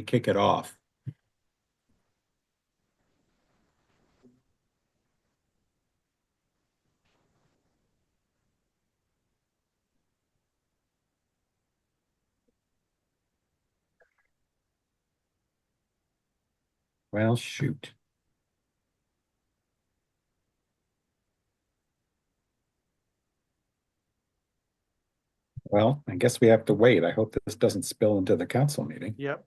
kick it off. Well, shoot. Well, I guess we have to wait. I hope this doesn't spill into the council meeting. Yep.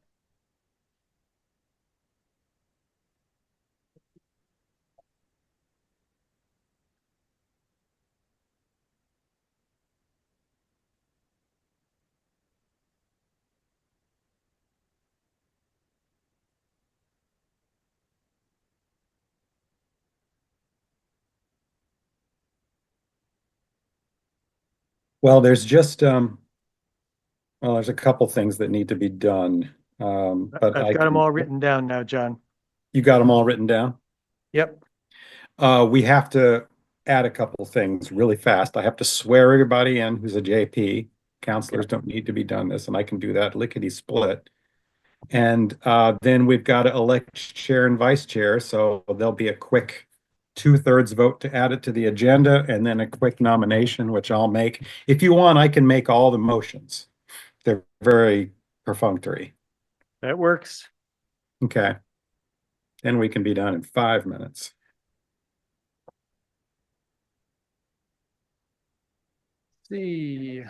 Well, there's just well, there's a couple things that need to be done. But I've got them all written down now, John. You got them all written down? Yep. We have to add a couple things really fast. I have to swear everybody in who's a JP. Counselors don't need to be done this, and I can do that lickety split. And then we've got to elect chair and vice chair. So there'll be a quick 2/3 vote to add it to the agenda, and then a quick nomination, which I'll make. If you want, I can make all the motions. They're very perfunctory. That works. Okay. And we can be done in 5 minutes. See.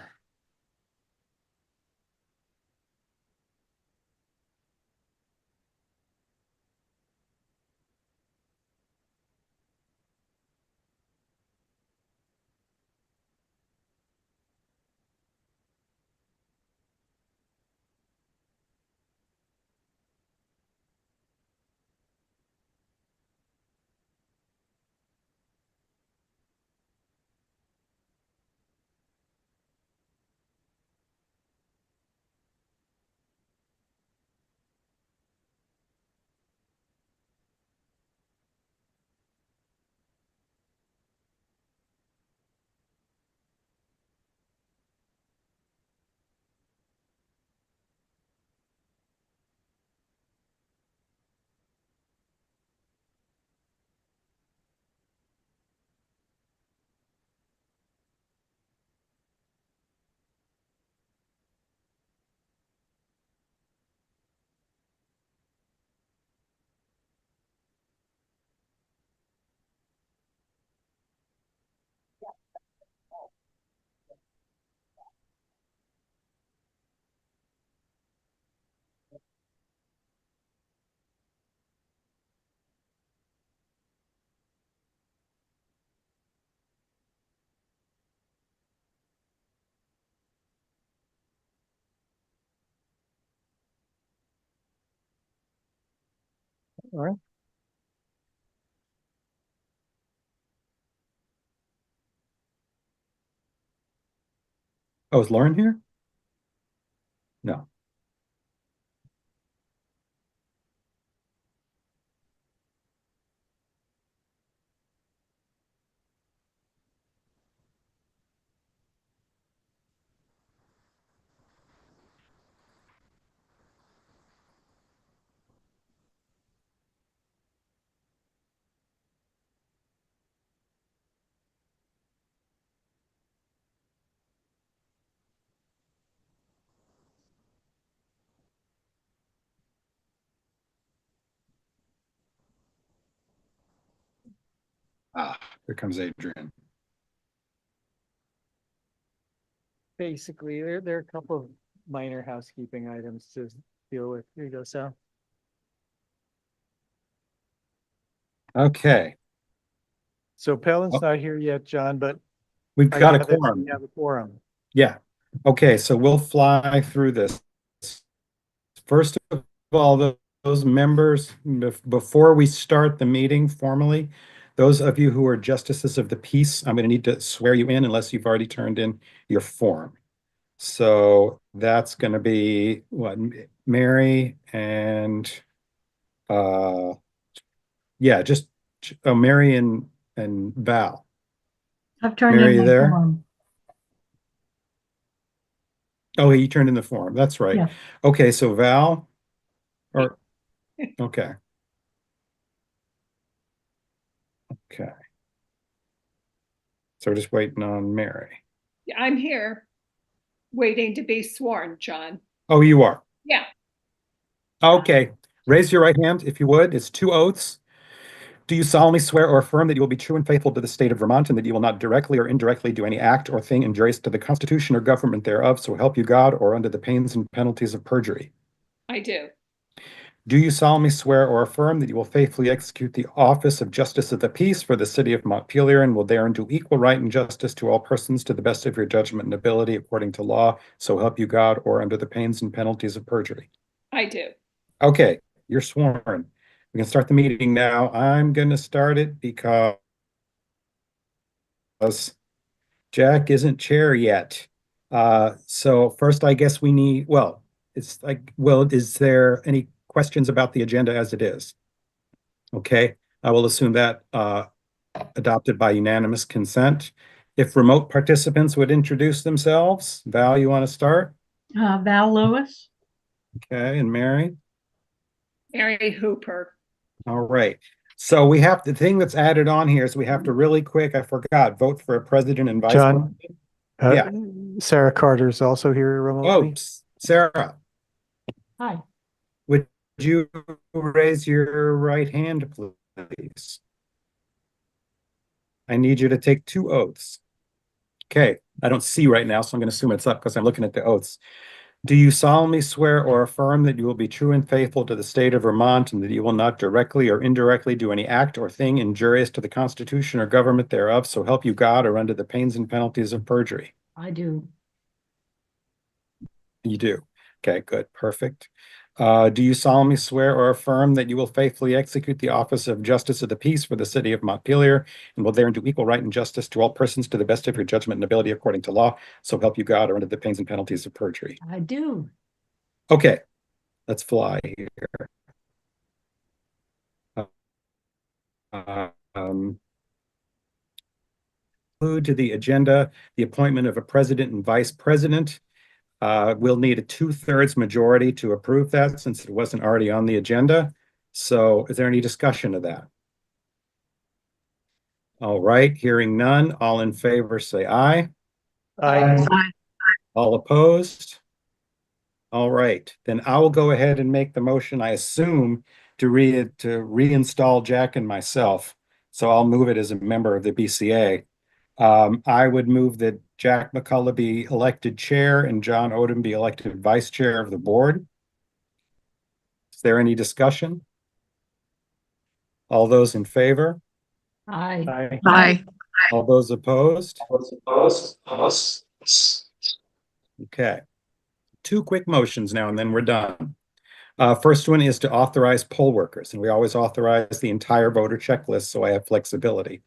All right. Oh, is Lauren here? No. Ah, here comes Adrian. Basically, there are a couple of minor housekeeping items to deal with. Here you go, Sal. Okay. So Palin's Oh, not here yet, John, but we've I got a gather that quorum. we have a quorum. Yeah. Okay, so we'll fly through this. First of all, those members, before we start the meeting formally, those of you who are justices of the peace, I'm going to need to swear you in unless you've already turned in your form. So that's going to be what, Mary and yeah, just Mary and Val. I've turned Mary, in you my there? form. Oh, you turned in the form. That's right. Yeah. Okay, so Val, Or, okay. Okay. So we're just waiting on Mary. I'm here waiting to be sworn, John. Oh, you are. Yeah, Okay. Raise your right hand if you would. It's two oaths. Do you solemnly swear or affirm that you will be true and faithful to the state of Vermont and that you will not directly or indirectly do any act or thing injurious to the Constitution or government thereof, so help you God, or under the pains and penalties of perjury? I do. Do you solemnly swear or affirm that you will faithfully execute the office of Justice of the Peace for the city of Montpelier and will therein do equal right and justice to all persons to the best of your judgment and ability according to law, so help you God, or under the pains and penalties of perjury? I do. Okay, you're sworn. We can start the meeting now. I'm going to start it because Jack isn't chair yet. So first, I guess we need, well, it's like, well, is there any questions about the agenda as it is? Okay, I will assume that adopted by unanimous consent. If remote participants would introduce themselves. Val, you want to start? Val Lewis. Okay, and Mary? Mary Hooper. All right. So we have, the thing that's added on here is we have to really quick, I forgot, vote for a president and vice John, president. Yeah. Sarah Carter is also here remotely. Oops, Sarah, Hi. would you raise your right hand, please? I need you to take two oaths. Okay, I don't see right now, so I'm going to assume it's up because I'm looking at the oaths. Do you solemnly swear or affirm that you will be true and faithful to the state of Vermont and that you will not directly or indirectly do any act or thing injurious to the Constitution or government thereof, so help you God, or under the pains and penalties of perjury? I do. You do. Okay, good, perfect. Do you solemnly swear or affirm that you will faithfully execute the office of Justice of the Peace for the city of Montpelier and will therein do equal right and justice to all persons to the best of your judgment and ability according to law, so help you God, or under the pains and penalties of perjury? I do. Okay, let's fly here. Um, Include to the agenda the appointment of a president and vice president. We'll need a 2/3 majority to approve that since it wasn't already on the agenda. So is there any discussion of that? All right, hearing none, all in favor say aye. Aye. All opposed? All right, then I will go ahead and make the motion, I assume, to reinstall Jack and myself. So I'll move it as a member of the BCA. I would move that Jack McCullough be elected chair and John Odom be elected vice chair of the board. Is there any discussion? All those in favor? Aye. Aye. Aye. All those opposed? Okay. Two quick motions now, and then we're done. First one is to authorize poll workers, and we always authorize the entire voter checklist, so I have flexibility.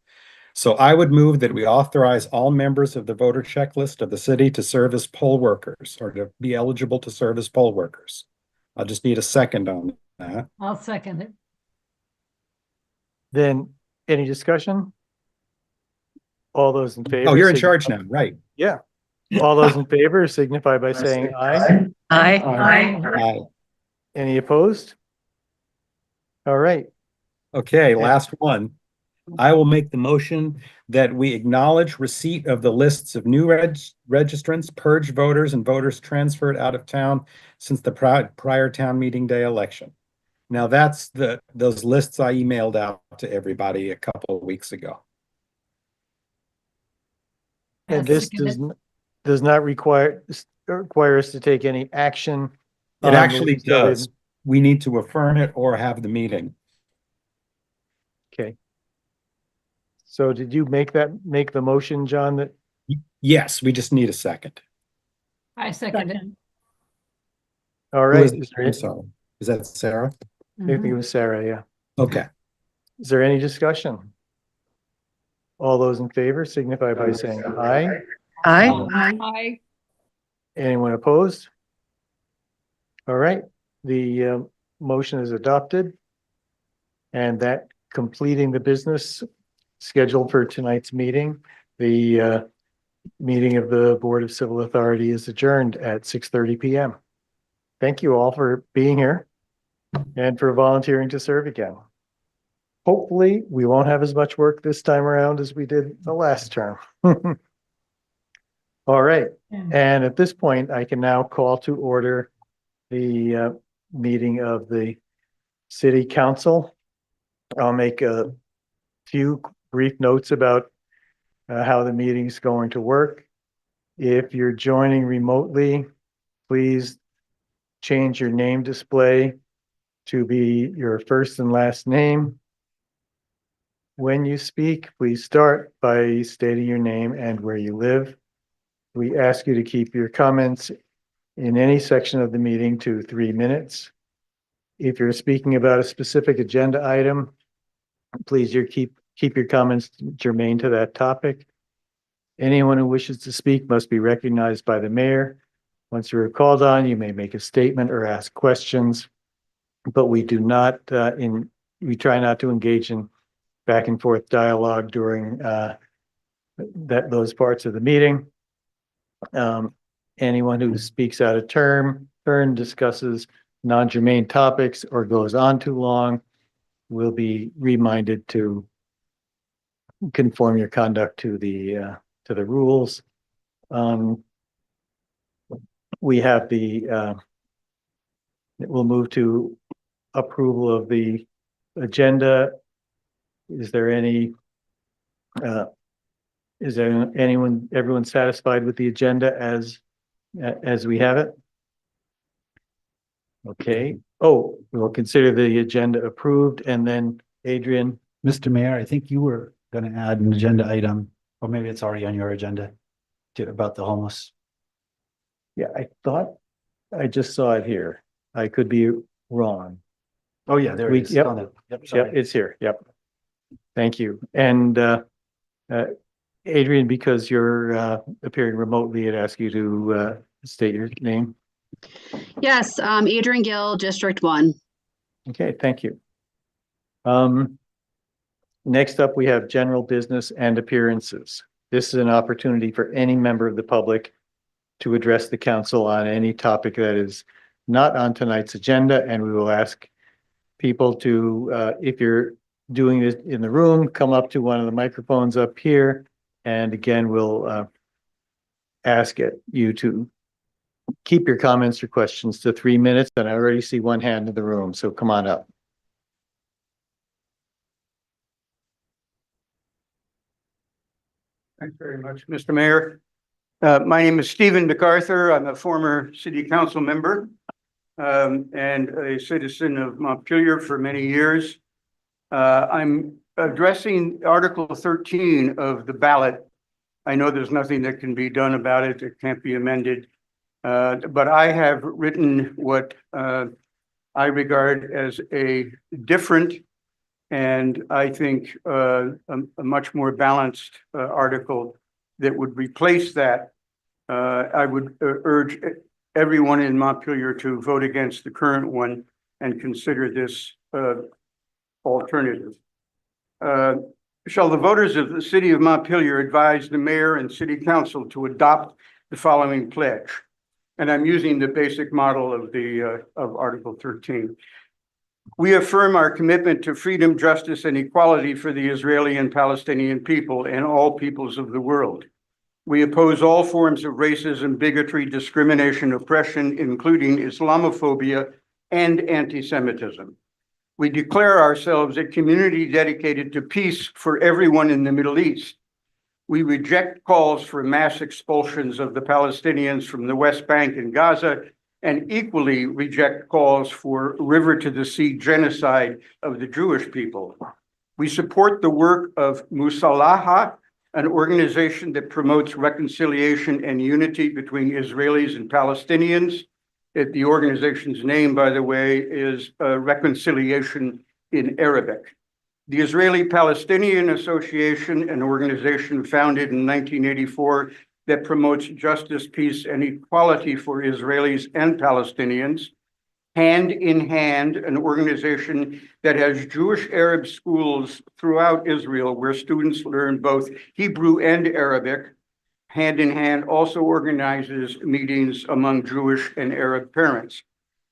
So I would move that we authorize all members of the voter checklist of the city to serve as poll workers or to be eligible to serve as poll workers. I'll just need a second on that. I'll second it. Then any discussion? All those in favor? Oh, you're in charge now, right? Yeah. All those in favor signify by saying aye. Aye. Aye. Any opposed? All right. Okay, last one. I will make the motion that we acknowledge receipt of the lists of new registrants, purged voters, and voters transferred out of town since the prior town meeting day election. Now that's those lists I emailed out to everybody a couple of weeks ago. And this does not require us to take any action. It actually does. We need to affirm it or have the meeting. Okay. So did you make the motion, John, that? Yes, we just need a second. I second it. All Who right. is it? I'm sorry. Is that Sarah? I think it was Sarah, yeah. Okay. Is there any discussion? All those in favor signify by saying aye. Aye. Anyone opposed? All right, the motion is adopted. And that completing the business scheduled for tonight's meeting, the meeting of the Board of Civil Authority is adjourned at 6:30 p.m. Thank you all for being here. and for volunteering to serve again. Hopefully, we won't have as much work this time around as we did the last term. All right, and at this point, I can now call to order the meeting of the City Council. I'll make a few brief notes about how the meeting is going to work. If you're joining remotely, please change your name display to be your first and last name. When you speak, please start by stating your name and where you live. We ask you to keep your comments in any section of the meeting to 3 minutes. If you're speaking about a specific agenda item, please keep your comments germane to that topic. Anyone who wishes to speak must be recognized by the mayor. Once you're called on, you may make a statement or ask questions, but we do not we try not to engage in back and forth dialogue during those parts of the meeting. Anyone who speaks out of turn, discusses non-germane topics, or goes on too long will be reminded to conform your conduct to the rules. We have we'll move to approval of the agenda. Is there everyone satisfied with the agenda as we have it? Okay. Oh, we'll consider the agenda approved, and then Adrian. Mr. Mayor, I think you were going to add an agenda item, or maybe it's already on your agenda, about the homeless. Yeah, I thought I just saw it here. I could be wrong. Oh, yeah, there it is. Yep. On it. Yep, Yep, sorry. it's here. Yep. Thank you. And Adrian, because you're appearing remotely, I'd ask you to state your name. Yes, Adrian Gill, District 1. Okay, thank you. Next up, we have general business and appearances. This is an opportunity for any member of the public to address the council on any topic that is not on tonight's agenda, and we will ask people to, if you're doing this in the room, come up to one of the microphones up here, and again, we'll ask you to keep your comments or questions to 3 minutes, and I already see one hand in the room, so come on up. Thanks very much, Mr. Mayor. My name is Stephen MacArthur. I'm a former city council member and a citizen of Montpelier for many years. I'm addressing Article 13 of the ballot. I know there's nothing that can be done about it. It can't be amended. But I have written what I regard as a different and I think a much more balanced article that would replace that. I would urge everyone in Montpelier to vote against the current one and consider this alternative. Shall the voters of the city of Montpelier advise the mayor and city council to adopt the following pledge? And I'm using the basic model of of Article 13. We affirm our commitment to freedom, justice, and equality for the Israeli and Palestinian people and all peoples of the world. We oppose all forms of racism, bigotry, discrimination, oppression, including Islamophobia and anti-Semitism. We declare ourselves a community dedicated to peace for everyone in the Middle East. We reject calls for mass expulsions of the Palestinians from the West Bank and Gaza, and equally reject calls for river to the sea genocide of the Jewish people. We support the work of Musalaha, an organization that promotes reconciliation and unity between Israelis and Palestinians. The organization's name, by the way, is Reconciliation in Arabic. The Israeli-Palestinian Association, an organization founded in 1984 that promotes justice, peace, and equality for Israelis and Palestinians. Hand in Hand, an organization that has Jewish Arab schools throughout Israel where students learn both Hebrew and Arabic. Hand in Hand also organizes meetings among Jewish and Arab parents.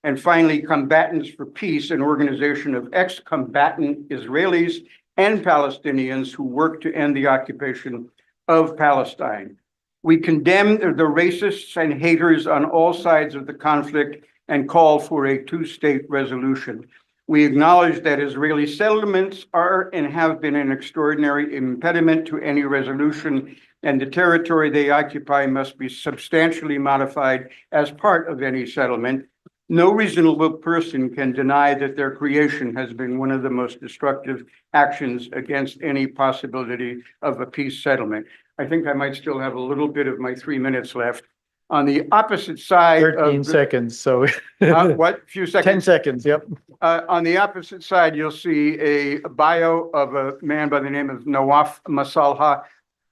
And finally, Combatants for Peace, an organization of ex-combatant Israelis and Palestinians who work to end the occupation of Palestine. We condemn the racists and haters on all sides of the conflict and call for a two-state resolution. We acknowledge that Israeli settlements are and have been an extraordinary impediment to any resolution, and the territory they occupy must be substantially modified as part of any settlement. No reasonable person can deny that their creation has been one of the most destructive actions against any possibility of a peace settlement. I think I might still have a little bit of my 3 minutes left. On the opposite side of 13 seconds, so. what? Few 10 seconds. seconds, yep. On the opposite side, you'll see a bio of a man by the name of Nawaf Masalha,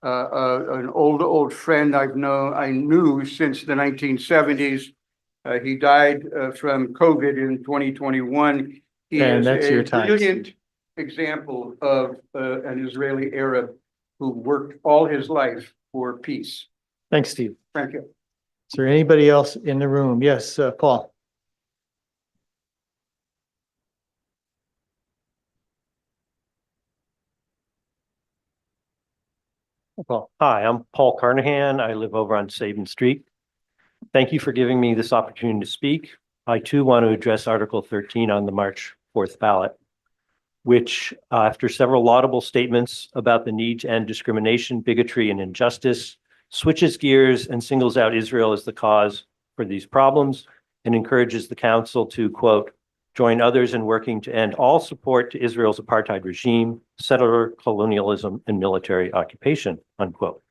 an old friend I knew since the 1970s. He died from COVID in 2021. He And is that's your a time. brilliant example of an Israeli Arab who worked all his life for peace. Thanks, Steve. Thank you. Is there anybody else in the room? Yes, Paul. Paul. Hi, I'm Paul Carnahan. I live over on Sabin Street. Thank you for giving me this opportunity to speak. I too want to address Article 13 on the March 4th ballot, which after several laudable statements about the need to end discrimination, bigotry, and injustice, switches gears and singles out Israel as the cause for these problems and encourages the council to, quote, join others in working to end all support to Israel's apartheid regime, settler colonialism, and military occupation, unquote.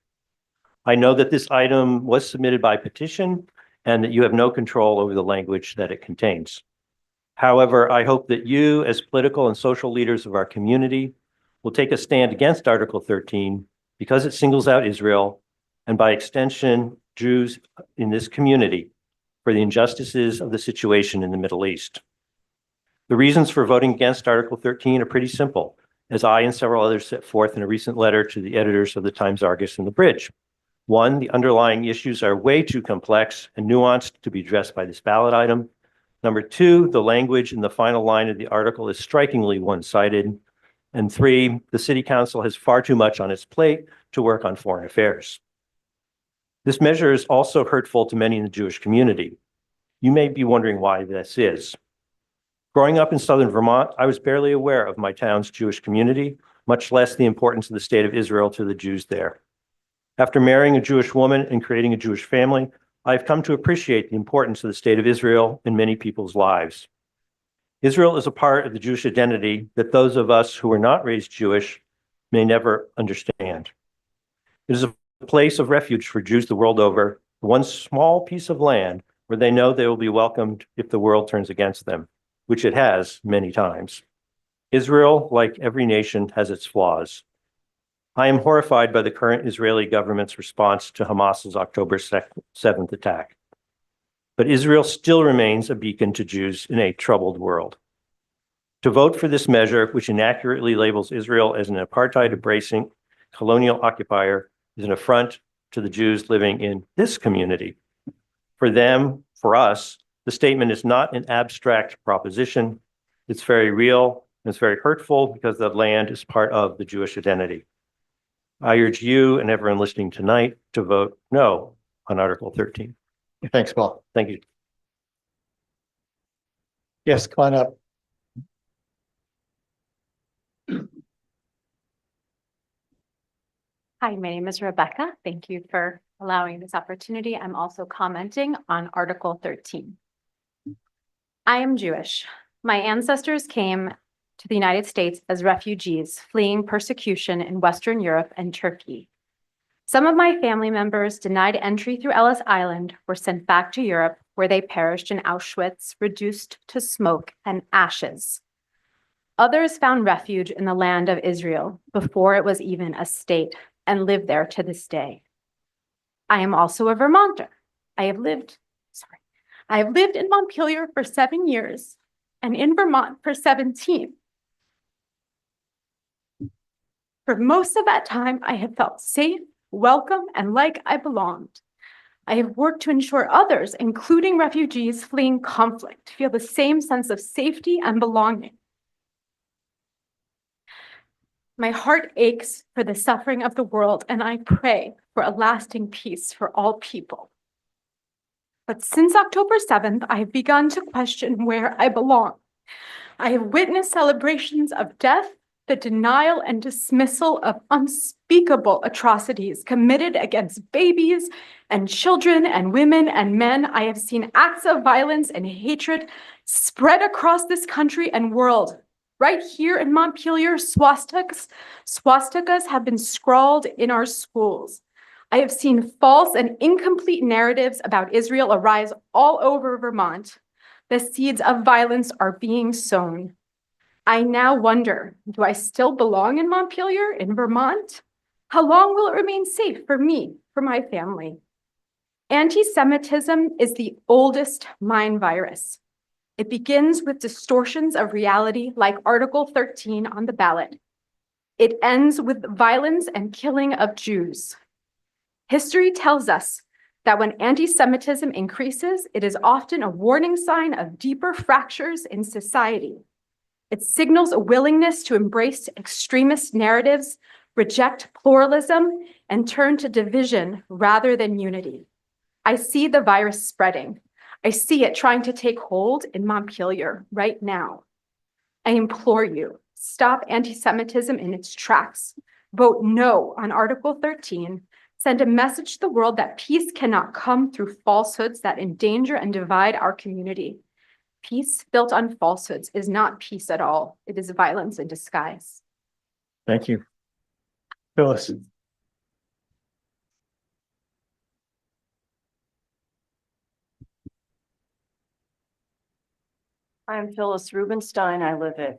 I know that this item was submitted by petition and that you have no control over the language that it contains. However, I hope that you, as political and social leaders of our community, will take a stand against Article 13 because it singles out Israel and by extension, Jews in this community for the injustices of the situation in the Middle East. The reasons for voting against Article 13 are pretty simple, as I and several others set forth in a recent letter to the editors of the Times-Argus and the Bridge. One, the underlying issues are way too complex and nuanced to be addressed by this ballot item. Number two, the language in the final line of the article is strikingly one-sided. And three, the City Council has far too much on its plate to work on foreign affairs. This measure is also hurtful to many in the Jewish community. You may be wondering why this is. Growing up in southern Vermont, I was barely aware of my town's Jewish community, much less the importance of the state of Israel to the Jews there. After marrying a Jewish woman and creating a Jewish family, I've come to appreciate the importance of the state of Israel in many people's lives. Israel is a part of the Jewish identity that those of us who were not raised Jewish may never understand. It is a place of refuge for Jews the world over, one small piece of land where they know they will be welcomed if the world turns against them, which it has many times. Israel, like every nation, has its flaws. I am horrified by the current Israeli government's response to Hamas's October 7th attack. But Israel still remains a beacon to Jews in a troubled world. To vote for this measure, which inaccurately labels Israel as an apartheid-embracing colonial occupier, is an affront to the Jews living in this community. For them, for us, the statement is not an abstract proposition. It's very real, and it's very hurtful because the land is part of the Jewish identity. I urge you and everyone listening tonight to vote no on Article 13. Thanks, Paul. Thank you. Yes, come on up. Hi, my name is Rebecca. Thank you for allowing this opportunity. I'm also commenting on Article 13. I am Jewish. My ancestors came to the United States as refugees fleeing persecution in Western Europe and Turkey. Some of my family members denied entry through Ellis Island were sent back to Europe, where they perished in Auschwitz, reduced to smoke and ashes. Others found refuge in the land of Israel before it was even a state and live there to this day. I am also a Vermonter. I have lived in Montpelier for 7 years and in Vermont for 17. For most of that time, I have felt safe, welcome, and like I belonged. I have worked to ensure others, including refugees fleeing conflict, feel the same sense of safety and belonging. My heart aches for the suffering of the world, and I pray for a lasting peace for all people. But since October 7th, I have begun to question where I belong. I have witnessed celebrations of death, the denial and dismissal of unspeakable atrocities committed against babies and children and women and men. I have seen acts of violence and hatred spread across this country and world. Right here in Montpelier, swastikas have been scrawled in our schools. I have seen false and incomplete narratives about Israel arise all over Vermont. The seeds of violence are being sown. I now wonder, do I still belong in Montpelier, in Vermont? How long will it remain safe for me, for my family? Anti-Semitism is the oldest mind virus. It begins with distortions of reality like Article 13 on the ballot. It ends with violence and killing of Jews. History tells us that when anti-Semitism increases, it is often a warning sign of deeper fractures in society. It signals a willingness to embrace extremist narratives, reject pluralism, and turn to division rather than unity. I see the virus spreading. I see it trying to take hold in Montpelier right now. I implore you, stop anti-Semitism in its tracks. Vote no on Article 13. Send a message to the world that peace cannot come through falsehoods that endanger and divide our community. Peace built on falsehoods is not peace at all. It is violence in disguise. Thank you. Phyllis. I'm Phyllis Rubenstein. I live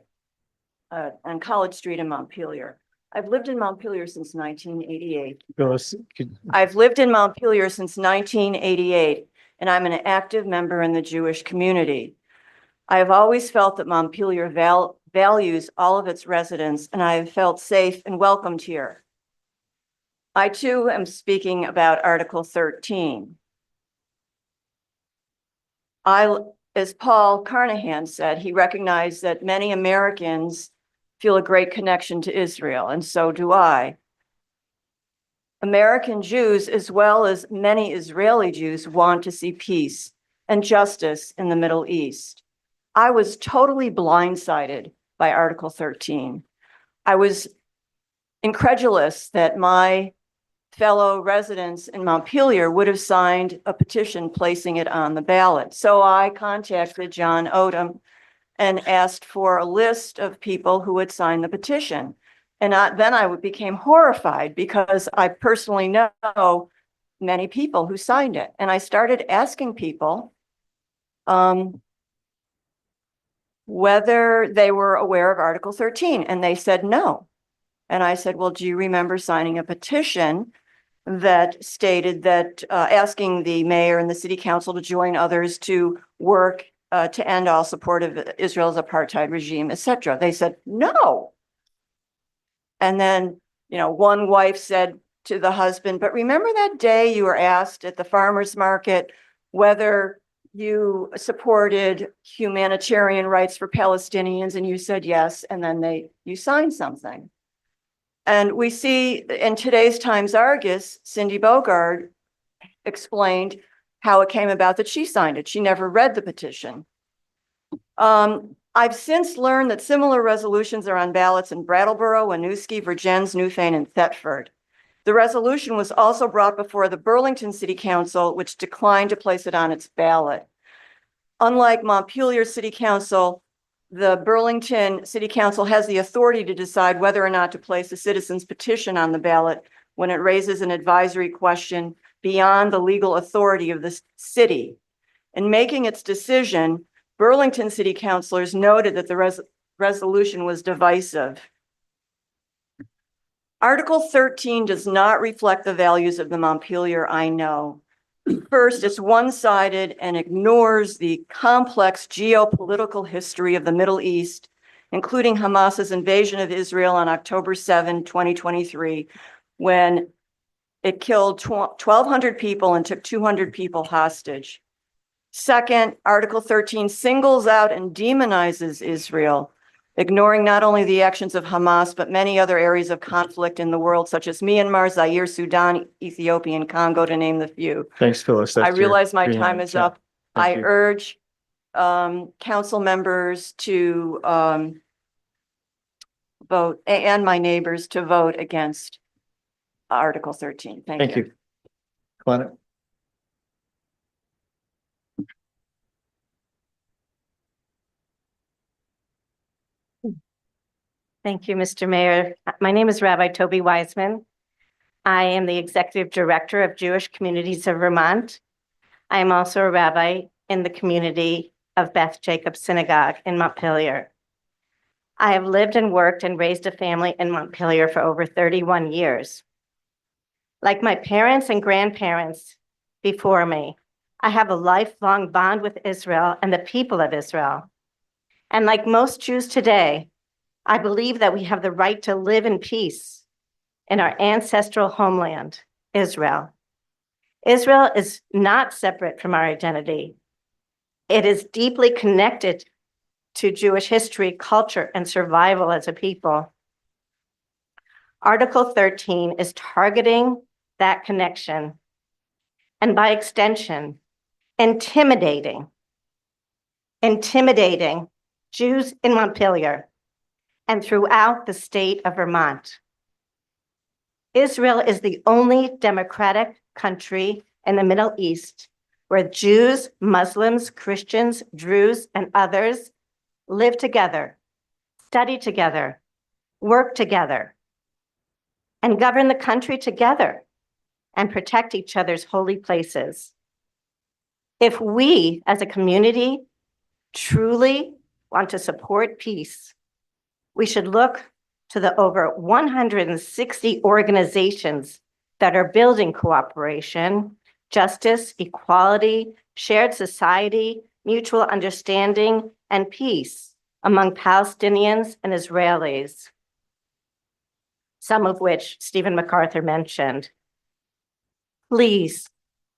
on College Street in Montpelier. I've lived in Montpelier since 1988. Phyllis, I've lived in Montpelier since 1988, and I'm an active member in the Jewish community. I have always felt that Montpelier values all of its residents, and I have felt safe and welcomed here. I too am speaking about Article 13. As Paul Carnahan said, he recognized that many Americans feel a great connection to Israel, and so do I. American Jews, as well as many Israeli Jews, want to see peace and justice in the Middle East. I was totally blindsided by Article 13. I was incredulous that my fellow residents in Montpelier would have signed a petition placing it on the ballot. So I contacted John Odom and asked for a list of people who would sign the petition. And then I became horrified because I personally know many people who signed it. And I started asking people whether they were aware of Article 13, and they said no. And I said, well, do you remember signing a petition that stated that asking the mayor and the city council to join others to work to end all support of Israel's apartheid regime, etc.? They said no. And then, one wife said to the husband, but remember that day you were asked at the farmer's market whether you supported humanitarian rights for Palestinians, and you said yes, and then you signed something. And we see in today's Times Argus, Cindy Bogard explained how it came about that she signed it. She never read the petition. I've since learned that similar resolutions are on ballots in Brattleboro, Winooski, Vergennes, Newfane, and Thetford. The resolution was also brought before the Burlington City Council, which declined to place it on its ballot. Unlike Montpelier City Council, the Burlington City Council has the authority to decide whether or not to place a citizen's petition on the ballot when it raises an advisory question beyond the legal authority of the city. In making its decision, Burlington City councilors noted that the resolution was divisive. Article 13 does not reflect the values of the Montpelier I know. First, it's one-sided and ignores the complex geopolitical history of the Middle East, including Hamas's invasion of Israel on October 7, 2023, when It killed 1,200 people and took 200 people hostage. Second, Article 13 singles out and demonizes Israel, ignoring not only the actions of Hamas, but many other areas of conflict in the world, such as Myanmar, Zaire, Sudan, Ethiopia, and Congo, to name the few. Thanks, Phyllis. I That's your realize my 3 time minutes. is Yeah. up. Thank I you. urge council members to vote, and my neighbors to vote against Article 13. Thank you. Glenn? Thank you, Mr. Mayor. My name is Rabbi Toby Wiseman. I am the Executive Director of Jewish Communities of Vermont. I am also a rabbi in the community of Beth Jacob Synagogue in Montpelier. I have lived and worked and raised a family in Montpelier for over 31 years. Like my parents and grandparents before me, I have a lifelong bond with Israel and the people of Israel. And like most Jews today, I believe that we have the right to live in peace in our ancestral homeland, Israel. Israel is not separate from our identity. It is deeply connected to Jewish history, culture, and survival as a people. Article 13 is targeting that connection, and by extension, intimidating Jews in Montpelier and throughout the state of Vermont. Israel is the only democratic country in the Middle East where Jews, Muslims, Christians, Druze, and others live together, study together, work together, and govern the country together and protect each other's holy places. If we as a community truly want to support peace, we should look to the over 160 organizations that are building cooperation, justice, equality, shared society, mutual understanding, and peace among Palestinians and Israelis, some of which Stephen MacArthur mentioned. Please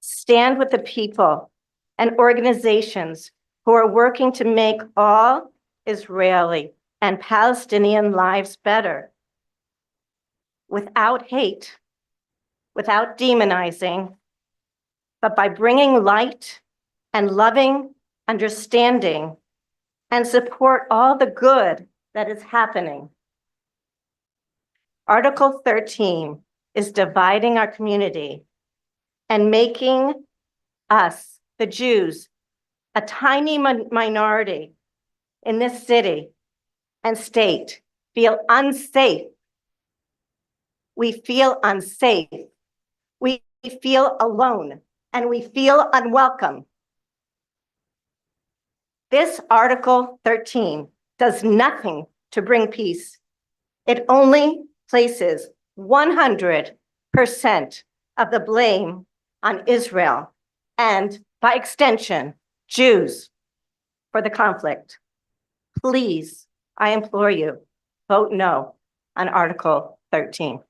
stand with the people and organizations who are working to make all Israeli and Palestinian lives better, without hate, without demonizing, but by bringing light and loving understanding and support all the good that is happening. Article 13 is dividing our community and making us, the Jews, a tiny minority in this city and state, feel unsafe. We feel unsafe. We feel alone, and we feel unwelcome. This Article 13 does nothing to bring peace. It only places 100% of the blame on Israel and, by extension, Jews for the conflict. Please, I implore you, vote no on Article 13.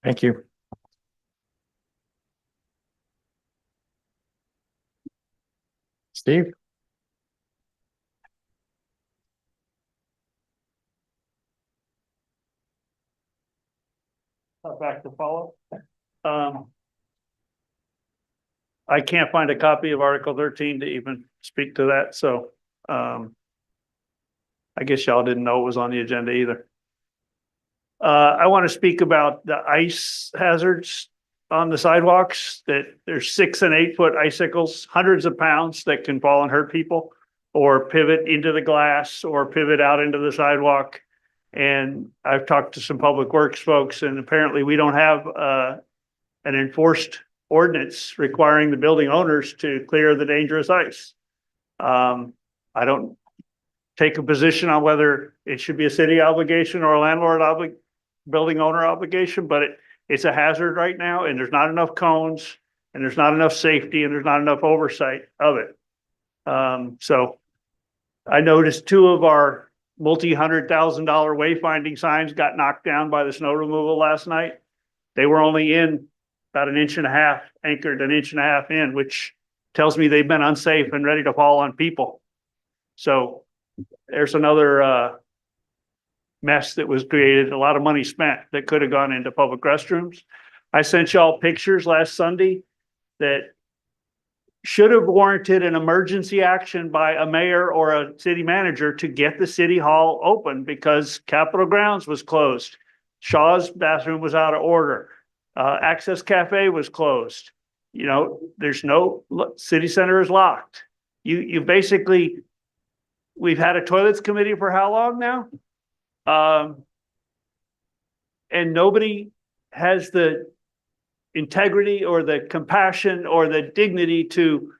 Thank you. Steve? Back to follow. I can't find a copy of Article 13 to even speak to that, so I guess y'all didn't know it was on the agenda either. I want to speak about the ice hazards on the sidewalks, that there's 6 and 8 foot icicles, hundreds of pounds, that can fall and hurt people or pivot into the glass or pivot out into the sidewalk. And I've talked to some public works folks, and apparently we don't have an enforced ordinance requiring the building owners to clear the dangerous ice. I don't take a position on whether it should be a city obligation or a landlord building owner obligation, but it's a hazard right now, and there's not enough cones, and there's not enough safety, and there's not enough oversight of it. So I noticed 2 of our multi-$100,000 wayfinding signs got knocked down by the snow removal last night. They were only in about an inch and a half, anchored an inch and a half in, which tells me they've been unsafe and ready to fall on people. So there's another mess that was created, a lot of money spent that could have gone into public restrooms. I sent y'all pictures last Sunday that should have warranted an emergency action by a mayor or a city manager to get the city hall open because Capitol Grounds was closed. Shaw's bathroom was out of order. Access Cafe was closed. You know, there's no, city center is locked. You basically, we've had a toilets committee for how long now? And nobody has the integrity or the compassion or the dignity to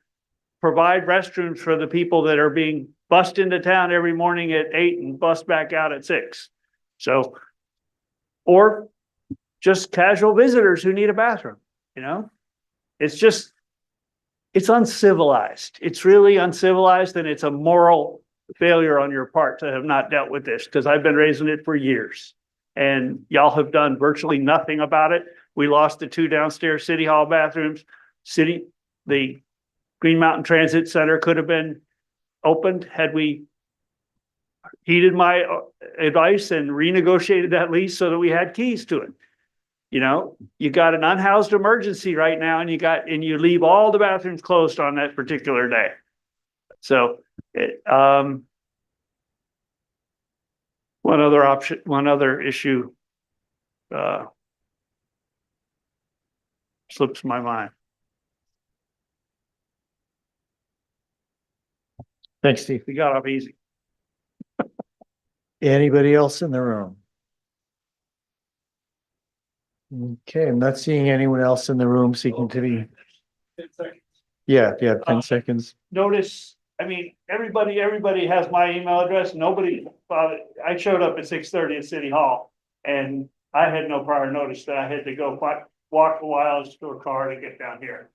provide restrooms for the people that are being bussed into town every morning at 8 and bussed back out at 6. So, or just casual visitors who need a bathroom, you know? It's just, it's uncivilized. It's really uncivilized, and it's a moral failure on your part to have not dealt with this, because I've been raising it for years and y'all have done virtually nothing about it. We lost the 2 downstairs city hall bathrooms. The Green Mountain Transit Center could have been opened had we heeded my advice and renegotiated that lease so that we had keys to it. You know, you got an unhoused emergency right now, and you leave all the bathrooms closed on that particular day. So, one other issue slips my mind. Thanks, Steve. We got off easy. Anybody else in the room? Okay, I'm not seeing anyone else in the room seeking to be, 10 seconds. yeah, 10 seconds. Notice, I mean, everybody has my email address. Nobody thought it. I showed up at 6:30 at City Hall, and I had no prior notice that I had to go walk a while to a car to get down here.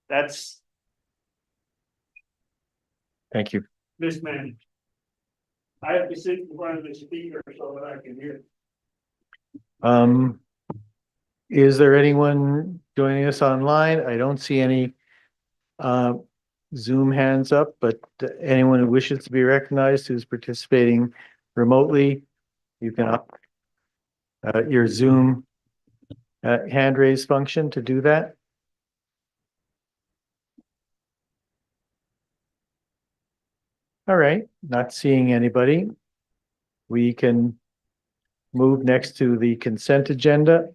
That's Thank you. mismanaged. I have to sit in front of the speaker so that I can hear. Is there anyone joining us online? I don't see any Zoom hands up, but anyone who wishes to be recognized who's participating remotely, you can up your Zoom hand raise function to do that. All right, not seeing anybody. We can move next to the consent agenda.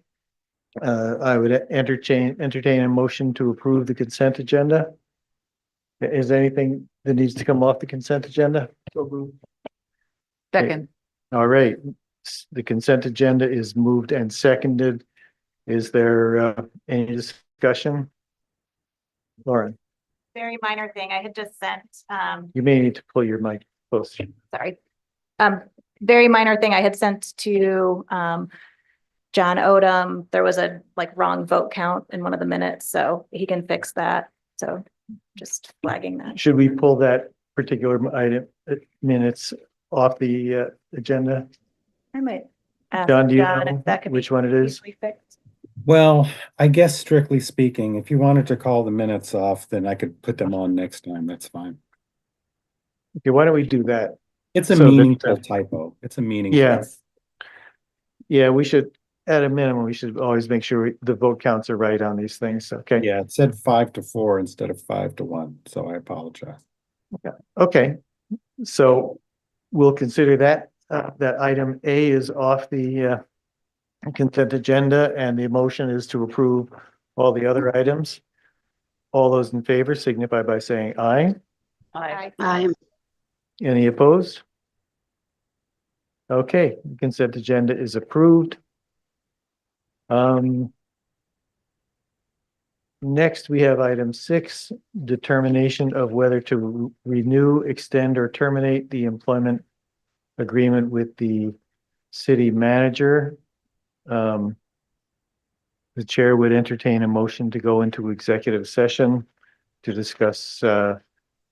I would entertain a motion to approve the consent agenda. Is there anything that needs to come off the consent agenda? Second. All right, the consent agenda is moved and seconded. Is there any discussion? Lauren, Very minor thing I had just sent, you may need to pull your mic closer. sorry. Very minor thing I had sent to, John Odom. There was a wrong vote count in one of the minutes, so he can fix that. So just flagging that. Should we pull that particular item minutes off the agenda? I might ask John, do you John know if that could be which one it is? easily fixed. Well, I guess strictly speaking, if you wanted to call the minutes off, then I could put them on next time. That's fine. Okay, why don't we do that? It's a So that, meaningful typo. It's a meaningful. Yeah. Yeah, we should, at a minimum, we should always make sure the vote counts are right on these things. Okay. Yeah, it said 5-4 instead of 5-1, so I apologize. Okay, so we'll consider that that item A is off the consent agenda, and the motion is to approve all the other items. All those in favor signify by saying aye. Aye. Any opposed? Okay, the consent agenda is approved. Next, we have item 6, determination of whether to renew, extend, or terminate the employment agreement with the city manager. The chair would entertain a motion to go into executive session to discuss the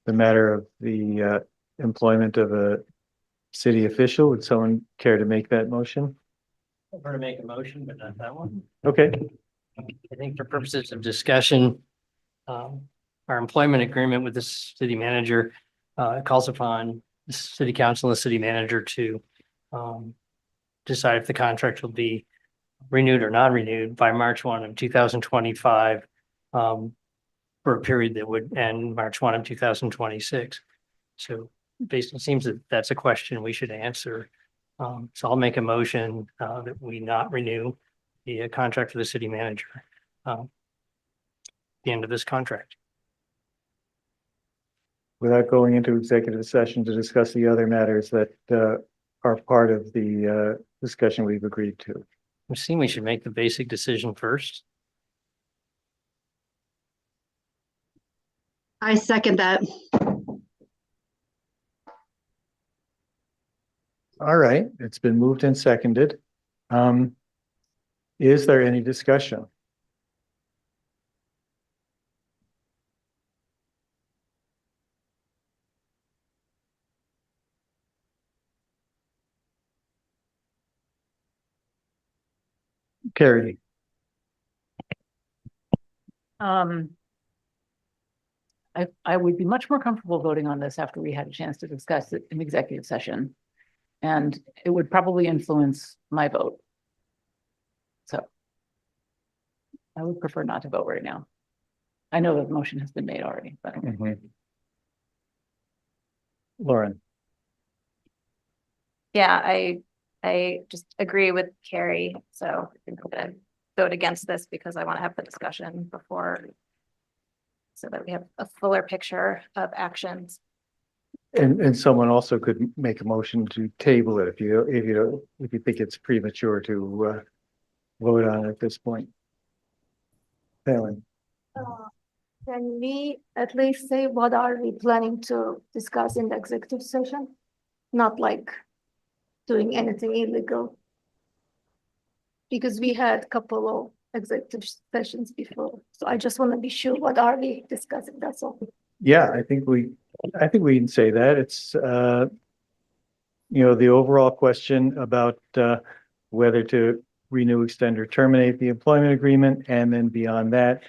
matter of the employment of a city official. Would someone care to make that motion? I'm going to make a motion, but not that one. Okay, I think for purposes of discussion, our employment agreement with the city manager calls upon the city council and the city manager to decide if the contract will be renewed or non-renewed by March 1 of 2025 for a period that would end March 1 of 2026. So basically, it seems that that's a question we should answer. So I'll make a motion that we not renew the contract for the city manager at the end of this contract. Without going into executive session to discuss the other matters that are part of the discussion we've agreed to. It seems we should make the basic decision first. I second that. All right, it's been moved and seconded. Is there any discussion? Carrie, I would be much more comfortable voting on this after we had a chance to discuss it in executive session. And it would probably influence my vote. So I would prefer not to vote right now. I know that the motion has been made already, but Lauren, Yeah, I just agree with Carrie. So I think I'm gonna vote against this because I want to have the discussion before so that we have a fuller picture of actions. and someone also could make a motion to table it if you think it's premature to vote on it at this point. Helen, Can we at least say what are we planning to discuss in the executive session? Not like doing anything illegal. Because we had a couple of executive sessions before, so I just want to be sure what are we discussing, that's all. yeah, I think we can say that. It's the overall question about whether to renew, extend, or terminate the employment agreement, and then beyond that,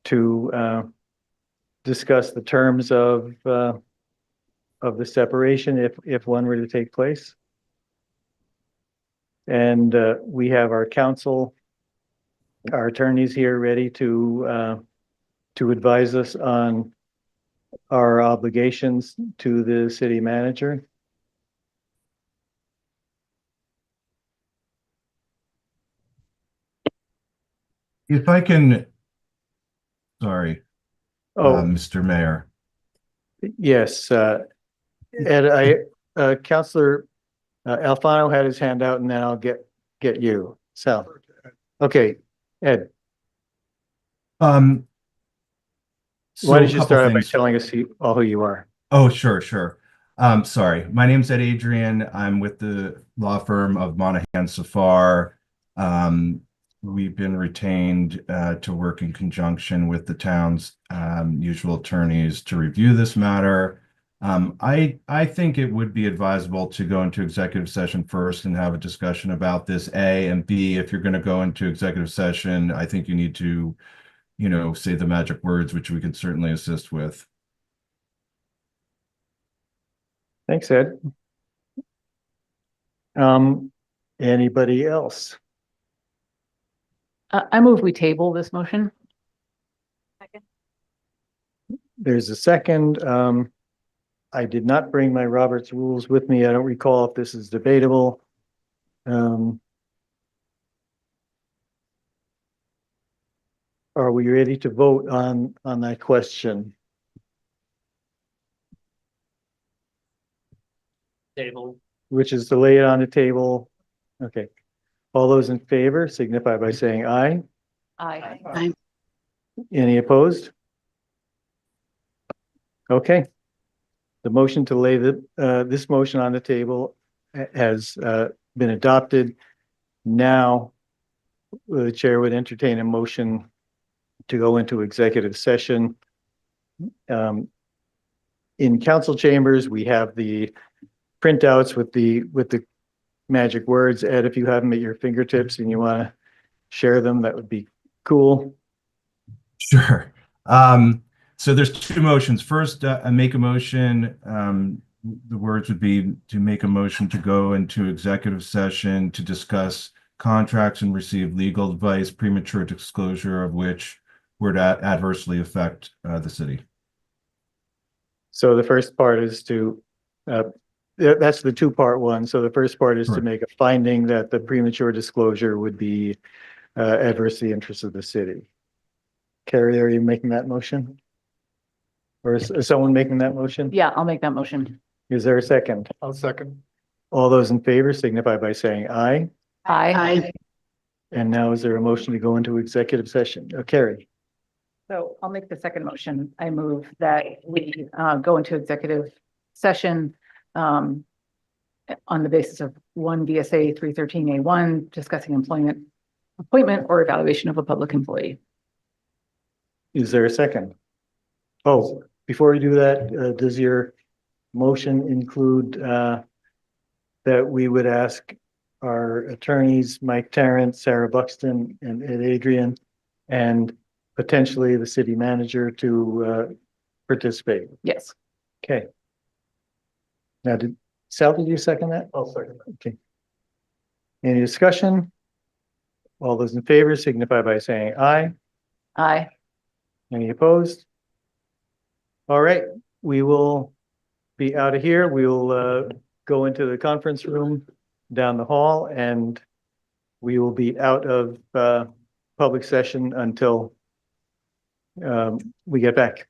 to discuss the terms of the separation if one were to take place. And we have our counsel, our attorneys here ready to advise us on our obligations to the city manager. If I can, sorry, Oh, Mr. Mayor. yes, Ed, Counselor Alfano had his hand out, and then I'll get you. So, okay, Ed, So why don't a you couple start out by things. telling us who you are? Oh, sure. Sorry. My name's Ed Adrian. I'm with the law firm of Monahan Safar. We've been retained to work in conjunction with the town's usual attorneys to review this matter. I think it would be advisable to go into executive session first and have a discussion about this, A, and B, if you're going to go into executive session, I think you need to, say the magic words, which we can certainly assist with. Thanks, Ed. Anybody else? I move we table this motion. There's a second. I did not bring my Robert's rules with me. I don't recall if this is debatable. Are we ready to vote on that question? Table. Which is to lay it on the table. Okay. All those in favor signify by saying aye. Aye. Any opposed? Okay. The motion to lay this motion on the table has been adopted. Now, the chair would entertain a motion to go into executive session. In council chambers, we have the printouts with the magic words. Ed, if you have them at your fingertips and you want to share them, that would be cool. Sure. So there's two motions. First, I make a motion, the words would be to make a motion to go into executive session to discuss contracts and receive legal advice, premature disclosure of which would adversely affect the city. So the first part is to, that's the two-part one. So the first part is to Correct. make a finding that the premature disclosure would be adverse to the interests of the city. Carrie, are you making that motion? Or is someone making that motion? Yeah, I'll make that motion. Is there a second? I'll second. All those in favor signify by saying aye. Aye. And now is there a motion to go into executive session? Carrie, So I'll make the second motion. I move that we go into executive session on the basis of one VSA 313A1, discussing employment, appointment, or evaluation of a public employee. is there a second? Oh, before we do that, does your motion include that we would ask our attorneys, Mike Tarrant, Sarah Buxton, and Ed Adrian, and potentially the city manager to participate? Yes. Okay. Now, Sal, did you second that? I'll second. Okay. Any discussion? All those in favor signify by saying aye. Aye. Any opposed? All right, we will be out of here. We'll go into the conference room down the hall, and we will be out of public session until we get back.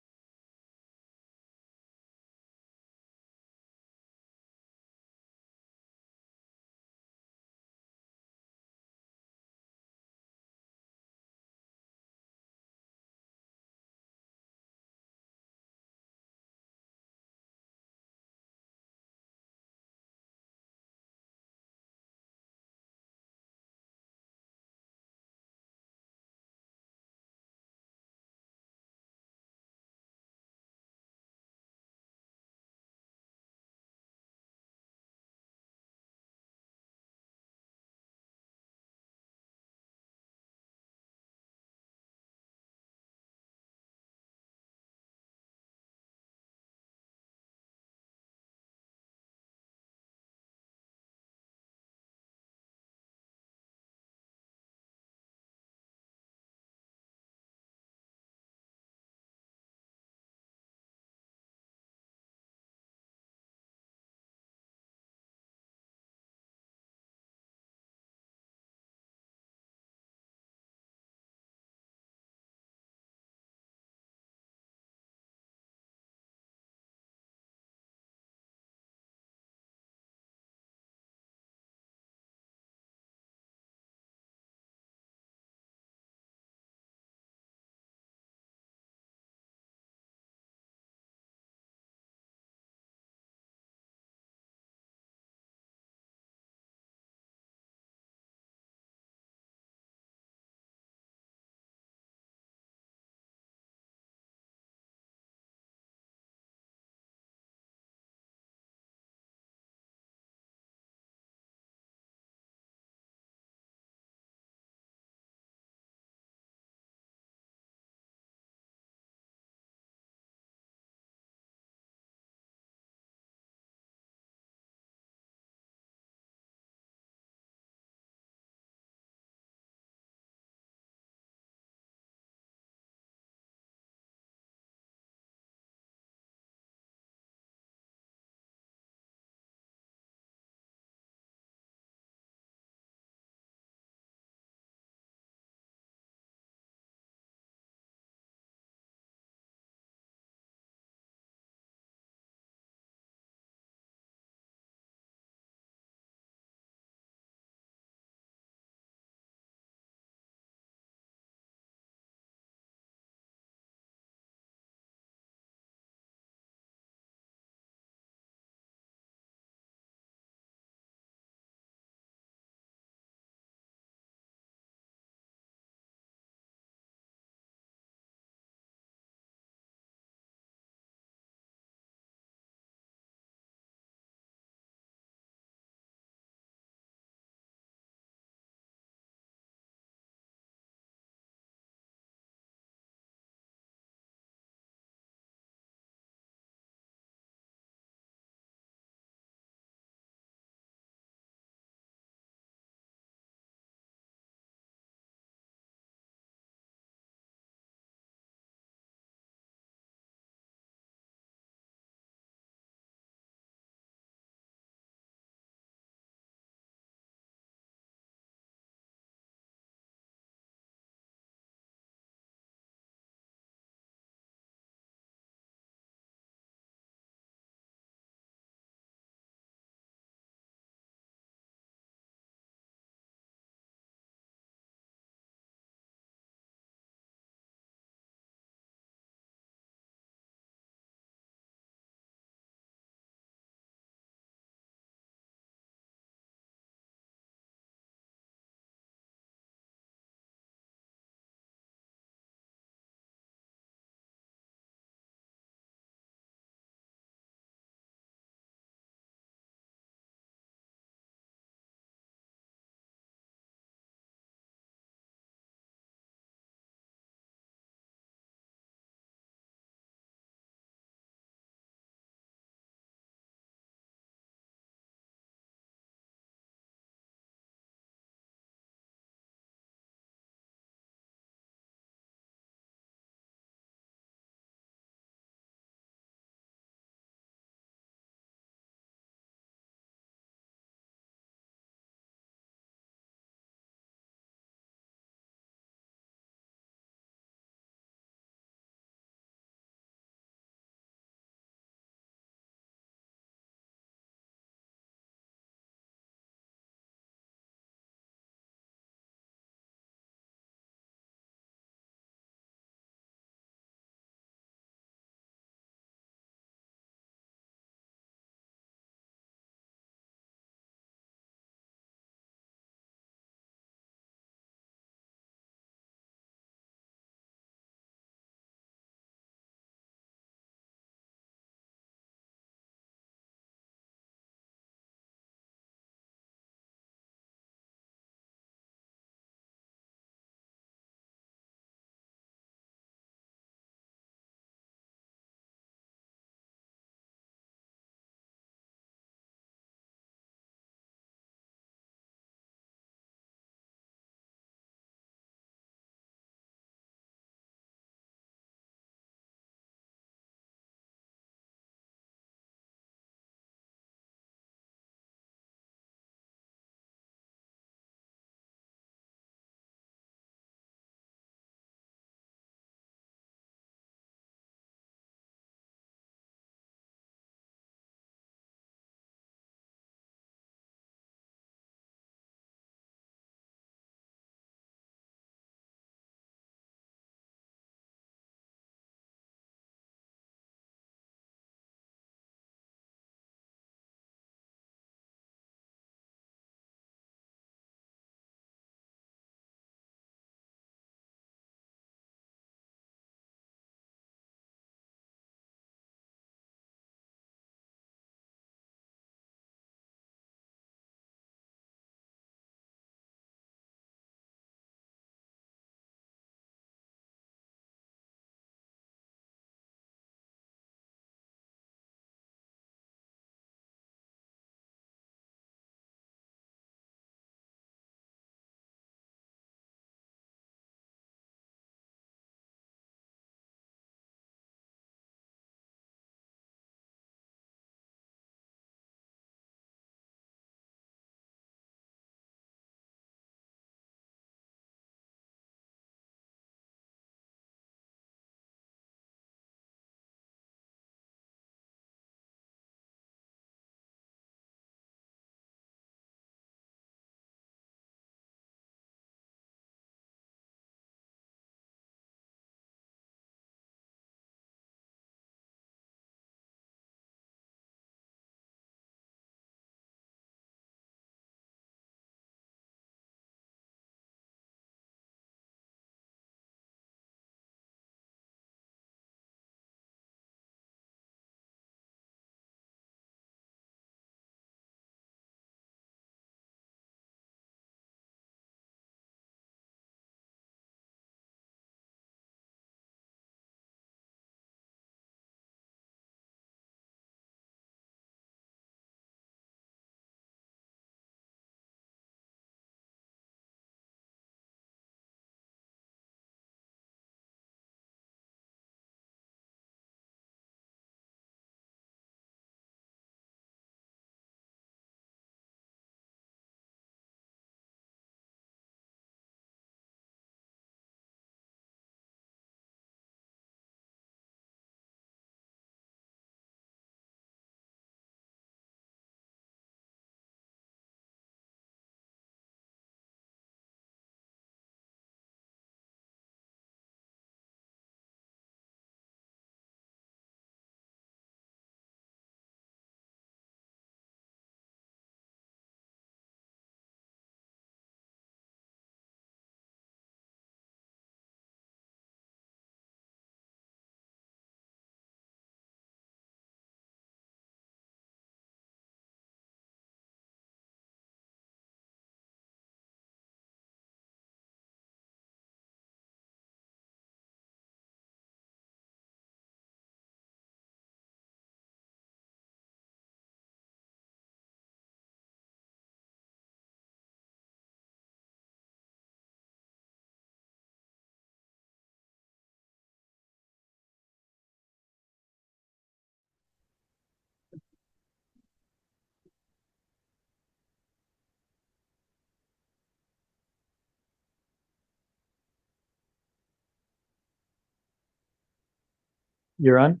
You're on?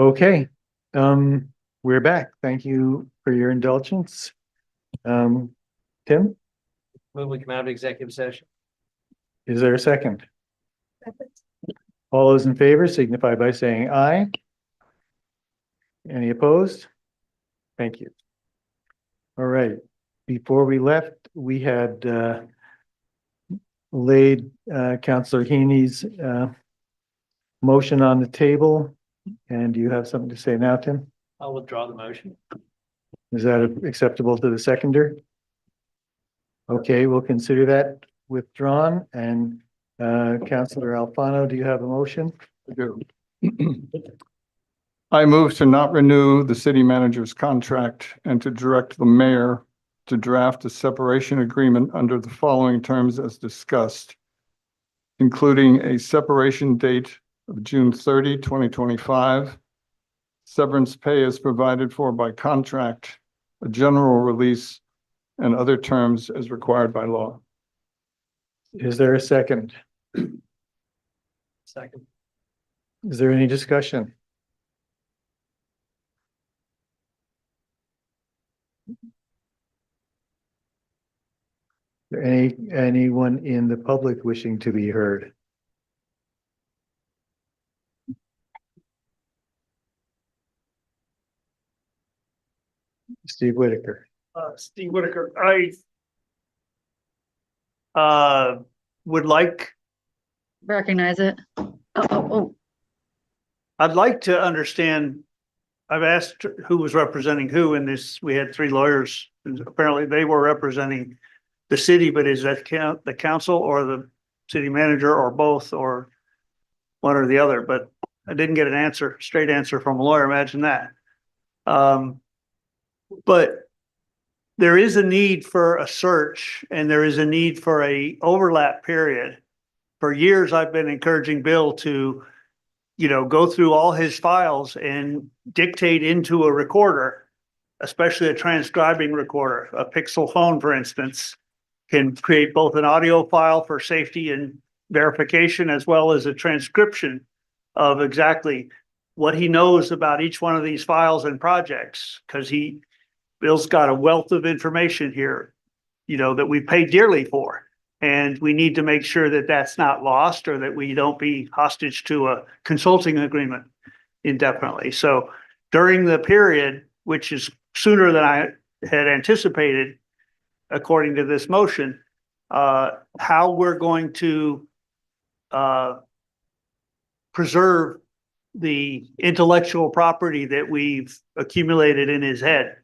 Okay, we're back. Thank you for your indulgence. Tim, Move we come out of executive session. is there a second? All those in favor signify by saying aye. Any opposed? Thank you. All right, before we left, we had laid Councillor Heaney's motion on the table. And do you have something to say now, Tim? I'll withdraw the motion. Is that acceptable to the seconder? Okay, we'll consider that withdrawn. And Councillor Alfano, do you have a motion? I do. I move to not renew the city manager's contract and to direct the mayor to draft a separation agreement under the following terms as discussed, including a separation date of June 30, 2025, severance pay is provided for by contract, a general release, and other terms as required by law. Is there a second? Second. Is there any discussion? Anyone in the public wishing to be heard? Steve Whitaker. Steve Whitaker, would like, Recognize it. Oh. I'd like to understand, I've asked who was representing who in this. We had three lawyers, and apparently they were representing the city, but is that the council or the city manager or both or one or the other? But I didn't get an straight answer from a lawyer. Imagine that. But there is a need for a search and there is a need for a overlap period. For years, I've been encouraging Bill to, go through all his files and dictate into a recorder, especially a transcribing recorder. A Pixel phone, for instance, can create both an audio file for safety and verification, as well as a transcription of exactly what he knows about each one of these files and projects, because Bill's got a wealth of information here, that we pay dearly for. And we need to make sure that that's not lost or that we don't be hostage to a consulting agreement indefinitely. So during the period, which is sooner than I had anticipated, according to this motion, how we're going to preserve the intellectual property that we've accumulated in his head,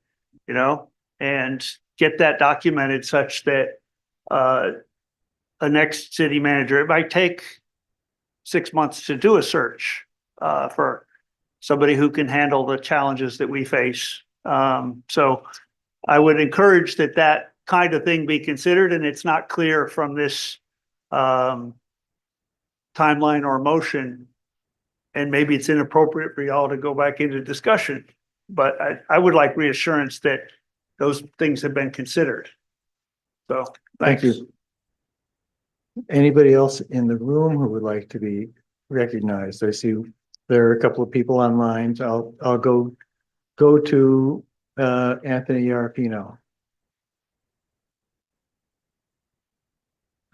and get that documented such that a next city manager, it might take 6 months to do a search for somebody who can handle the challenges that we face. So I would encourage that kind of thing be considered, and it's not clear from this timeline or motion, and maybe it's inappropriate for y'all to go back into discussion, but I would like reassurance that those things have been considered. So Thank you. Anybody else in the room who would like to be recognized? I see there are a couple of people online. So I'll go to Anthony Arpino.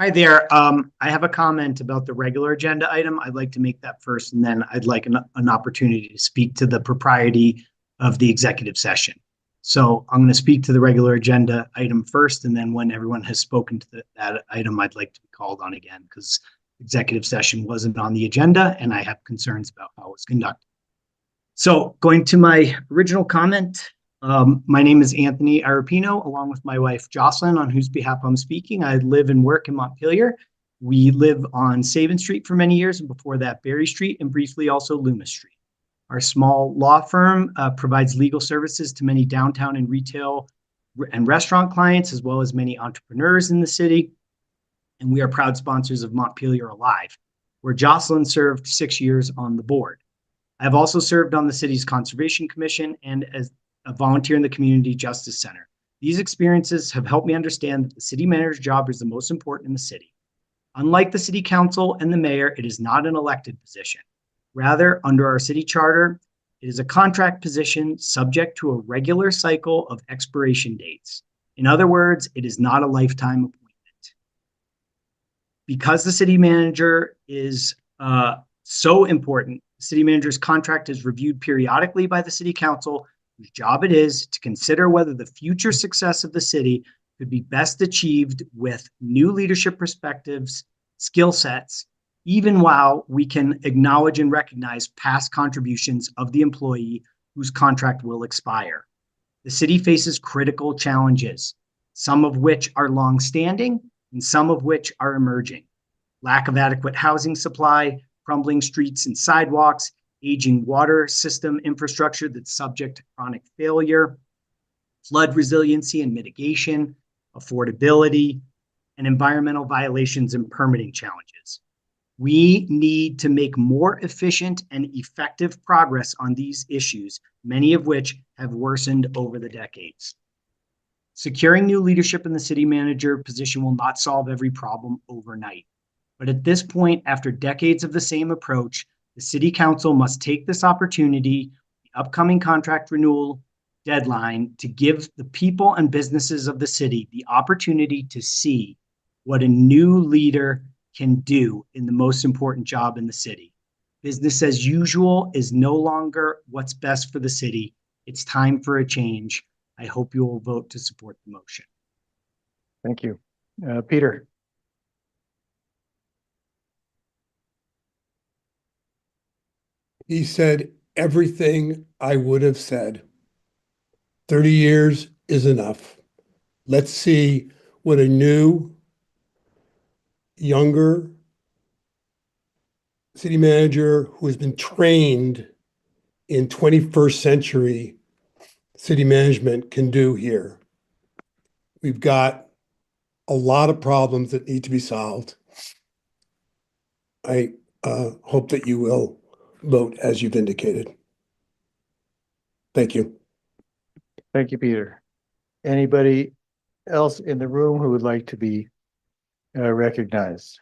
Hi there. I have a comment about the regular agenda item. I'd like to make that first, and then I'd like an opportunity to speak to the propriety of the executive session. So I'm going to speak to the regular agenda item first, and then when everyone has spoken to that item, I'd like to be called on again because executive session wasn't on the agenda and I have concerns about how it was conducted. So going to my original comment, my name is Anthony Arapino, along with my wife Jocelyn, on whose behalf I'm speaking. I live and work in Montpelier. We live on Sabin Street for many years, and before that, Berry Street, and briefly also Loomis Street. Our small law firm provides legal services to many downtown and retail and restaurant clients, as well as many entrepreneurs in the city. And we are proud sponsors of Montpelier Alive, where Jocelyn served 6 years on the board. I have also served on the city's Conservation Commission and as a volunteer in the Community Justice Center. These experiences have helped me understand that the city manager's job is the most important in the city. Unlike the city council and the mayor, it is not an elected position. Rather, under our city charter, it is a contract position subject to a regular cycle of expiration dates. In other words, it is not a lifetime appointment. Because the city manager is so important, the city manager's contract is reviewed periodically by the city council, whose job it is to consider whether the future success of the city could be best achieved with new leadership perspectives, skill sets, even while we can acknowledge and recognize past contributions of the employee whose contract will expire. The city faces critical challenges, some of which are longstanding and some of which are emerging. Lack of adequate housing supply, crumbling streets and sidewalks, aging water system infrastructure that's subject to chronic failure, flood resiliency and mitigation, affordability, and environmental violations and permitting challenges. We need to make more efficient and effective progress on these issues, many of which have worsened over the decades. Securing new leadership in the city manager position will not solve every problem overnight. But at this point, after decades of the same approach, the city council must take this opportunity, the upcoming contract renewal deadline, to give the people and businesses of the city the opportunity to see what a new leader can do in the most important job in the city. Business as usual is no longer what's best for the city. It's time for a change. I hope you will vote to support the motion. Thank you. Peter? He said everything I would have said. 30 years is enough. Let's see what a new, younger city manager who has been trained in 21st century city management can do here. We've got a lot of problems that need to be solved. I hope that you will vote as you've indicated. Thank you. Thank you, Peter. Anybody else in the room who would like to be recognized?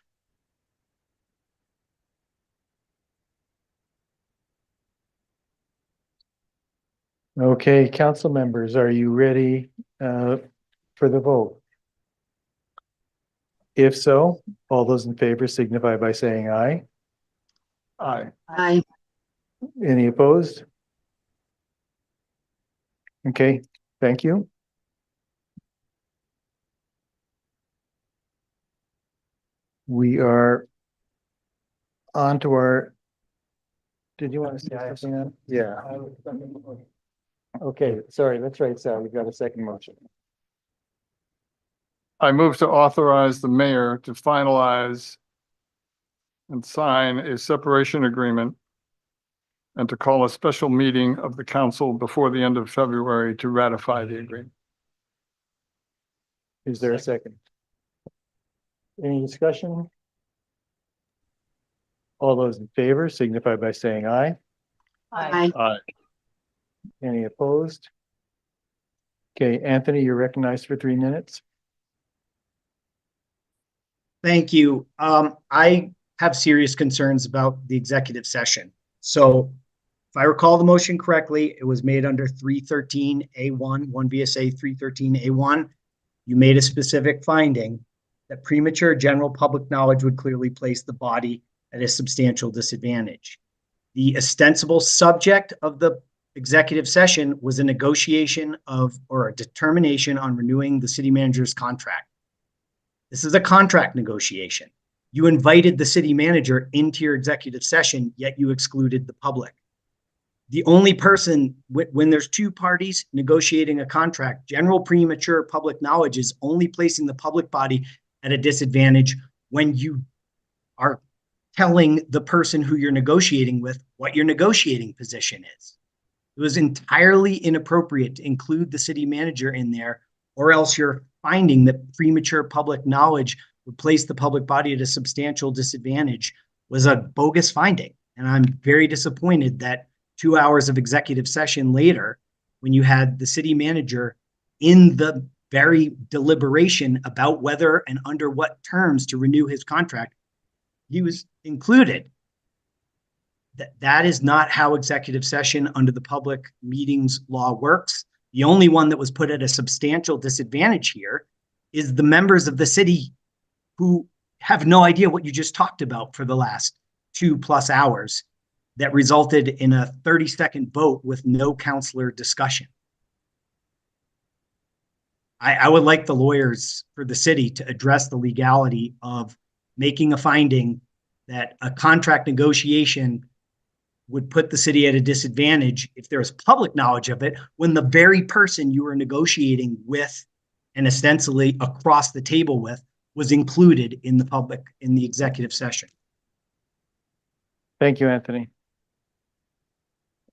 Okay, council members, are you ready for the vote? If so, all those in favor signify by saying aye. Aye. Aye. Any opposed? Okay, thank you. We are on to our, did you want to say something on? Yeah. Okay, sorry, that's right, Sal, we've got a second motion. I move to authorize the mayor to finalize and sign a separation agreement and to call a special meeting of the council before the end of February to ratify the agreement. Is there a second? Any discussion? All those in favor signify by saying aye. Aye. Aye. Any opposed? Okay, Anthony, you're recognized for 3 minutes. Thank you. I have serious concerns about the executive session. So if I recall the motion correctly, it was made under 313A1, 1 VSA 313A1. You made a specific finding that premature general public knowledge would clearly place the body at a substantial disadvantage. The ostensible subject of the executive session was a negotiation of, or a determination on renewing the city manager's contract. This is a contract negotiation. You invited the city manager into your executive session, yet you excluded the public. The only person, when there's two parties negotiating a contract, general premature public knowledge is only placing the public body at a disadvantage when you are telling the person who you're negotiating with what your negotiating position is. It was entirely inappropriate to include the city manager in there, or else you're finding that premature public knowledge would place the public body at a substantial disadvantage was a bogus finding. And I'm very disappointed that 2 hours of executive session later, when you had the city manager in the very deliberation about whether and under what terms to renew his contract, he was included. that is not how executive session under the public meetings law works. The only one that was put at a substantial disadvantage here is the members of the city who have no idea what you just talked about for the last 2+ hours that resulted in a 30-second vote with no counselor discussion. I would like the lawyers for the city to address the legality of making a finding that a contract negotiation would put the city at a disadvantage if there's public knowledge of it, when the very person you were negotiating with and ostensibly across the table with was included in the executive session. Thank you, Anthony.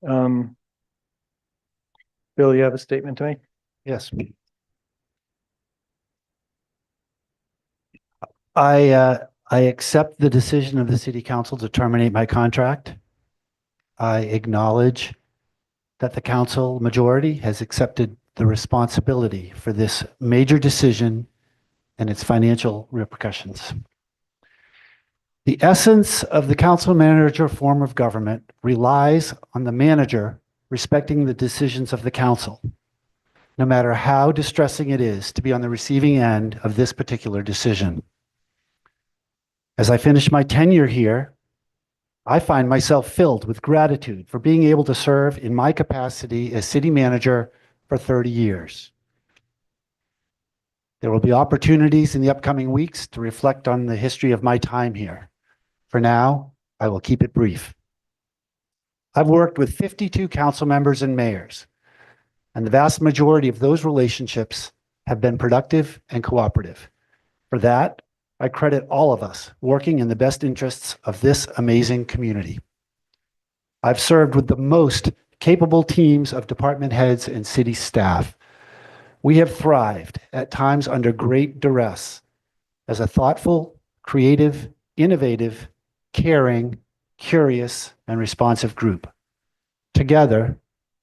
Bill, you have a statement to make? Yes. I accept the decision of the city council to terminate my contract. I acknowledge that the council majority has accepted the responsibility for this major decision and its financial repercussions. The essence of the council manager form of government relies on the manager respecting the decisions of the council, no matter how distressing it is to be on the receiving end of this particular decision. As I finish my tenure here, I find myself filled with gratitude for being able to serve in my capacity as city manager for 30 years. There will be opportunities in the upcoming weeks to reflect on the history of my time here. For now, I will keep it brief. I've worked with 52 council members and mayors, and the vast majority of those relationships have been productive and cooperative. For that, I credit all of us working in the best interests of this amazing community. I've served with the most capable teams of department heads and city staff. We have thrived at times under great duress as a thoughtful, creative, innovative, caring, curious, and responsive group. Together,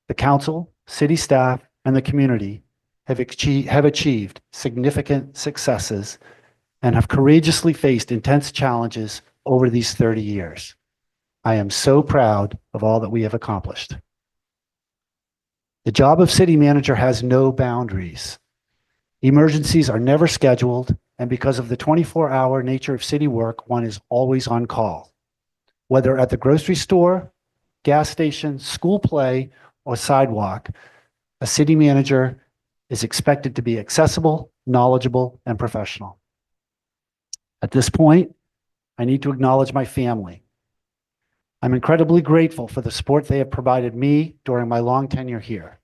the council, city staff, and the community have achieved significant successes and have courageously faced intense challenges over these 30 years. I am so proud of all that we have accomplished. The job of city manager has no boundaries. Emergencies are never scheduled, and because of the 24-hour nature of city work, one is always on call. Whether at the grocery store, gas station, school play, or sidewalk, a city manager is expected to be accessible, knowledgeable, and professional. At this point, I need to acknowledge my family. I'm incredibly grateful for the support they have provided me during my long tenure here.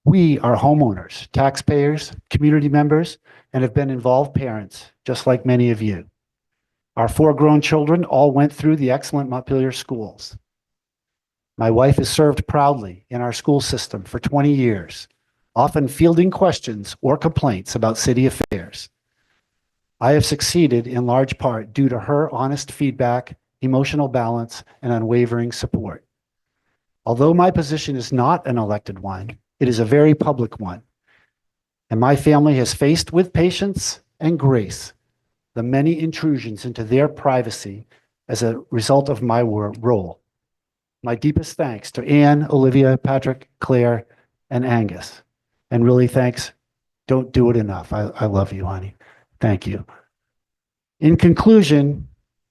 We are homeowners, taxpayers, community members, and have been involved parents, just like many of you. Our 4 grown children all went through the excellent Montpelier schools. My wife has served proudly in our school system for 20 years, often fielding questions or complaints about city affairs. I have succeeded in large part due to her honest feedback, emotional balance, and unwavering support. Although my position is not an elected one, it is a very public one, and my family has faced with patience and grace the many intrusions into their privacy as a result of my role. My deepest thanks to Anne, Olivia, Patrick, Claire, and Angus. And really thanks, don't do it enough. I love you, honey. Thank you. In conclusion,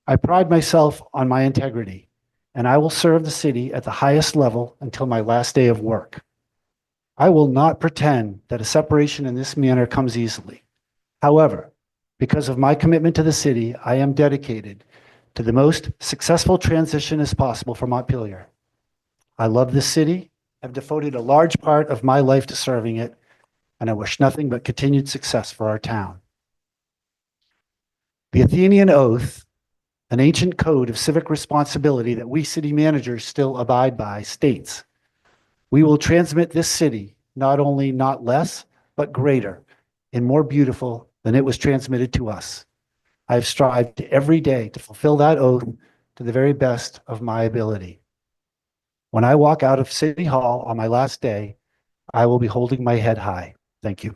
I pride myself on my integrity, and I will serve the city at the highest level until my last day of work. I will not pretend that a separation in this manner comes easily. However, because of my commitment to the city, I am dedicated to the most successful transition as possible for Montpelier. I love this city, have devoted a large part of my life to serving it, and I wish nothing but continued success for our town. The Athenian Oath, an ancient code of civic responsibility that we city managers still abide by, states, "We will transmit this city not only not less, but greater and more beautiful than it was transmitted to us." I have strived every day to fulfill that oath to the very best of my ability. When I walk out of City Hall on my last day, I will be holding my head high. Thank you.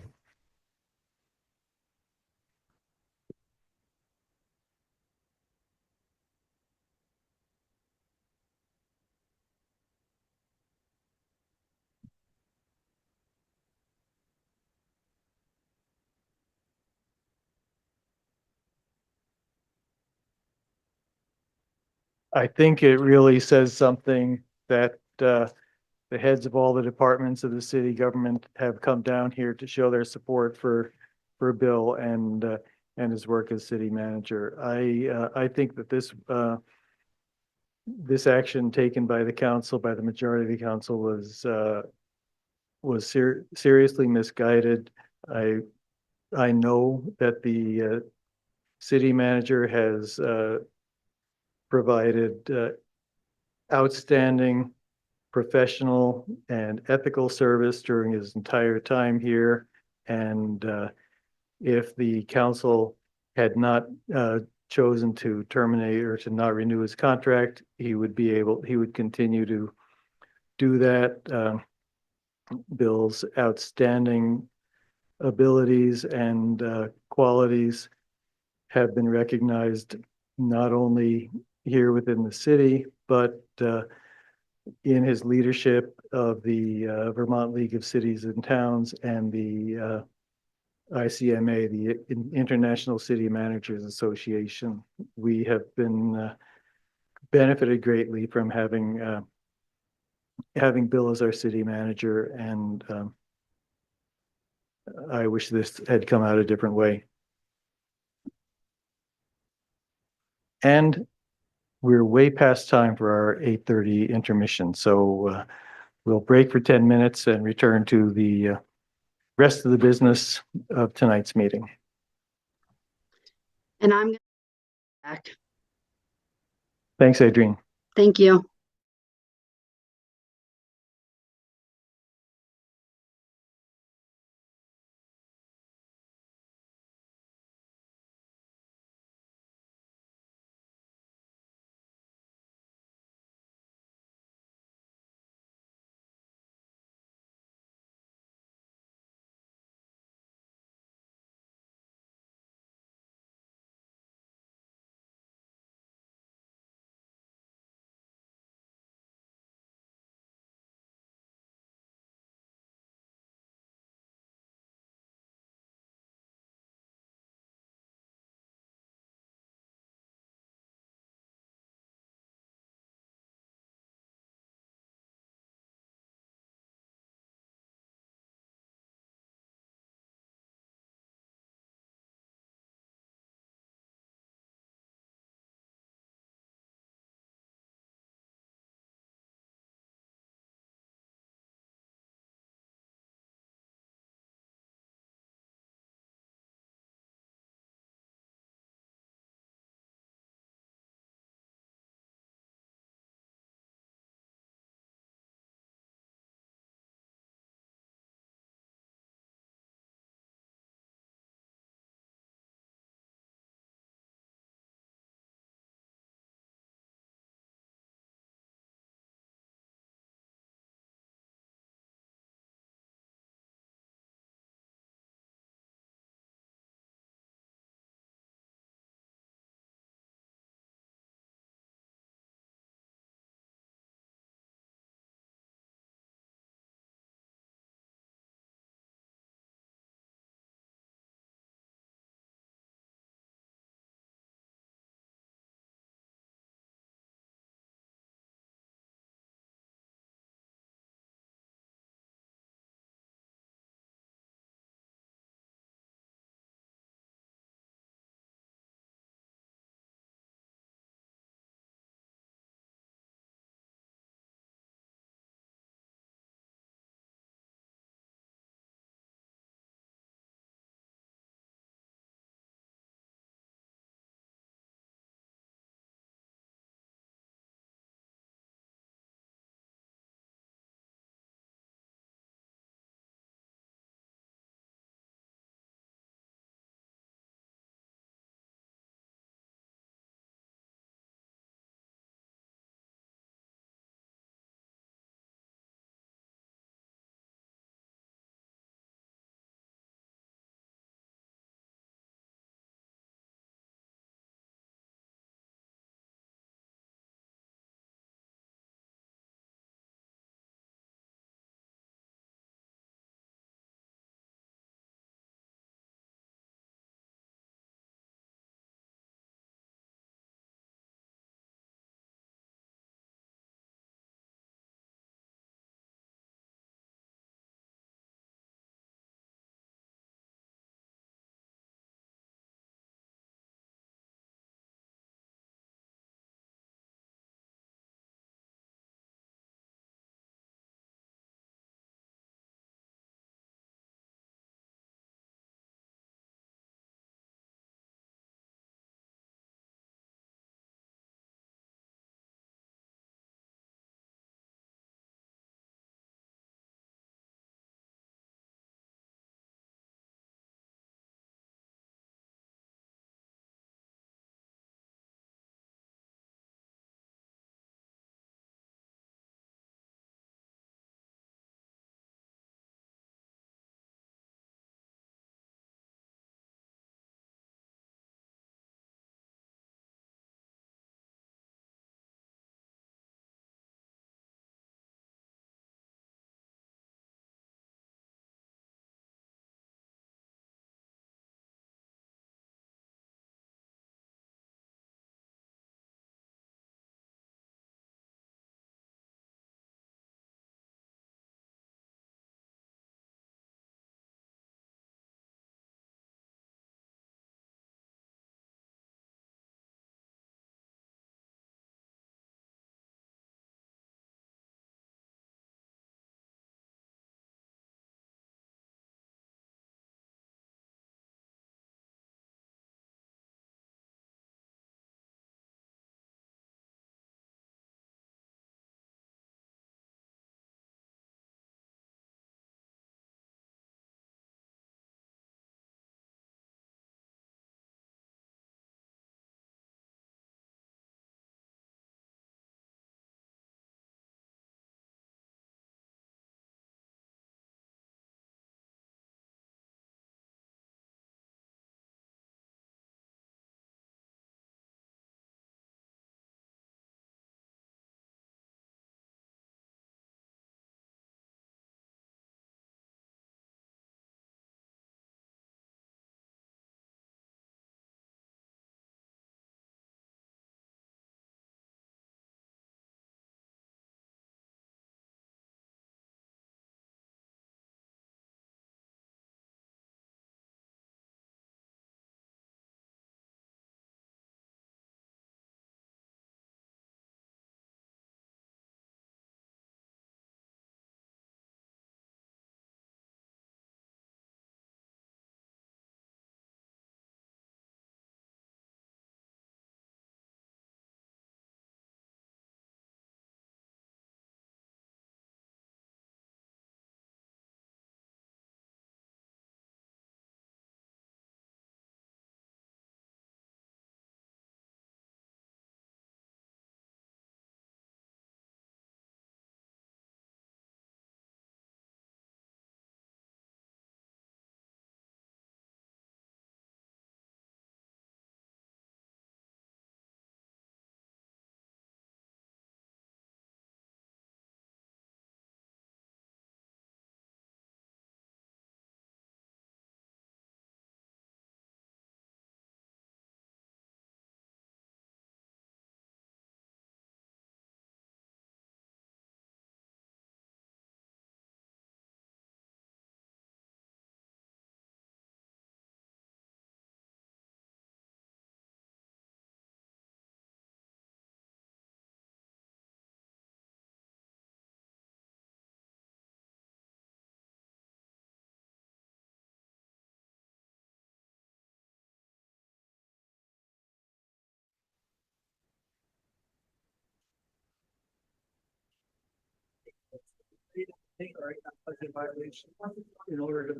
I think it really says something that the heads of all the departments of the city government have come down here to show their support for Bill and his work as city manager. I think that this action taken by the council, by the majority of the council, was seriously misguided. I know that the city manager has provided outstanding professional and ethical service during his entire time here. And if the council had not chosen to terminate or to not renew his contract, he would continue to do that. Bill's outstanding abilities and qualities have been recognized not only here within the city, but in his leadership of the Vermont League of Cities and Towns and the ICMA, the International City Managers Association. We have been benefited greatly from having Bill as our city manager, and I wish this had come out a different way. And we're way past time for our 8:30 intermission, so we'll break for 10 minutes and return to the rest of the business of tonight's meeting. And I'm back. Thanks, Adrienne. Thank you.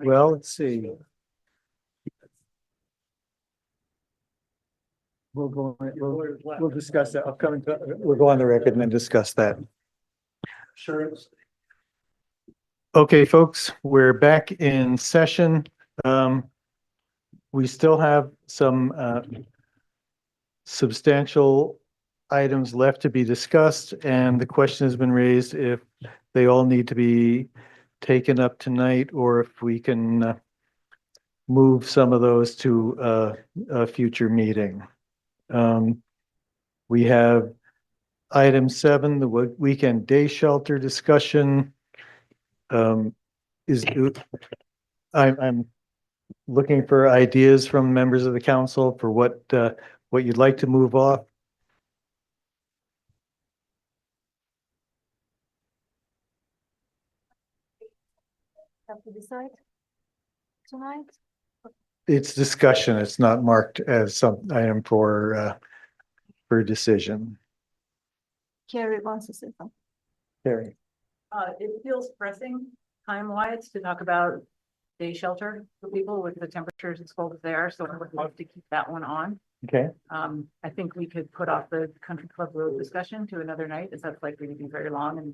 Well, let's see. We'll discuss that upcoming, we'll go on the record and then discuss that. Sure. Okay, folks, we're back in session. We still have some substantial items left to be discussed, and the question has been raised if they all need to be taken up tonight or if we can move some of those to a future meeting. We have item 7, the weekend day shelter discussion. I'm looking for ideas from members of the council for what you'd like to move off. Have to decide tonight. It's discussion. It's not marked as some item for decision. Carrie wants to say something. Carrie. It feels pressing time-wise to talk about day shelter for people with the temperatures as cold as they are, so I would love to keep that one on. Okay. I think we could put off the Country Club Road discussion to another night, as that's likely to be very long and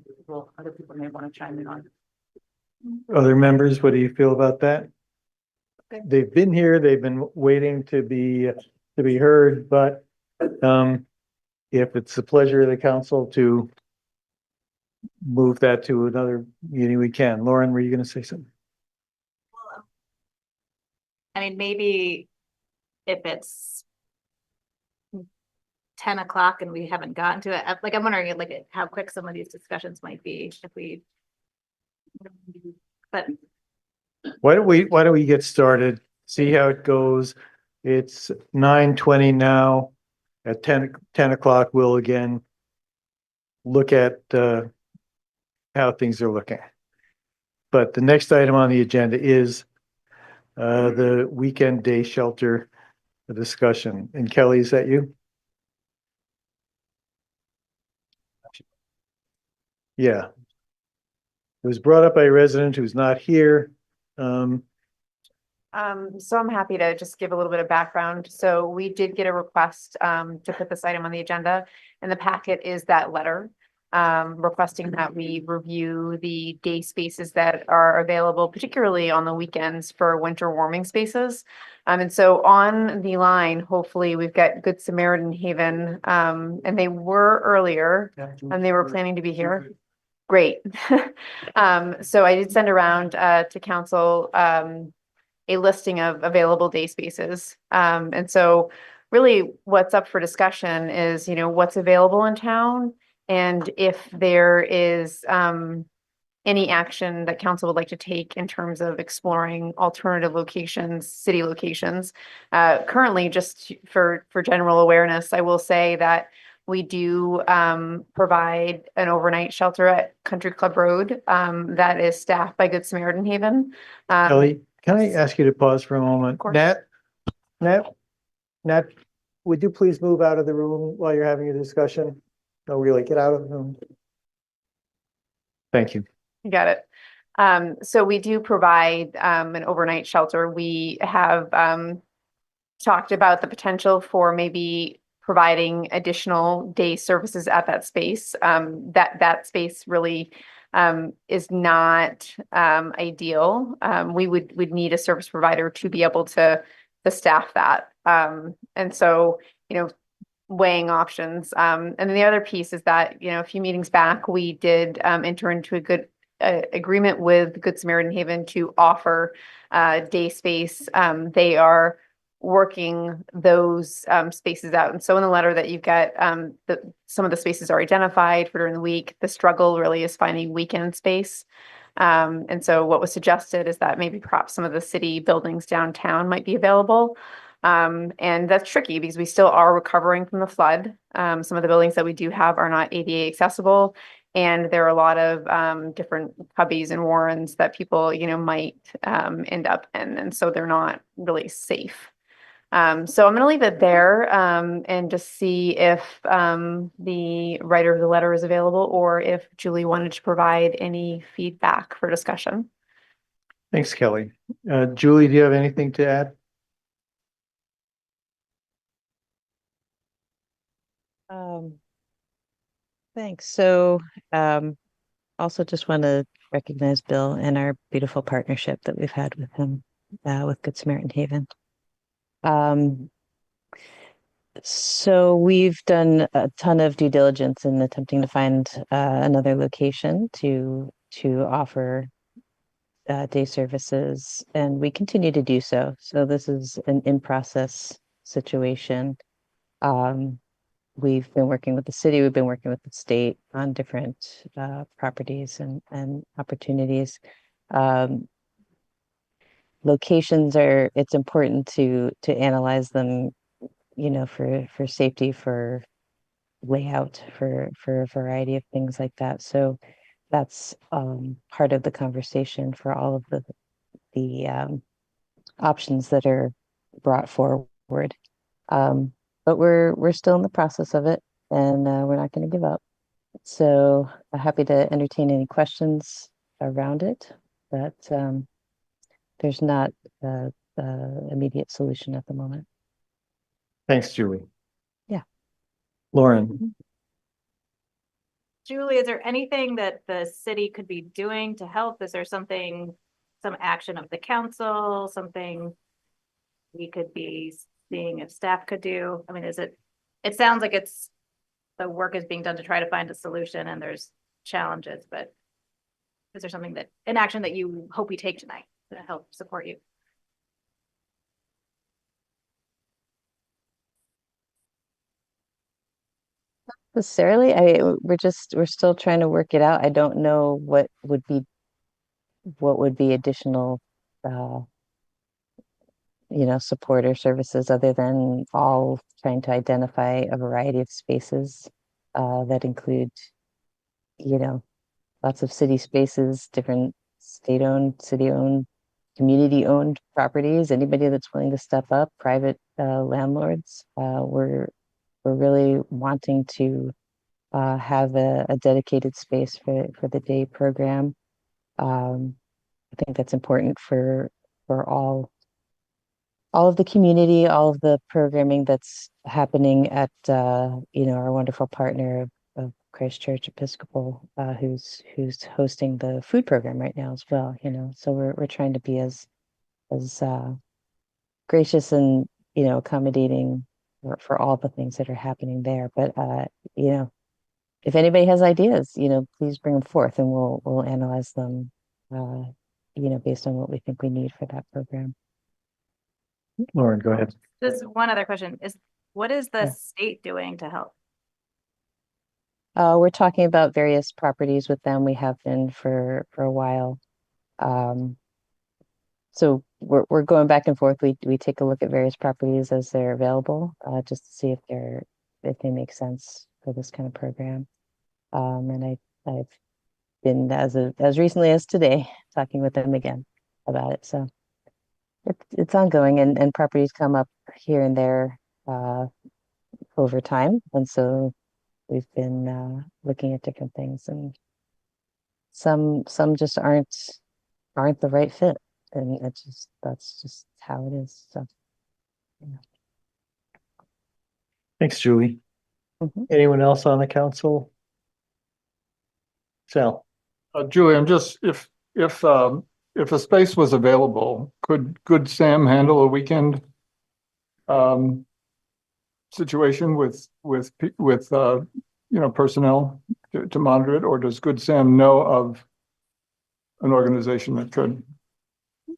other people may want to chime in on. Other members, what do you feel about that? Okay. They've been here, they've been waiting to be heard, but if it's the pleasure of the council to move that to another meeting, we can. Lauren, were you going to say something? I mean, maybe if it's 10 o'clock and we haven't gotten to it, like, I'm wondering like how quick some of these discussions might be if we, but Why don't we get started, see how it goes? It's 9:20 now. At 10 o'clock, we'll again look at how things are looking. But the next item on the agenda is the weekend day shelter discussion. And Kelly, is that you? Yeah. It was brought up by a resident who's not here. So I'm happy to just give a little bit of background. So we did get a request to put this item on the agenda. In the packet is that letter requesting that we review the day spaces that are available, particularly on the weekends for winter warming spaces. And so on the line, hopefully we've got Good Samaritan Haven, and they were earlier and they were planning to be here. Great. So I did send around to council a listing of available day spaces. And so really what's up for discussion is, what's available in town and if there is any action that council would like to take in terms of exploring alternative locations, city locations. Currently, just for general awareness, I will say that we do provide an overnight shelter at Country Club Road that is staffed by Good Samaritan Haven. Kelly, can I ask you to pause for a moment? Of course. Nat, would you please move out of the room while you're having a discussion? No, really, get out of the room. Thank you. You got it. So we do provide an overnight shelter. We have talked about the potential for maybe providing additional day services at that space. That space really is not ideal. We would need a service provider to be able to staff that. And so, weighing options. And then the other piece is that, a few meetings back, we did enter into a good agreement with Good Samaritan Haven to offer day space. They are working those spaces out. And so in the letter that you've got, some of the spaces are identified for during the week. The struggle really is finding weekend space. And so what was suggested is that maybe perhaps some of the city buildings downtown might be available. And that's tricky because we still are recovering from the flood. Some of the buildings that we do have are not ADA accessible. And there are a lot of different cubbies and warrens that people, might end up in. And so they're not really safe. So I'm going to leave it there and just see if the writer of the letter is available or if Julie wanted to provide any feedback for discussion. Thanks, Kelly. Julie, do you have anything to add? Thanks. So, also just want to recognize Bill and our beautiful partnership that we've had with him, with Good Samaritan Haven. So we've done a ton of due diligence in attempting to find another location to offer day services, and we continue to do so. So this is an in-process situation. We've been working with the city, we've been working with the state on different properties and opportunities. Locations are, it's important to analyze them, you know, for safety, for layout, for a variety of things like that. So that's part of the conversation for all of the options that are brought forward. But we're still in the process of it, and we're not going to give up. So I'm happy to entertain any questions around it, but there's not a immediate solution at the moment. Thanks, Julie. Yeah. Lauren. Julie, is there anything that the city could be doing to help? Is there something, some action of the council, something we could be seeing if staff could do? I mean, it sounds like the work is being done to try to find a solution and there's challenges, but is there something an action that you hope we take tonight to help support you? Necessarily, we're still trying to work it out. I don't know what would be additional support or services other than all trying to identify a variety of spaces that include, lots of city spaces, different state-owned, city-owned, community-owned properties. Anybody that's willing to step up, private landlords. We're really wanting to have a dedicated space for the day program. I think that's important for all of the community, all of the programming that's happening at our wonderful partner of Christ Church Episcopal, who's hosting the food program right now as well. So we're trying to be as gracious and accommodating for all the things that are happening there. But if anybody has ideas, please bring them forth, and we'll analyze them, based on what we think we need for that program. Lauren, go ahead. Just one other question what is the state doing to help? We're talking about various properties with them. We have been for a while. So we're going back and forth. We take a look at various properties as they're available, just to see if they make sense for this kind of program. And I've been as recently as today talking with them again about it. So it's ongoing, and properties come up here and there over time, and so we've been looking at different things, and some just aren't the right fit, and that's just how it is. So Thanks, Julie. Anyone else on the council? Sal. Julie, I'm just, if a space was available, could Good Sam handle a weekend situation with personnel to monitor it, or does Good Sam know of an organization that could?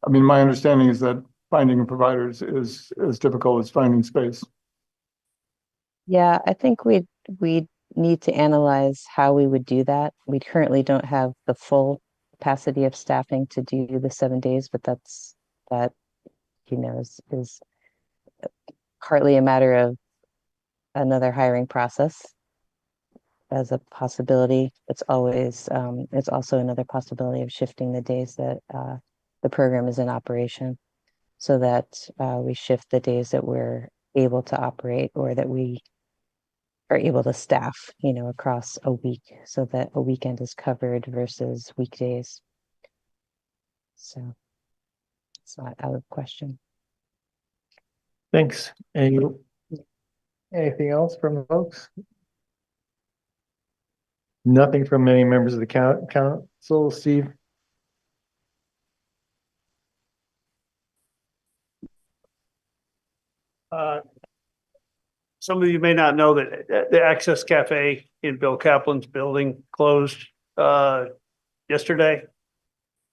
I mean, my understanding is that finding providers is as difficult as finding space. Yeah, I think we need to analyze how we would do that. We currently don't have the full capacity of staffing to do the 7 days, but that is partly a matter of another hiring process as a possibility. It's also another possibility of shifting the days that the program is in operation. so that we shift the days that we're able to operate or that we are able to staff, across a week so that a weekend is covered versus weekdays. So it's not out of question. Thanks. Anything else from folks? Nothing from any members of the council, Steve? Some of you may not know that the Access Cafe in Bill Kaplan's building closed yesterday.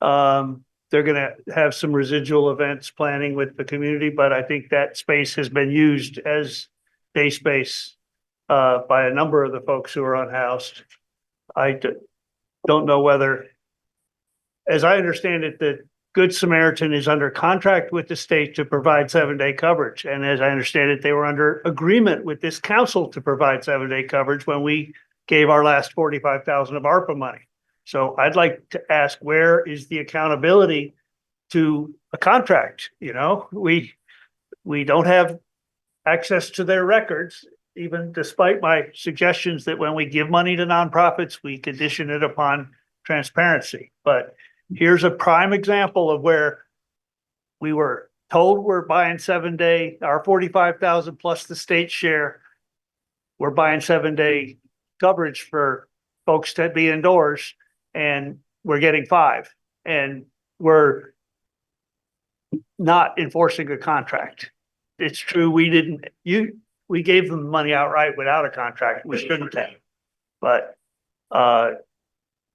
They're gonna have some residual events planning with the community, but I think that space has been used as day space by a number of the folks who are unhoused. I don't know whether, as I understand it, that Good Samaritan is under contract with the state to provide 7-day coverage. And as I understand it, they were under agreement with this council to provide 7-day coverage when we gave our last 45,000 of ARPA money. So I'd like to ask, where is the accountability to a contract? We don't have access to their records, even despite my suggestions that when we give money to nonprofits, we condition it upon transparency. But here's a prime example of where we were told we're buying 7-day, our 45,000 plus the state share. We're buying 7-day coverage for folks to be indoors, and we're getting 5, and we're not enforcing a contract. It's true, we gave them money outright without a contract. We shouldn't have, but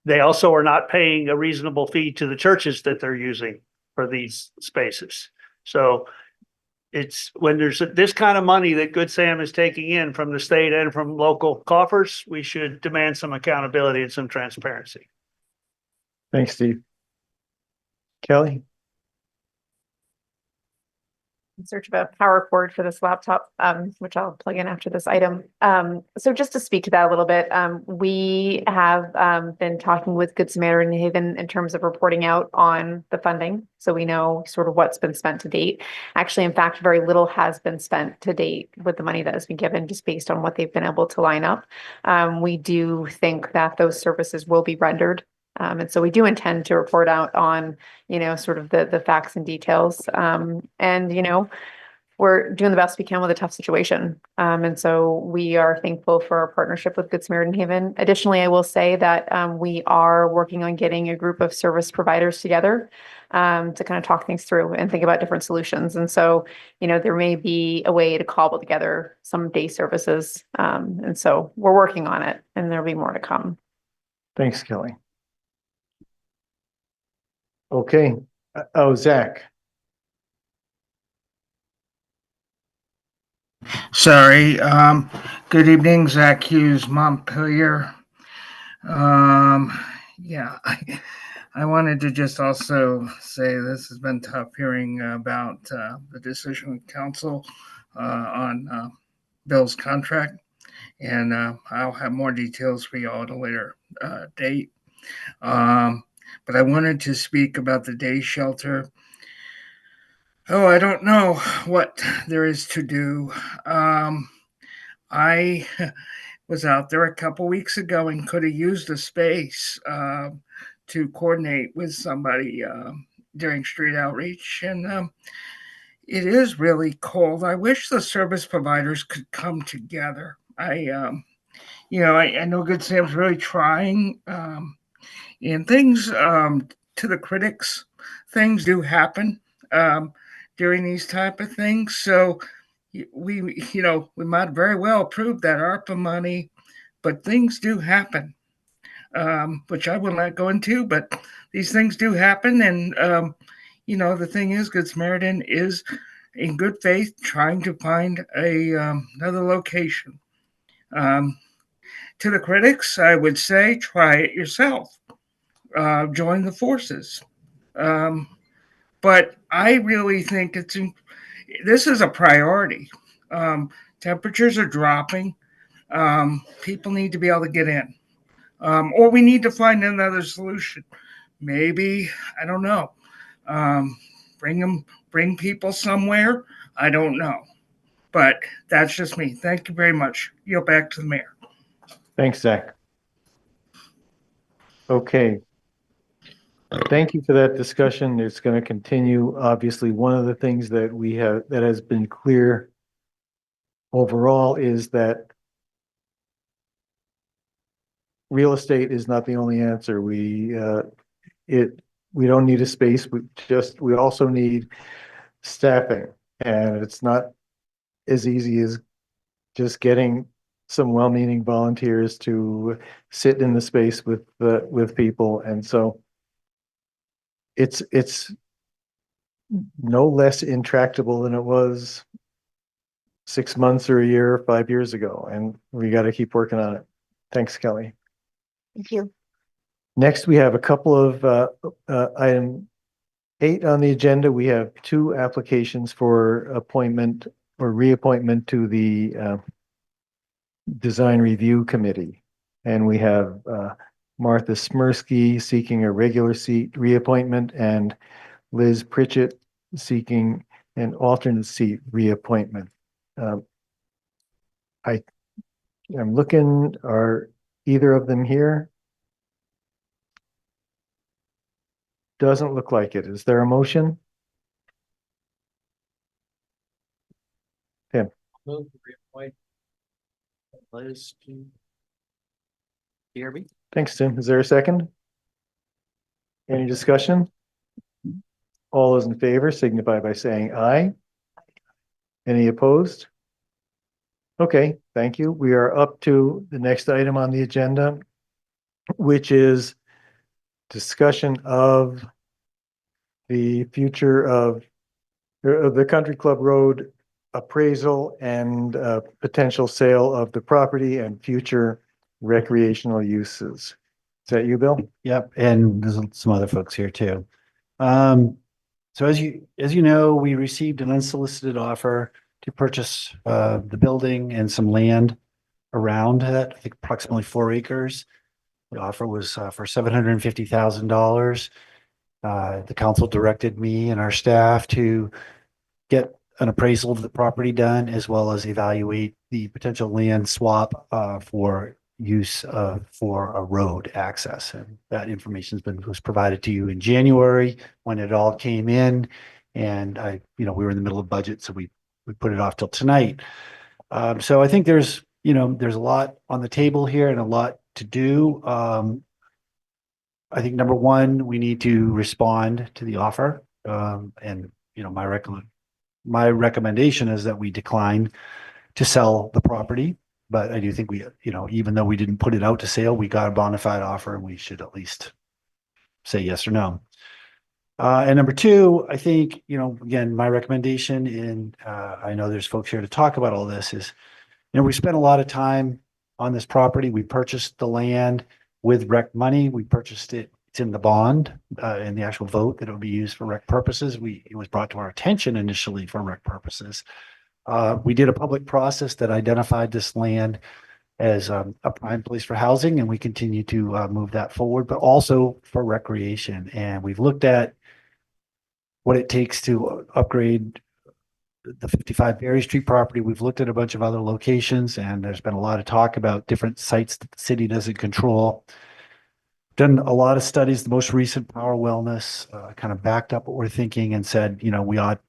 they also are not paying a reasonable fee to the churches that they're using for these spaces. So it's when there's this kind of money that Good Sam is taking in from the state and from local coffers, we should demand some accountability and some transparency. Thanks, Steve. Kelly? In search of a power cord for this laptop, which I'll plug in after this item. So just to speak to that a little bit, we have been talking with Good Samaritan Haven in terms of reporting out on the funding. So we know sort of what's been spent to date. Actually, in fact, very little has been spent to date with the money that has been given just based on what they've been able to line up. We do think that those services will be rendered. And so we do intend to report out on, sort of the facts and details. And, we're doing the best we can with a tough situation. And so we are thankful for our partnership with Good Samaritan Haven. Additionally, I will say that we are working on getting a group of service providers together to kind of talk things through and think about different solutions. And so, there may be a way to cobble together some day services. And so we're working on it, and there'll be more to come. Thanks, Kelly. Okay. Zach. Sorry. Good evening, Zach Hughes, Montpelier. Yeah, I wanted to just also say this has been tough hearing about the decision of council on Bill's contract, and I'll have more details for you all at a later date. But I wanted to speak about the day shelter. Oh, I don't know what there is to do. I was out there a couple weeks ago and could have used a space to coordinate with somebody during street outreach. And it is really cold. I wish the service providers could come together. I know Good Sam's really trying. And things, to the critics, things do happen during these type of things. So we might very well approve that ARPA money, but things do happen, which I will not go into, but these things do happen. And, the thing is, Good Samaritan is in good faith trying to find another location. To the critics, I would say, try it yourself. Join the forces. But I really think this is a priority. Temperatures are dropping. People need to be able to get in. Or we need to find another solution. Maybe, I don't know. bring people somewhere. I don't know. But that's just me. Thank you very much. Yield back to the mayor. Thanks, Zach. Okay. Thank you for that discussion. It's going to continue. Obviously, one of the things that we have that has been clear overall is that real estate is not the only answer. We don't need a space. We also need staffing, and it's not as easy as just getting some well-meaning volunteers to sit in the space with people. And so it's no less intractable than it was 6 months or a year or 5 years ago, and we got to keep working on it. Thanks, Kelly. Thank you. Next, we have a couple of item 8 on the agenda. We have 2 applications for appointment or reappointment to the Design Review Committee. And we have Martha Smirsky seeking a regular seat reappointment and Liz Pritchett seeking an alternate seat reappointment. I'm looking, are either of them here? Doesn't look like it. Is there a motion? Tim. Move to reappoint Liz to DRB. Thanks, Tim. Is there a second? Any discussion? All those in favor signify by saying aye. Any opposed? Okay, thank you. We are up to the next item on the agenda, which is discussion of the future of the Country Club Road appraisal and potential sale of the property and future recreational uses. Is that you, Bill? Yep, and there's some other folks here too. So as you know, we received an unsolicited offer to purchase the building and some land around it, I think approximately 4 acres. The offer was for $750,000. The council directed me and our staff to get an appraisal of the property done, as well as evaluate the potential land swap for use for a road access. And that information was provided to you in January when it all came in. And we were in the middle of budget, so we put it off till tonight. So I think there's a lot on the table here and a lot to do. I think number one, we need to respond to the offer. And my recommendation is that we decline to sell the property. But I do think even though we didn't put it out to sale, we got a bona fide offer and we should at least say yes or no. And number two, I think, again, my recommendation, and I know there's folks here to talk about all this, is, we spent a lot of time on this property. We purchased the land with rec money. We purchased it. It's in the bond, in the actual vote that it would be used for rec purposes. It was brought to our attention initially for rec purposes. We did a public process that identified this land as a prime place for housing, and we continue to move that forward, but also for recreation. And we've looked at what it takes to upgrade the 55 Berry Street property. We've looked at a bunch of other locations, and there's been a lot of talk about different sites that the city doesn't control. Done a lot of studies. The most recent Power Wellness kind of backed up what we're thinking and said, we ought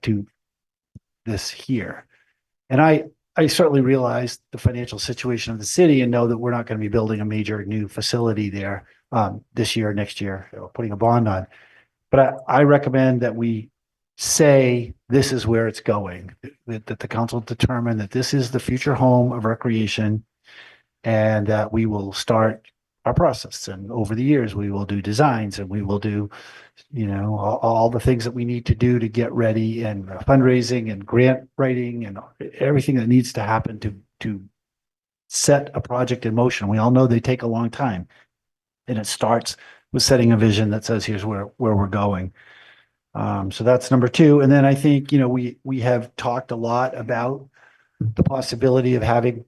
to this here. And I certainly realize the financial situation of the city and know that we're not going to be building a major new facility there this year, next year, putting a bond on. But I recommend that we say this is where it's going, that the council determine that this is the future home of recreation, and that we will start our process. And over the years, we will do designs, and we will do, all the things that we need to do to get ready, and fundraising and grant writing and everything that needs to happen to set a project in motion. We all know they take a long time, and it starts with setting a vision that says, here's where we're going. So that's number two. And then I think, we have talked a lot about the possibility of having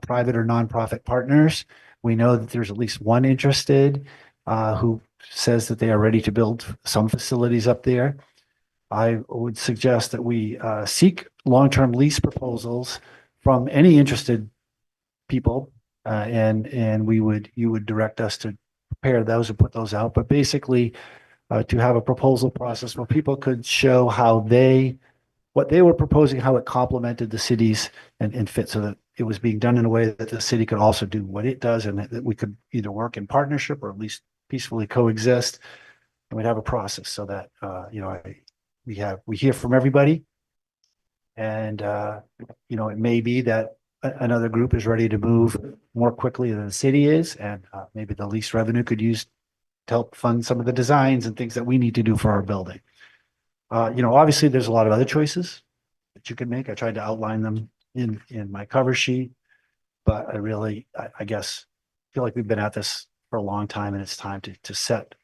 private or nonprofit partners. We know that there's at least one interested who says that they are ready to build some facilities up there. I would suggest that we seek long-term lease proposals from any interested people. And you would direct us to prepare those and put those out. But basically, to have a proposal process where people could show what they were proposing, how it complemented the cities and fit, so that it was being done in a way that the city could also do what it does, and that we could either work in partnership or at least peacefully coexist. And we'd have a process so that, we hear from everybody. And, it may be that another group is ready to move more quickly than the city is, and maybe the lease revenue could use to help fund some of the designs and things that we need to do for our building. Obviously there's a lot of other choices that you can make. I tried to outline them in my cover sheet, but I guess feel like we've been at this for a long time, and it's time to set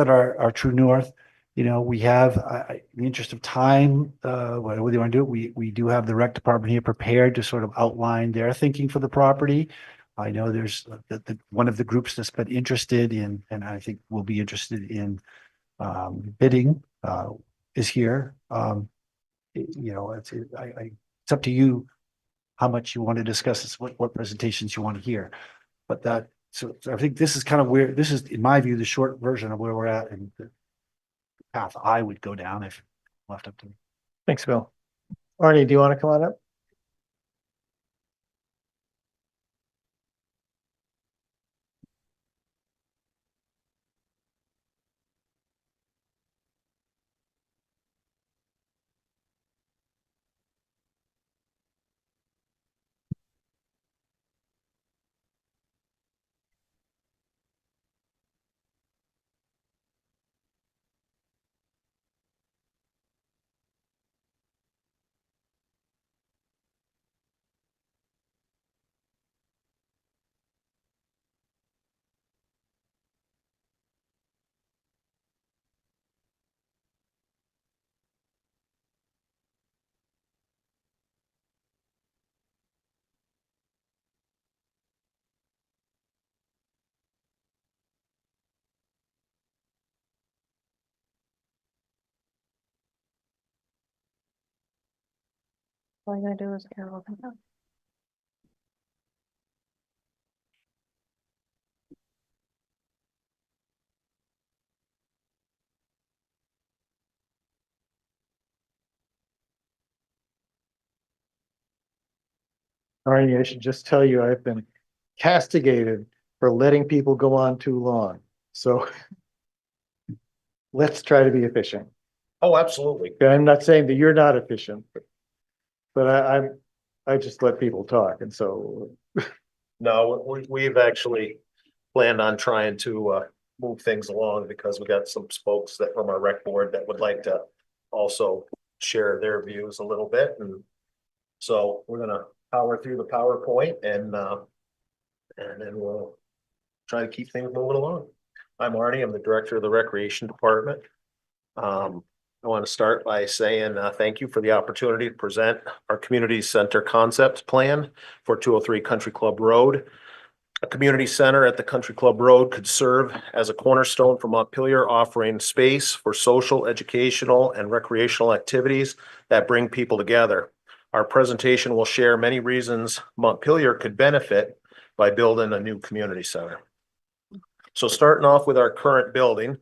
our true north. We have, in the interest of time, what do you want to do? We do have the rec department here prepared to sort of outline their thinking for the property. I know there's one of the groups that's been interested in, and I think will be interested in bidding, is here. It's up to you how much you want to discuss this, what presentations you want to hear. But so I think this is kind of where, this is, in my view, the short version of where we're at and the path I would go down if left up to me. Thanks, Bill. Arnie, do you want to come on up? All I'm gonna do is Carol come up. Arnie, I should just tell you, I've been castigated for letting people go on too long. So let's try to be efficient. Oh, absolutely. I'm not saying that you're not efficient, but I just let people talk. And so No, we've actually planned on trying to move things along because we got some folks that from our rec board that would like to also share their views a little bit. And so we're gonna power through the PowerPoint and then we'll try to keep things moving along. I'm Arnie, I'm the director of the Recreation Department. I want to start by saying thank you for the opportunity to present our community center concept plan for 203 Country Club Road. A community center at the Country Club Road could serve as a cornerstone for Montpelier, offering space for social, educational, and recreational activities that bring people together. Our presentation will share many reasons Montpelier could benefit by building a new community center. So starting off with our current building.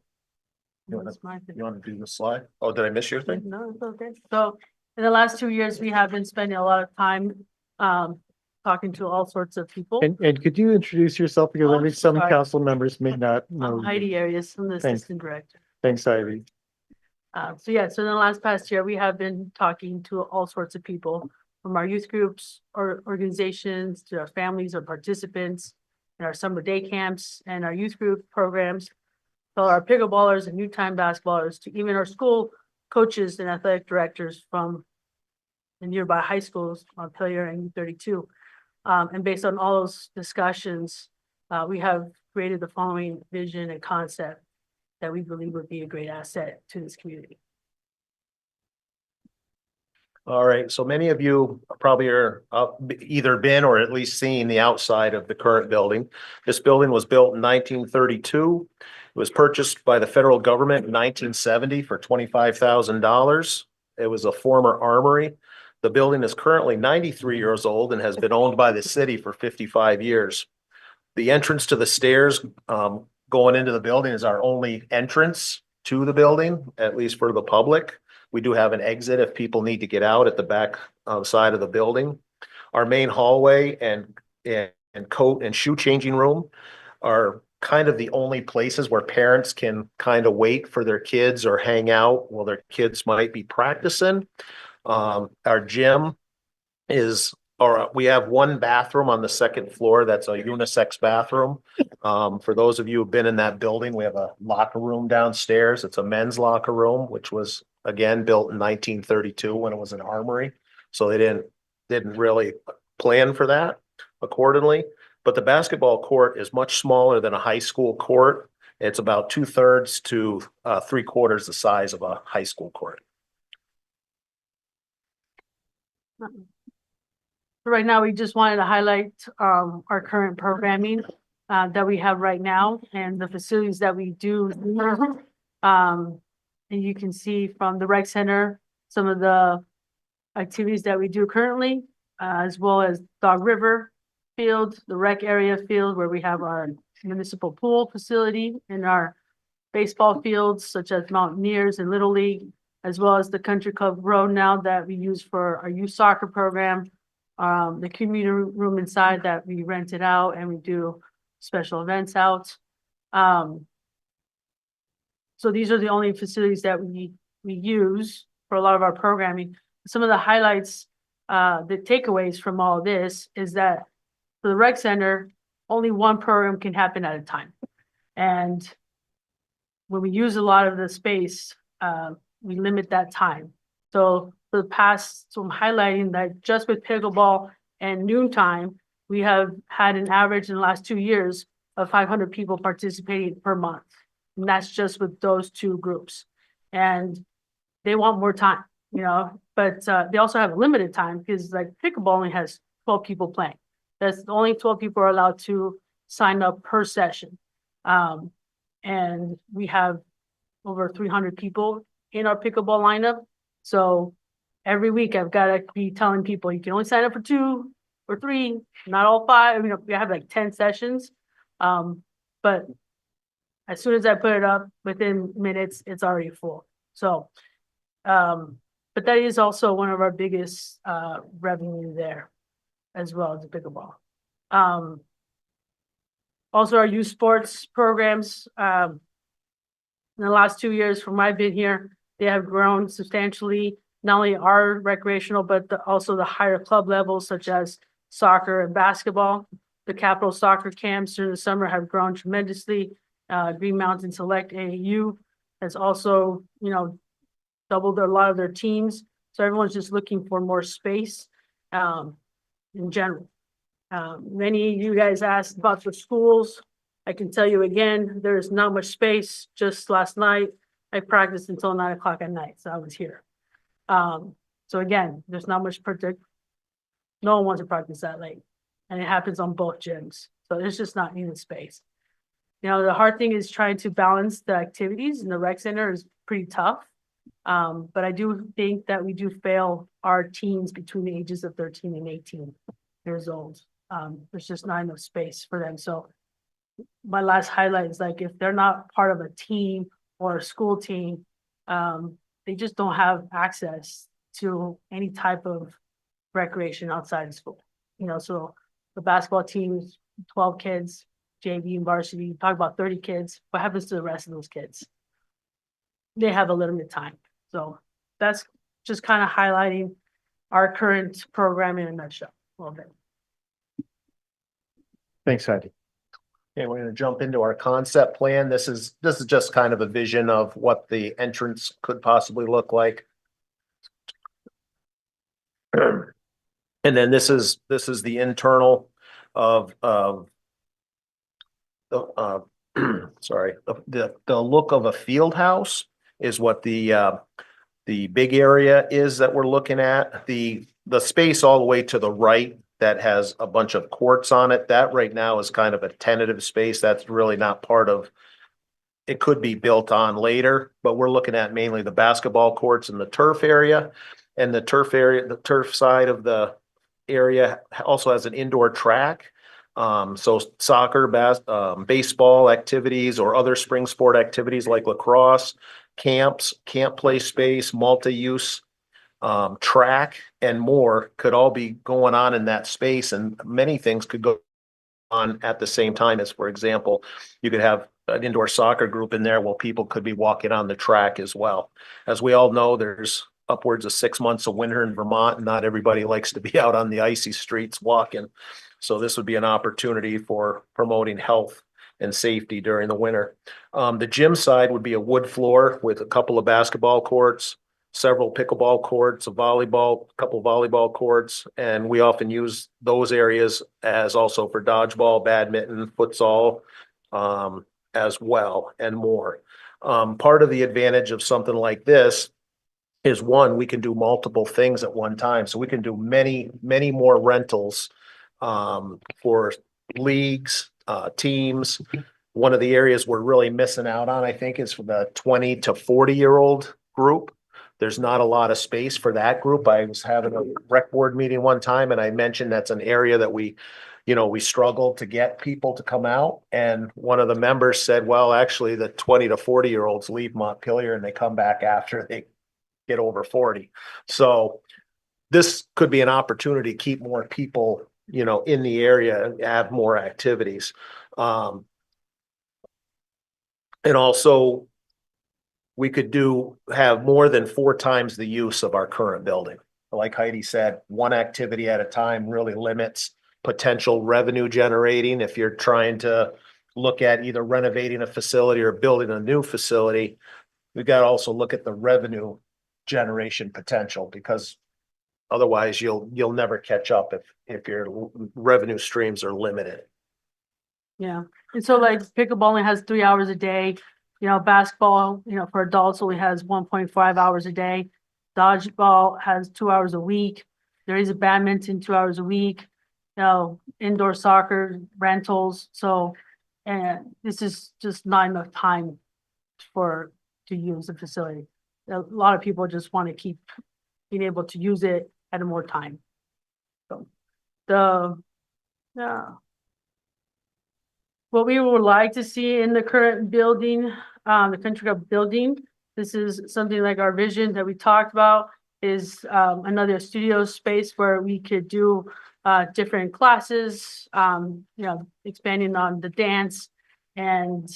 You want to do the slide? Oh, did I miss your thing? No, it's okay. So in the last 2 years, we have been spending a lot of time talking to all sorts of people. and could you introduce yourself, because I think some sorry. council members may not know. you. Heidi Arias, I'm the Thanks. assistant director. Thanks, Ivy. So in the past year, we have been talking to all sorts of people, from our youth groups or organizations to our families or participants in our summer day camps and our youth group programs. So our pickleballers and new time basketballers, to even our school coaches and athletic directors from the nearby high schools, Montpelier and U32. And based on all those discussions, we have created the following vision and concept that we believe would be a great asset to this community. All right, so many of you probably are either been or at least seen the outside of the current building. This building was built in 1932. It was purchased by the federal government in 1970 for $25,000. It was a former armory. The building is currently 93 years old and has been owned by the city for 55 years. The entrance to the stairs going into the building is our only entrance to the building, at least for the public. We do have an exit if people need to get out at the back side of the building. Our main hallway and coat and shoe changing room are kind of the only places where parents can kind of wait for their kids or hang out while their kids might be practicing. Our gym is, or we have one bathroom on the second floor. That's a unisex bathroom. For those of you who've been in that building, we have a locker room downstairs. It's a men's locker room, which was again built in 1932 when it was an armory. So they didn't really plan for that accordingly. But the basketball court is much smaller than a high school court. It's about 2/3 to 3/4 the size of a high school court. Right now, we just wanted to highlight our current programming that we have right now and the facilities that we do. And you can see from the rec center, some of the activities that we do currently, as well as Dog River Field, the rec area field where we have our municipal pool facility and our baseball fields such as Mountaineers and Little League, as well as the Country Club Road now that we use for our youth soccer program, the community room inside that we rented out and we do special events out. So these are the only facilities that we use for a lot of our programming. Some of the highlights, the takeaways from all this is that for the rec center, only one program can happen at a time. And when we use a lot of the space, we limit that time. So for the past, so I'm highlighting that just with pickleball and noontime, we have had an average in the last 2 years of 500 people participating per month. And that's just with those two groups. And they want more time, but they also have a limited time because like pickleball only has 12 people playing. That's only 12 people are allowed to sign up per session. And we have over 300 people in our pickleball lineup. So every week I've got to be telling people you can only sign up for 2 or 3, not all 5. We have like 10 sessions. But as soon as I put it up, within minutes, it's already full. So, but that is also one of our biggest revenue there as well as the pickleball. Also our youth sports programs, in the last 2 years from I've been here, they have grown substantially, not only our recreational, but also the higher club levels such as soccer and basketball. The Capital Soccer camps during the summer have grown tremendously. Green Mountain Select AAU has also, doubled a lot of their teams. So everyone's just looking for more space in general. Many of you guys asked about the schools. I can tell you again, there's not much space. Just last night, I practiced until 9 o'clock at night, so I was here. So again, there's not much no one wants to practice that late. And it happens on both gyms. So there's just not needed space. The hard thing is trying to balance the activities in the rec center is pretty tough. But I do think that we do fail our teens between the ages of 13 and 18 years old. There's just not enough space for them. So my last highlight is like, if they're not part of a team or a school team, they just don't have access to any type of recreation outside of school. So the basketball team is 12 kids, JV and varsity, you talk about 30 kids. What happens to the rest of those kids? They have a limited time. So that's just kind of highlighting our current program in a nutshell a little bit. Thanks, Heidi. Okay, we're going to jump into our concept plan. This is just kind of a vision of what the entrance could possibly look like. And then this is the internal of sorry, the look of a field house is what the big area is that we're looking at. The space all the way to the right that has a bunch of courts on it, that right now is kind of a tentative space. That's really not part of it could be built on later, but we're looking at mainly the basketball courts and the turf area. And the turf side of the area also has an indoor track. So soccer, baseball activities or other spring sport activities like lacrosse, camps, camp play space, multi-use track and more could all be going on in that space, and many things could go on at the same time. As for example, you could have an indoor soccer group in there while people could be walking on the track as well. As we all know, there's upwards of 6 months of winter in Vermont, and not everybody likes to be out on the icy streets walking. So this would be an opportunity for promoting health and safety during the winter. The gym side would be a wood floor with a couple of basketball courts, several pickleball courts, a couple of volleyball courts, and we often use those areas as also for dodgeball, badminton, futsal, as well, and more. Part of the advantage of something like this is, one, we can do multiple things at one time. So we can do many, many more rentals for leagues, teams. One of the areas we're really missing out on, I think, is for the 20 to 40-year-old group. There's not a lot of space for that group. I was having a rec board meeting one time and I mentioned that's an area that we struggle to get people to come out. And one of the members said, well, actually the 20 to 40-year-olds leave Montpelier and they come back after they get over 40. So this could be an opportunity to keep more people, in the area and have more activities. And also, we could have more than 4 times the use of our current building. Like Heidi said, one activity at a time really limits potential revenue generating. If you're trying to look at either renovating a facility or building a new facility, we've got to also look at the revenue generation potential, because otherwise you'll never catch up if your revenue streams are limited. Yeah, and so like pickleball only has 3 hours a day. Basketball, for adults only has 1.5 hours a day. Dodgeball has 2 hours a week. There is a badminton 2 hours a week. Indoor soccer rentals. So, and this is just not enough time to use the facility. A lot of people just want to keep being able to use it at more time. So what we would like to see in the current building, the country club building, this is something like our vision that we talked about, is another studio space where we could do different classes, expanding on the dance and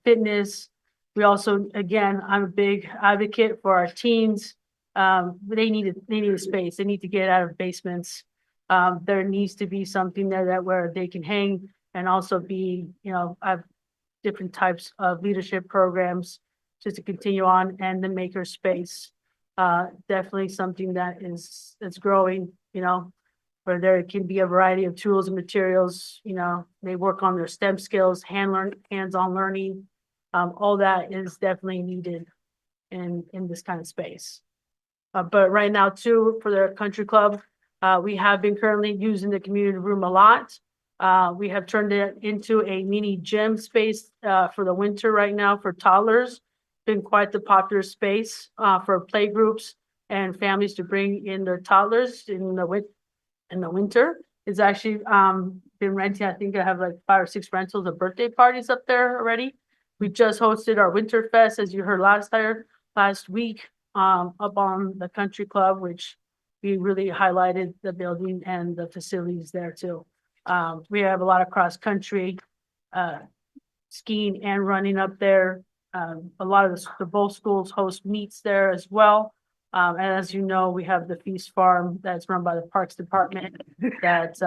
fitness. We also, again, I'm a big advocate for our teens. They need a space. They need to get out of basements. There needs to be something there where they can hang and also be, have different types of leadership programs just to continue on, and the maker space. Definitely something that's growing, where there can be a variety of tools and materials. They work on their STEM skills, hands-on learning. All that is definitely needed in this kind of space. But right now too, for the country club, we have been currently using the community room a lot. We have turned it into a mini gym space for the winter right now for toddlers. Been quite the popular space for play groups and families to bring in their toddlers in the winter. It's actually been renting. I think I have like 5 or 6 rentals of birthday parties up there already. We just hosted our Winter Fest, as you heard last week, up on the country club, which we really highlighted the building and the facilities there too. We have a lot of cross country, skiing and running up there. A lot of both schools host meets there as well. And as you know, we have the Feast Farm that's run by the Parks Department that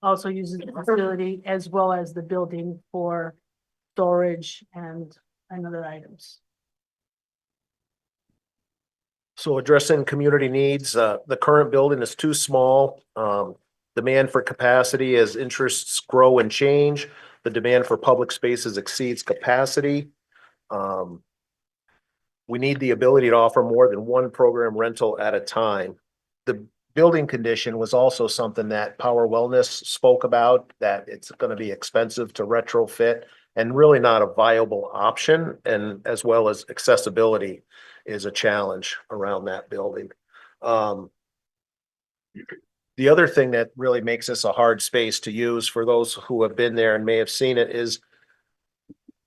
also uses the facility as well as the building for storage and other items. So addressing community needs, the current building is too small. Demand for capacity as interests grow and change. The demand for public spaces exceeds capacity. We need the ability to offer more than one program rental at a time. The building condition was also something that Power Wellness spoke about, that it's going to be expensive to retrofit and really not a viable option. And as well as accessibility is a challenge around that building. The other thing that really makes this a hard space to use for those who have been there and may have seen it is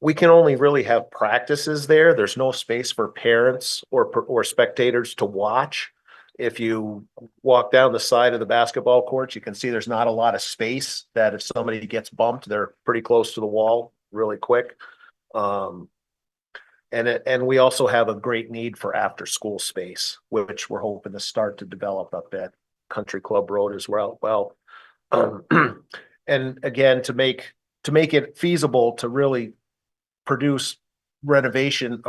we can only really have practices there. There's no space for parents or spectators to watch. If you walk down the side of the basketball court, you can see there's not a lot of space, that if somebody gets bumped, they're pretty close to the wall really quick. And we also have a great need for after school space, which we're hoping to start to develop up at Country Club Road as well. And again, to make it feasible to really produce renovation,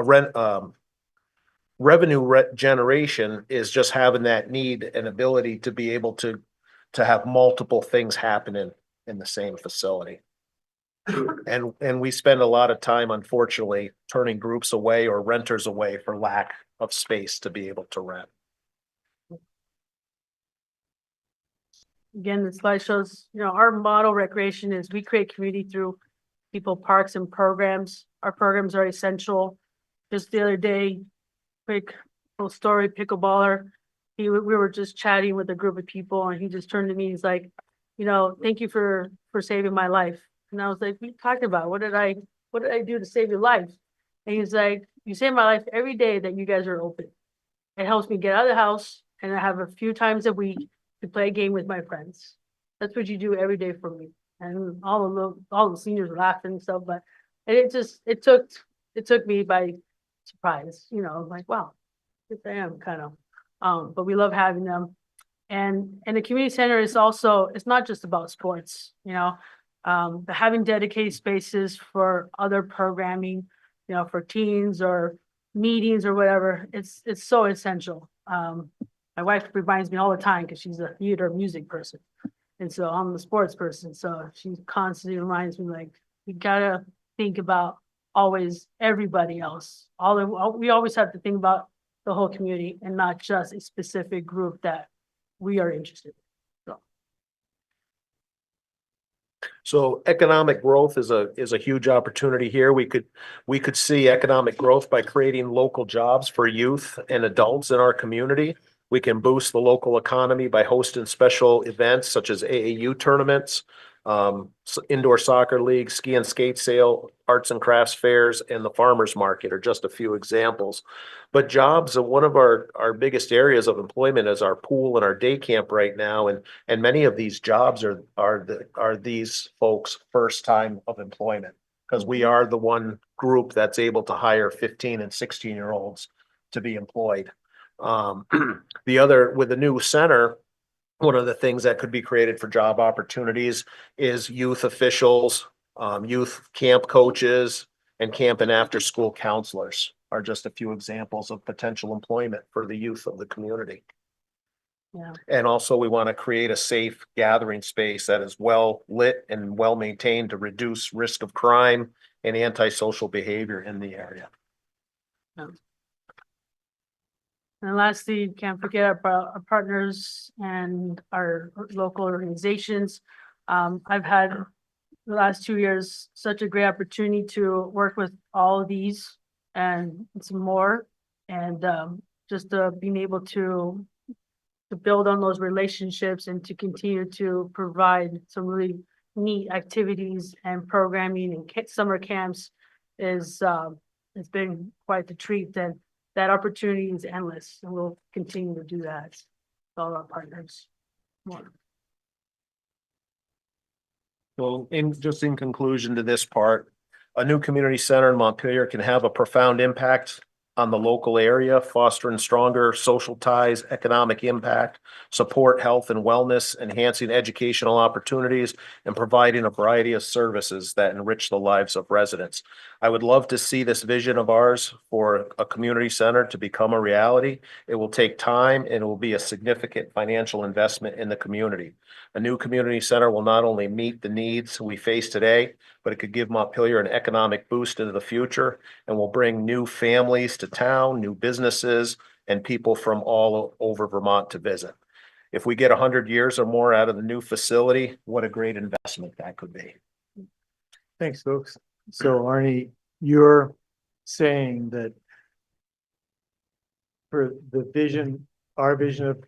revenue generation is just having that need and ability to be able to have multiple things happening in the same facility. And we spend a lot of time, unfortunately, turning groups away or renters away for lack of space to be able to rent. Again, the slide shows, our model recreation is we create community through people, parks and programs. Our programs are essential. Just the other day, quick little story, pickleballer. We were just chatting with a group of people and he just turned to me, he's like, thank you for saving my life. And I was like, we talked about, what did I do to save your life? And he's like, you save my life every day that you guys are open. It helps me get out of the house and I have a few times a week to play a game with my friends. That's what you do every day for me. And all the seniors laughed and stuff, but it took me by surprise, like, wow, yes I am kind of. But we love having them. And the community center is also, it's not just about sports, having dedicated spaces for other programming, for teens or meetings or whatever, it's so essential. My wife reminds me all the time because she's a theater music person. And so I'm the sports person. So she constantly reminds me, like, we gotta think about always everybody else. We always have to think about the whole community and not just a specific group that we are interested in. So economic growth is a huge opportunity here. We could see economic growth by creating local jobs for youth and adults in our community. We can boost the local economy by hosting special events such as AAU tournaments, indoor soccer leagues, ski and skate sale, arts and crafts fairs, and the farmers market are just a few examples. But jobs are one of our biggest areas of employment is our pool and our day camp right now. And many of these jobs are these folks' first time of employment, because we are the one group that's able to hire 15 and 16-year-olds to be employed. The other, with the new center, one of the things that could be created for job opportunities is youth officials, youth camp coaches, and camp and after school counselors are just a few examples of potential employment for the youth of the community. Yeah. And also we want to create a safe gathering space that is well lit and well maintained to reduce risk of crime and antisocial behavior in the area. Yeah. And lastly, can't forget about our partners and our local organizations. I've had the last 2 years such a great opportunity to work with all of these and some more, and just being able to build on those relationships and to continue to provide some really neat activities and programming and summer camps is it's been quite the treat. And that opportunity is endless, and we'll continue to do that with all our partners. More. So in conclusion to this part, a new community center in Montpelier can have a profound impact on the local area, fostering stronger social ties, economic impact, support health and wellness, enhancing educational opportunities, and providing a variety of services that enrich the lives of residents. I would love to see this vision of ours for a community center to become a reality. It will take time and it will be a significant financial investment in the community. A new community center will not only meet the needs we face today, but it could give Montpelier an economic boost into the future and will bring new families to town, new businesses, and people from all over Vermont to visit. If we get 100 years or more out of the new facility, what a great investment that could be. Thanks, folks. So Arnie, you're saying that for the vision, our vision of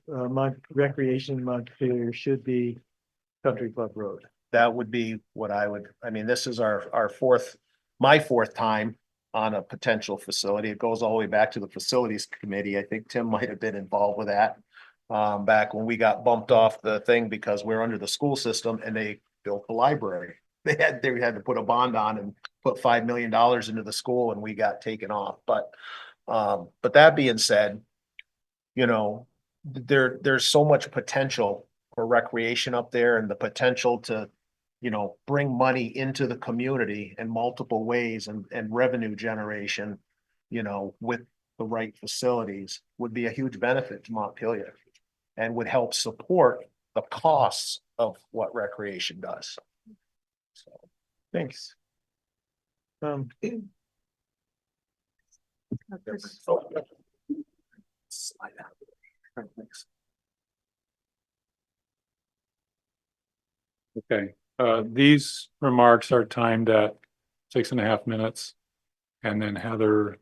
recreation in Montpelier should be Country Club Road. That would be what I mean, this is our my fourth time on a potential facility. It goes all the way back to the facilities committee. I think Tim might have been involved with that. Back when we got bumped off the thing because we're under the school system and they built the library. They had to put a bond on and put $5 million into the school and we got taken off. But that being said, you know, there's so much potential for recreation up there and the potential to, you know, bring money into the community in multiple ways and revenue generation, you know, with the right facilities would be a huge benefit to Montpelier and would help support the costs of what recreation does. So, thanks. Slide out. Thanks. Okay, these remarks are timed at 6.5 minutes. And then Heather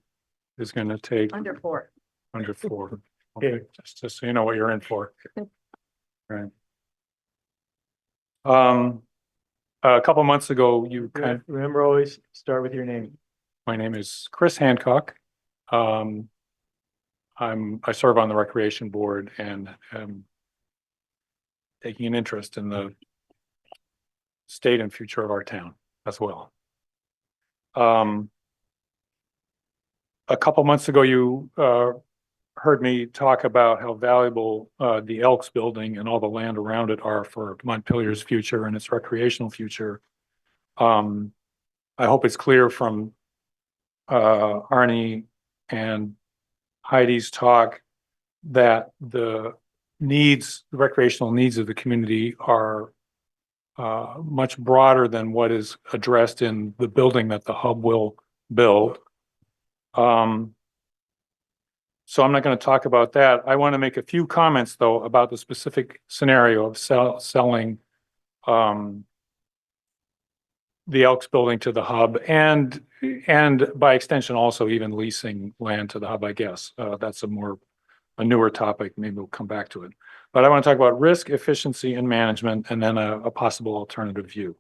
is going to take Under 4. under 4. Okay, just so you know what you're in for. Right. A couple months ago, you remember always start with your name. My name is Chris Hancock. I serve on the recreation board and am taking an interest in the state and future of our town as well. A couple months ago, you heard me talk about how valuable the Elks building and all the land around it are for Montpelier's future and its recreational future. I hope it's clear from Arnie and Heidi's talk that the recreational needs of the community are much broader than what is addressed in the building that the hub will build. So I'm not going to talk about that. I want to make a few comments though about the specific scenario of selling the Elks building to the hub and by extension also even leasing land to the hub, I guess. That's a newer topic. Maybe we'll come back to it. But I want to talk about risk, efficiency, and management, and then a possible alternative view.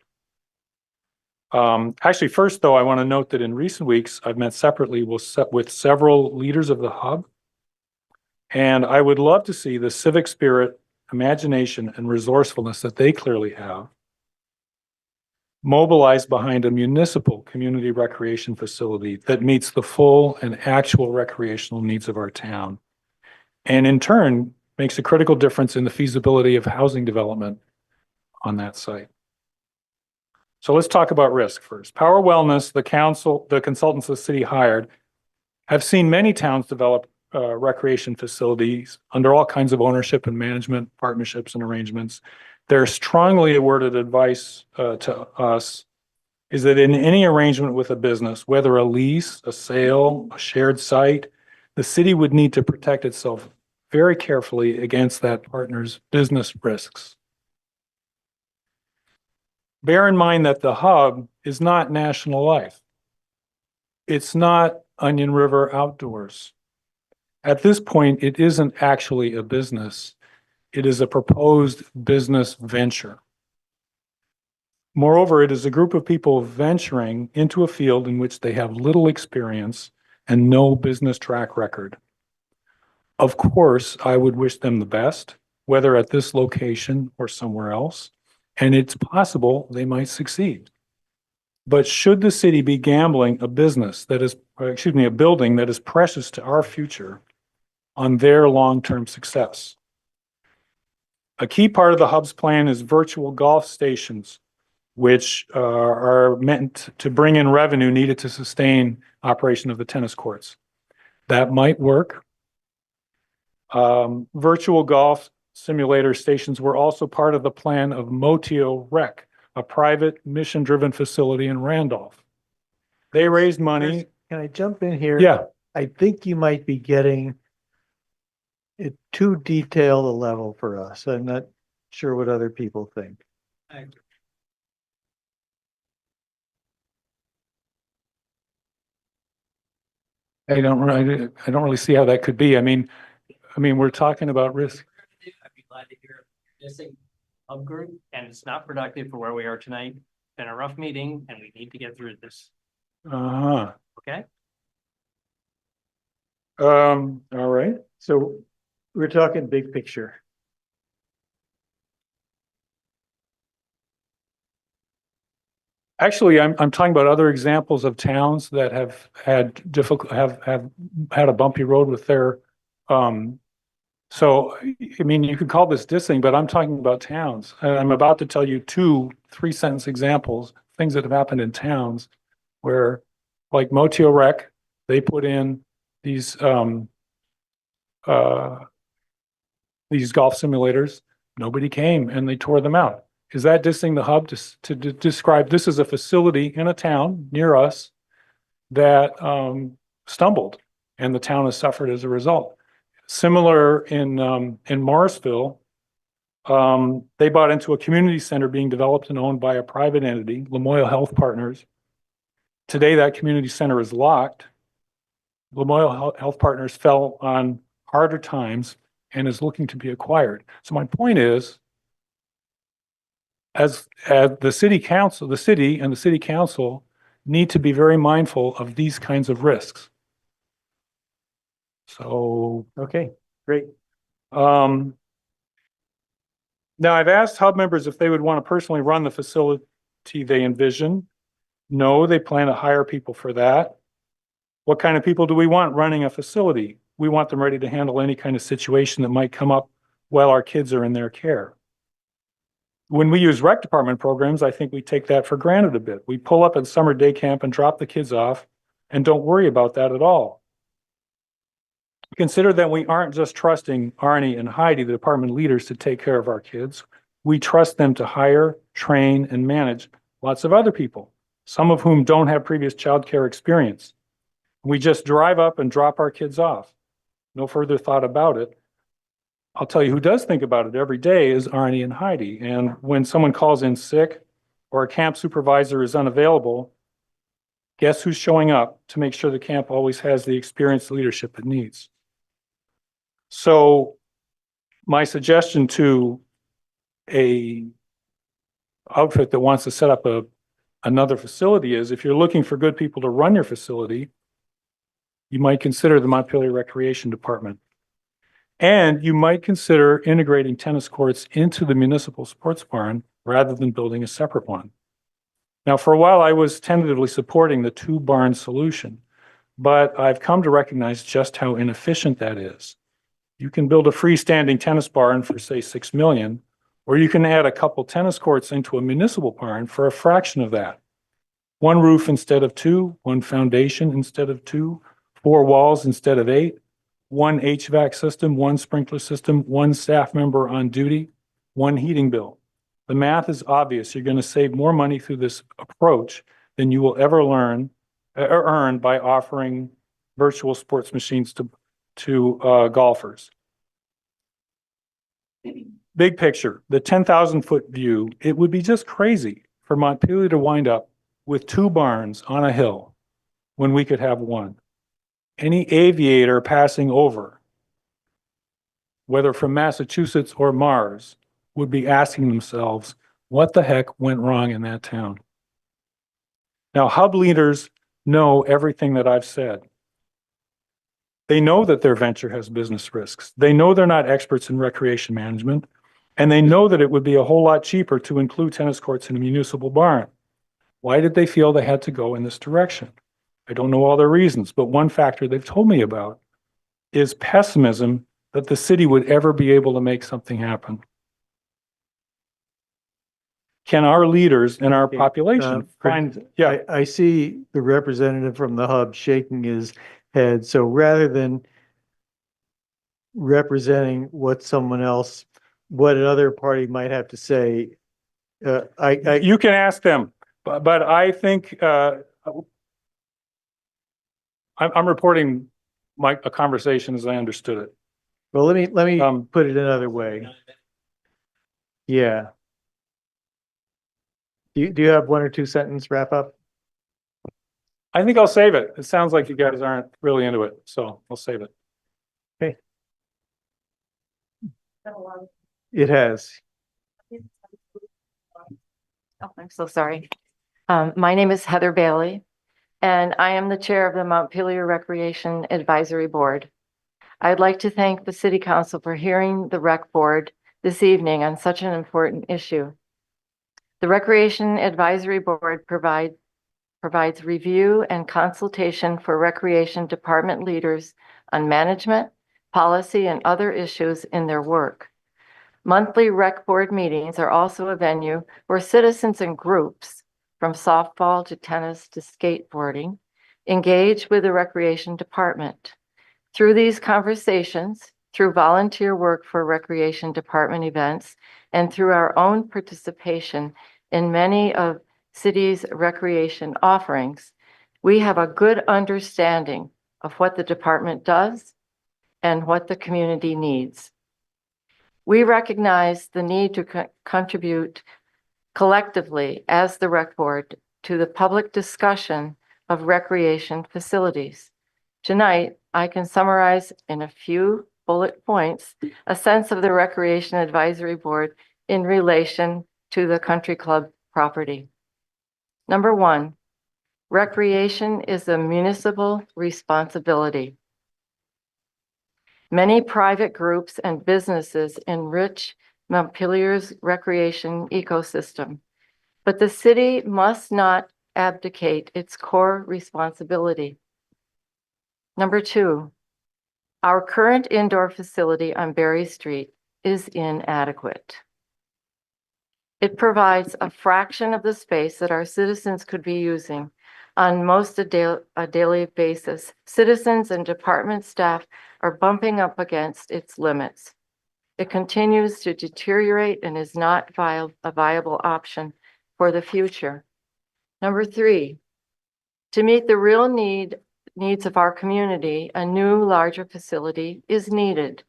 Actually, first though, I want to note that in recent weeks, I've met separately with several leaders of the hub. And I would love to see the civic spirit, imagination, and resourcefulness that they clearly have mobilized behind a municipal community recreation facility that meets the full and actual recreational needs of our town. And in turn, makes a critical difference in the feasibility of housing development on that site. So let's talk about risk first. Power Wellness, the consultants the city hired, have seen many towns develop recreation facilities under all kinds of ownership and management partnerships and arrangements. Their strongly worded advice to us is that in any arrangement with a business, whether a lease, a sale, a shared site, the city would need to protect itself very carefully against that partner's business risks. Bear in mind that the hub is not National Life. It's not Onion River Outdoors. At this point, it isn't actually a business. It is a proposed business venture. Moreover, it is a group of people venturing into a field in which they have little experience and no business track record. Of course, I would wish them the best, whether at this location or somewhere else, and it's possible they might succeed. But should the city be gambling a building that is precious to our future on their long-term success? A key part of the hub's plan is virtual golf stations, which are meant to bring in revenue needed to sustain operation of the tennis courts. That might work. Virtual golf simulator stations were also part of the plan of Motio Rec, a private mission-driven facility in Randolph. They raised money. Can I jump in here? Yeah. I think you might be getting it too detailed a level for us. I'm not sure what other people think. I don't really see how that could be. I mean, we're talking about risk. I'd be glad to hear missing hub group, and it's not productive for where we are tonight. It's been a rough meeting and we need to get through this, Uh-huh. okay? All right. So we're talking big picture. Actually, I'm talking about other examples of towns that have had have had a bumpy road with their, so, I mean, you could call this dissing, but I'm talking about towns. And I'm about to tell you 2 3-sentence examples, things that have happened in towns where, like Montpelier Rec, they put in these golf simulators. Nobody came and they tore them out. Is that dissing the hub to describe this as a facility in a town near us that stumbled and the town has suffered as a result? Similar in Morrisville, they bought into a community center being developed and owned by a private entity, Lamoille Health Partners. Today, that community center is locked. Lamoille Health Partners fell on harder times and is looking to be acquired. So my point is, as the city and the city council need to be very mindful of these kinds of risks. So, Okay, great. now I've asked hub members if they would want to personally run the facility they envision. No, they plan to hire people for that. What kind of people do we want running a facility? We want them ready to handle any kind of situation that might come up while our kids are in their care. When we use rec department programs, I think we take that for granted a bit. We pull up at summer day camp and drop the kids off and don't worry about that at all. Consider that we aren't just trusting Arnie and Heidi, the department leaders, to take care of our kids. We trust them to hire, train, and manage lots of other people, some of whom don't have previous childcare experience. We just drive up and drop our kids off. No further thought about it. I'll tell you who does think about it every day is Arnie and Heidi. And when someone calls in sick or a camp supervisor is unavailable, guess who's showing up to make sure the camp always has the experienced leadership it needs? So my suggestion to a outfit that wants to set up another facility is, if you're looking for good people to run your facility, you might consider the Montpelier Recreation Department. And you might consider integrating tennis courts into the municipal sports barn rather than building a separate one. Now, for a while, I was tentatively supporting the 2-barn solution, but I've come to recognize just how inefficient that is. You can build a freestanding tennis barn for, say, $6 million, or you can add a couple tennis courts into a municipal barn for a fraction of that. 1 roof instead of 2, 1 foundation instead of 2, 4 walls instead of 8, 1 HVAC system, 1 sprinkler system, 1 staff member on duty, 1 heating bill. The math is obvious. You're going to save more money through this approach than you will ever earn by offering virtual sports machines to golfers. Big picture, the 10,000-foot view, it would be just crazy for Montpelier to wind up with 2 barns on a hill when we could have 1. Any aviator passing over, whether from Massachusetts or Mars, would be asking themselves, what the heck went wrong in that town? Now, hub leaders know everything that I've said. They know that their venture has business risks. They know they're not experts in recreation management, and they know that it would be a whole lot cheaper to include tennis courts in a municipal barn. Why did they feel they had to go in this direction? I don't know all their reasons, but one factor they've told me about is pessimism that the city would ever be able to make something happen. Can our leaders and our population find, yeah. I see the representative from the hub shaking his head. So rather than representing what another party might have to say, you can ask them, but I think I'm reporting a conversation as I understood it. Well, let me put it another way. Yeah. Do you have 1 or 2 sentence wrap up? I think I'll save it. It sounds like you guys aren't really into it, so I'll save it. It has. Oh, I'm so sorry. My name is Heather Bailey, and I am the chair of the Montpelier Recreation Advisory Board. I'd like to thank the City Council for hearing the Rec Board this evening on such an important issue. The Recreation Advisory Board provides review and consultation for recreation department leaders on management, policy, and other issues in their work. Monthly Rec Board meetings are also a venue where citizens and groups, from softball to tennis to skateboarding, engage with the Recreation Department. Through these conversations, through volunteer work for Recreation Department events, and through our own participation in many of city's recreation offerings, we have a good understanding of what the department does and what the community needs. We recognize the need to contribute collectively as the Rec Board to the public discussion of recreation facilities. Tonight, I can summarize in a few bullet points a sense of the Recreation Advisory Board in relation to the country club property. Number one, recreation is a municipal responsibility. Many private groups and businesses enrich Montpelier's recreation ecosystem, but the city must not abdicate its core responsibility. Number two, our current indoor facility on Berry Street is inadequate. It provides a fraction of the space that our citizens could be using on most a daily basis. Citizens and department staff are bumping up against its limits. It continues to deteriorate and is not a viable option for the future. Number three, to meet the real needs of our community, a new, larger facility is needed.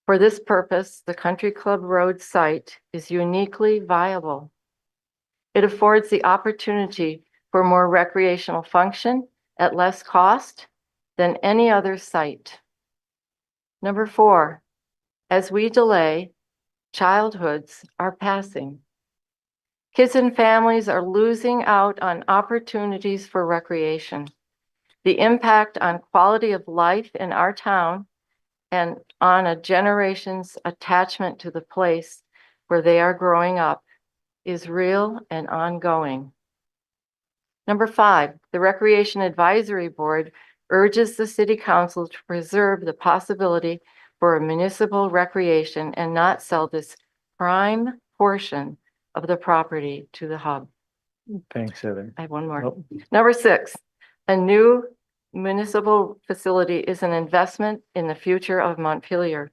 For this purpose, the Country Club Road site is uniquely viable. It affords the opportunity for more recreational function at less cost than any other site. Number four, as we delay, childhoods are passing. Kids and families are losing out on opportunities for recreation. The impact on quality of life in our town and on a generation's attachment to the place where they are growing up is real and ongoing. Number five, the Recreation Advisory Board urges the City Council to preserve the possibility for a municipal recreation and not sell this prime portion of the property to the hub. Thanks, Heather. I have one more. Oh. Number six, a new municipal facility is an investment in the future of Montpelier.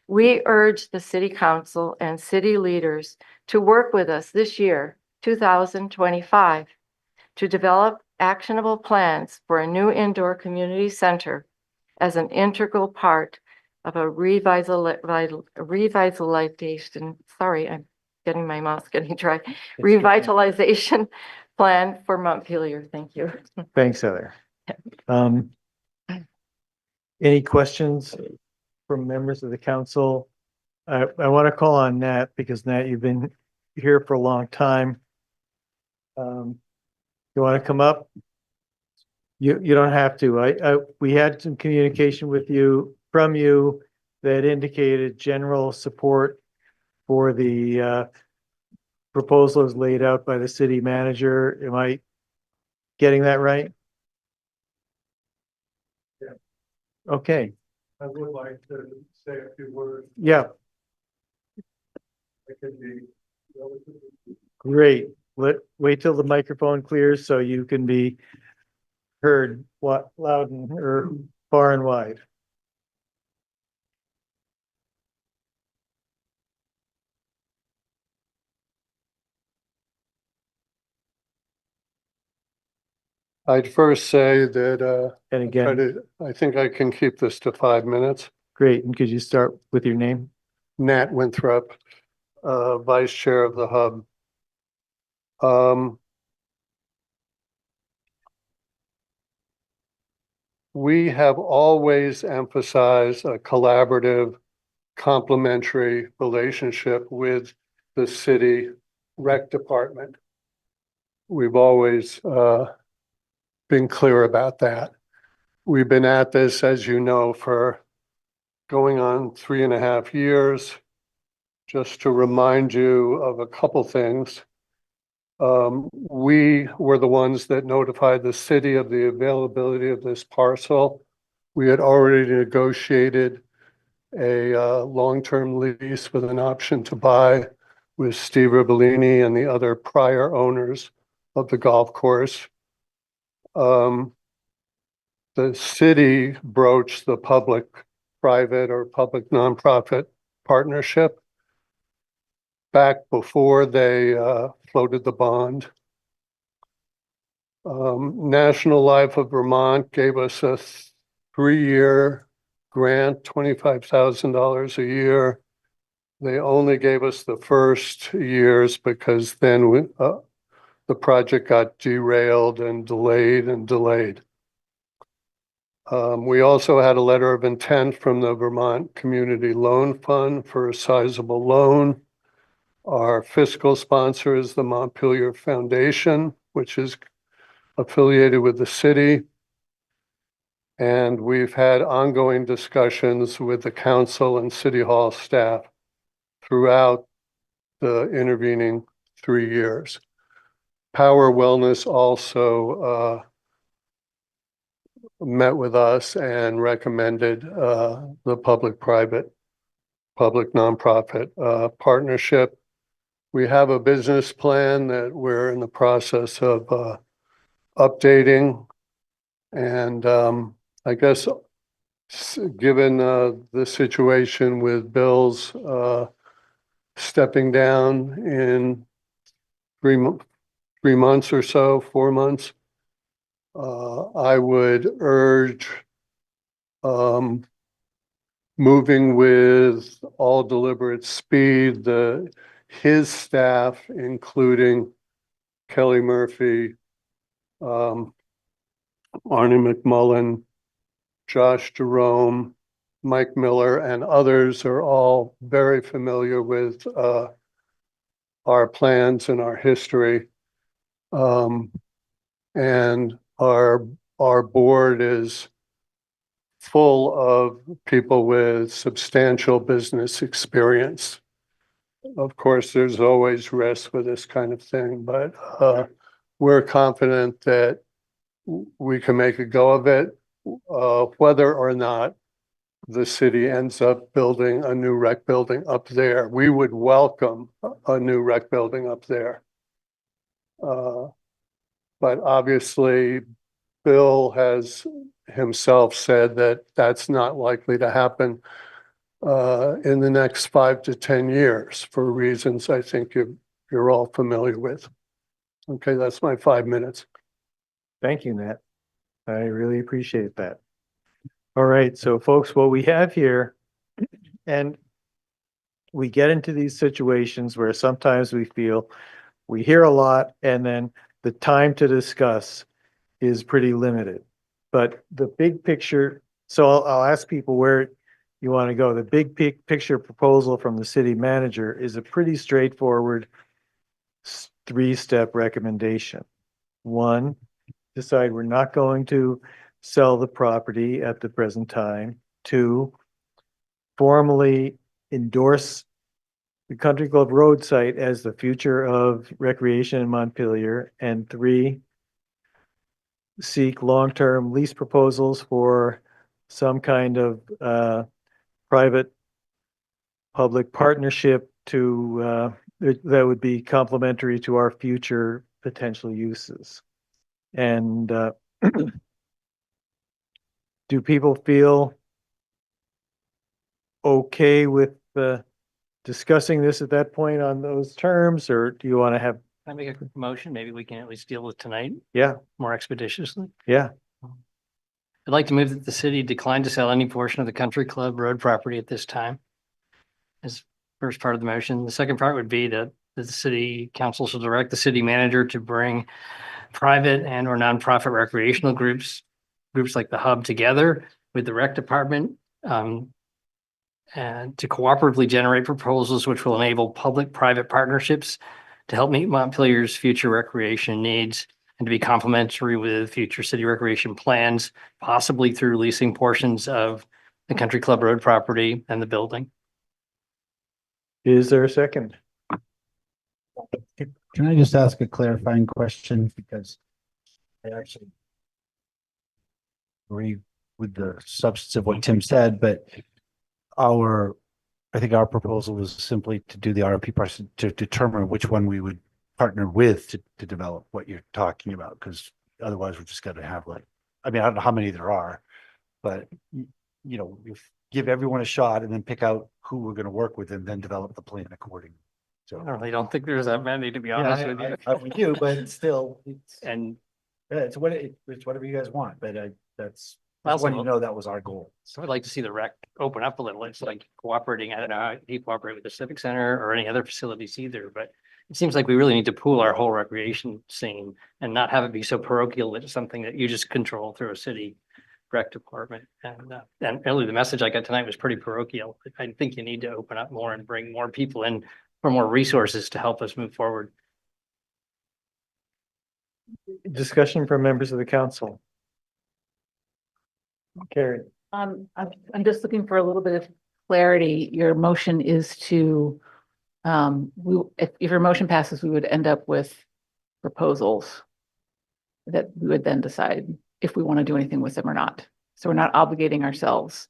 We urge the City Council and city leaders to work with us this year, 2025, to develop actionable plans for a new indoor community center as an integral part of a revitalization, sorry, I'm getting my mouth getting dry, revitalization plan for Montpelier. Thank you. Thanks, Heather. Any questions from members of the council? I want to call on Nat because Nat, you've been here for a long time. You want to come up? You don't have to. We had some communication with you from you that indicated general support for the proposals laid out by the city manager. Am I getting that right? Yeah. Okay. I would like to say a few words. Yeah. I could be relatively. Great. Wait till the microphone clears so you can be heard loud and or far and wide. I'd first say that, And again, I think I can keep this to 5 minutes. great. And could you start with your name? Nat Winthrop, Vice Chair of the Hub. we have always emphasized a collaborative, complementary relationship with the city rec department. We've always been clear about that. We've been at this, as you know, for going on 3.5 years. Just to remind you of a couple things. We were the ones that notified the city of the availability of this parcel. We had already negotiated a long-term lease with an option to buy with Steve Ribellini and the other prior owners of the golf course. The city broached the public-private or public nonprofit partnership back before they floated the bond. National Life of Vermont gave us a 3-year grant, $25,000 a year. They only gave us the first years because then the project got derailed and delayed and delayed. We also had a letter of intent from the Vermont Community Loan Fund for a sizable loan. Our fiscal sponsor is the Montpelier Foundation, which is affiliated with the city. And we've had ongoing discussions with the council and city hall staff throughout the intervening 3 years. Power Wellness also met with us and recommended the public-private, public nonprofit partnership. We have a business plan that we're in the process of updating. And I guess given the situation with Bill's stepping down in 3 months or so, 4 months, I would urge moving with all deliberate speed, his staff, including Kelly Murphy, Arnie McMullen, Josh Jerome, Mike Miller, and others are all very familiar with our plans and our history. And our board is full of people with substantial business experience. Of course, there's always risk with this kind of thing, but we're confident that we can make a go of it, whether or not the city ends up building a new rec building up there. We would welcome a new rec building up there. But obviously, Bill has himself said that that's not likely to happen in the next 5 to 10 years for reasons I think you're all familiar with. Okay, that's my 5 minutes. Thank you, Nat. I really appreciate that. All right, so folks, what we have here, and we get into these situations where sometimes we feel we hear a lot and then the time to discuss is pretty limited. But the big picture, so I'll ask people where you want to go. The big picture proposal from the city manager is a pretty straightforward 3-step recommendation. 1, decide we're not going to sell the property at the present time. 2, formally endorse the Country Club Road site as the future of recreation in Montpelier. And 3, seek long-term lease proposals for some kind of private public partnership to that would be complementary to our future potential uses. And do people feel okay with discussing this at that point on those terms, or do you want to have? Can I make a quick motion? Maybe we can at least deal with tonight Yeah, more expeditiously. yeah. I'd like to move that the city decline to sell any portion of the Country Club Road property at this time. As first part of the motion. The second part would be that the city council shall direct the city manager to bring private and or nonprofit recreational groups groups like the Hub together with the rec department, and to cooperatively generate proposals which will enable public-private partnerships to help meet Montpelier's future recreation needs and to be complementary with future city recreation plans, possibly through leasing portions of the Country Club Road property and the building. Is there a second? Can I just ask a clarifying question? Because I actually agree with the substance of what Tim said, but I think our proposal was simply to do the RFP process to determine which one we would partner with to develop what you're talking about, because otherwise we're just going to have like, I mean, I don't know how many there are, but you know, give everyone a shot and then pick out who we're going to work with and then develop the plan accordingly. So I really don't think there's that many, to be honest with you. I'm with you, but still, And it's whatever you guys want, but that's Also- when you know that was our goal. so I'd like to see the rec open up a little. It's like cooperating. I don't know how you cooperate with the Civic Center or any other facilities either, but it seems like we really need to pool our whole recreation scene and not have it be so parochial that it's something that you just control through a city rec department. And really the message I got tonight was pretty parochial. I think you need to open up more and bring more people in for more resources to help us move forward. Discussion from members of the council. Carrie. I'm just looking for a little bit of clarity. Your motion is to, if your motion passes, we would end up with proposals that we would then decide if we want to do anything with them or not. So we're not obligating ourselves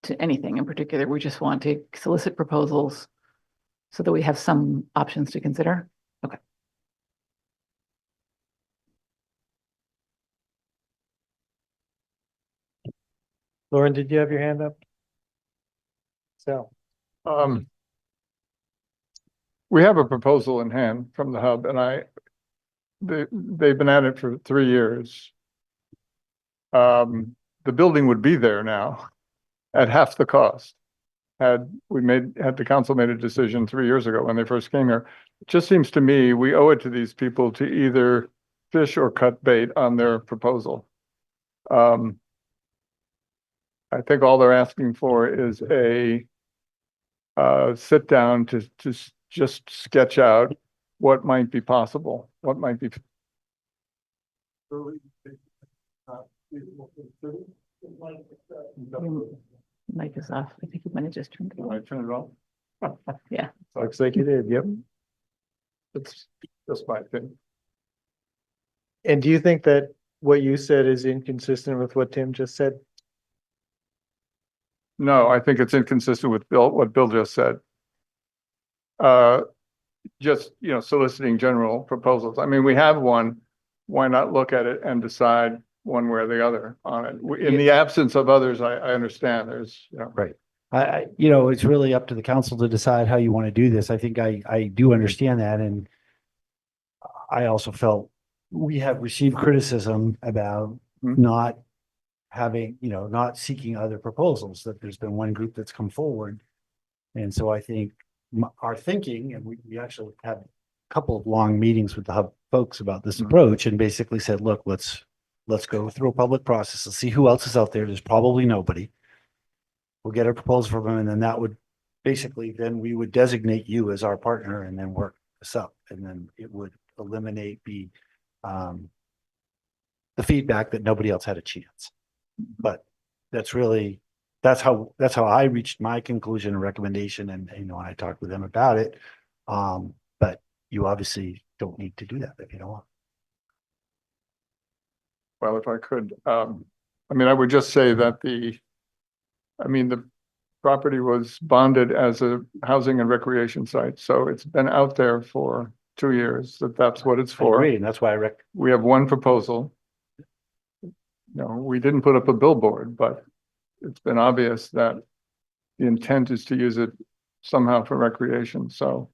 to anything in particular. We just want to solicit proposals so that we have some options to consider. Okay. Lauren, did you have your hand up? So, We have a proposal in hand from the Hub and they've been at it for 3 years. The building would be there now at half the cost. Had the council made a decision 3 years ago when they first came here. It just seems to me we owe it to these people to either fish or cut bait on their proposal. I think all they're asking for is a sit down to just sketch out what might be possible, what might be. Mic is off. I think you might have just turned it Can I off. turn it off? Yeah. looks like you did, yep. It's just my thing. And do you think that what you said is inconsistent with what Tim just said? No, I think it's inconsistent with what Bill just said. Just, soliciting general proposals. I mean, we have one. Why not look at it and decide one way or the other on it? In the absence of others, I understand there's, Right. It's really up to the council to decide how you want to do this. I think I do understand that. And I also felt we have received criticism about not having, not seeking other proposals, that there's been one group that's come forward. And so I think our thinking, and we actually had a couple of long meetings with the Hub folks about this approach and basically said, look, let's go through a public process. Let's see who else is out there. There's probably nobody. We'll get a proposal from them, and then that would basically, then we would designate you as our partner and then work this up. And then it would eliminate the feedback that nobody else had a chance. But that's how I reached my conclusion and recommendation. And, I talked with them about it. But you obviously don't need to do that if you don't want. well, if I could, I would just say that the property was bonded as a housing and recreation site. So it's been out there for 2 years, that's what it's for. And that's why We have one proposal. We didn't put up a billboard, but it's been obvious that the intent is to use it somehow for recreation. So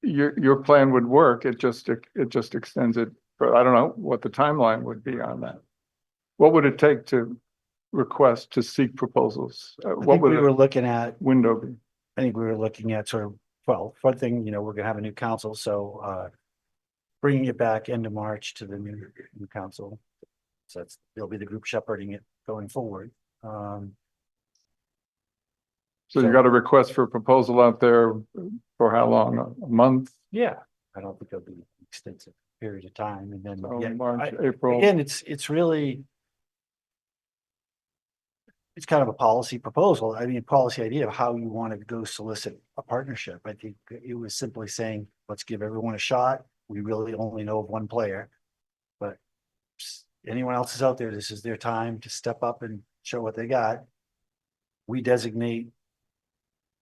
your plan would work. It just extends it. But I don't know what the timeline would be on that. What would it take to request to seek proposals? What would we were looking at window be? I think we were looking at one thing, we're going to have a new council. So bringing it back into March to the new council. So they'll be the group shepherding it going forward. So you got a request for proposal out there for how long? A month? Yeah, I don't think it'll be an extensive period of time, and then So yeah, March, April. again, it's really it's kind of a policy proposal. I mean, policy idea of how you want to go solicit a partnership. I think it was simply saying, let's give everyone a shot. We really only know of one player, but anyone else is out there, this is their time to step up and show what they got. We designate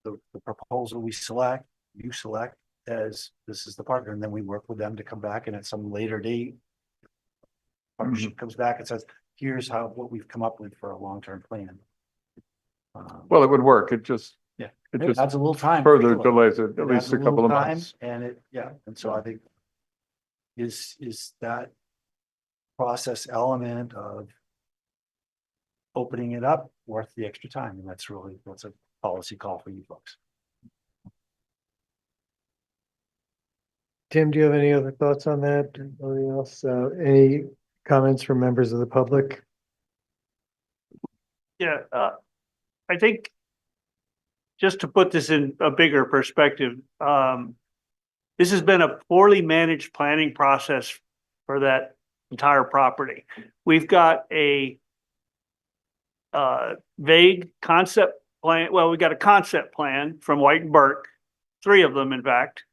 the proposal we select, you select as this is the partner, and then we work with them to come back, and at some later date, partnership comes back and says, here's what we've come up with for a long-term plan. Well, it would work. It just, yeah, it it just adds a little time. further delays it at It least adds a couple little of time, months. and and so I think is that process element of opening it up worth the extra time, and that's a policy call for you folks. Tim, do you have any other thoughts on that? Anything else? Any comments from members of the public? Yeah, I think just to put this in a bigger perspective, this has been a poorly managed planning process for that entire property. We've got a vague concept plan. Well, we got a concept plan from White and Burke, 3 of them, in fact,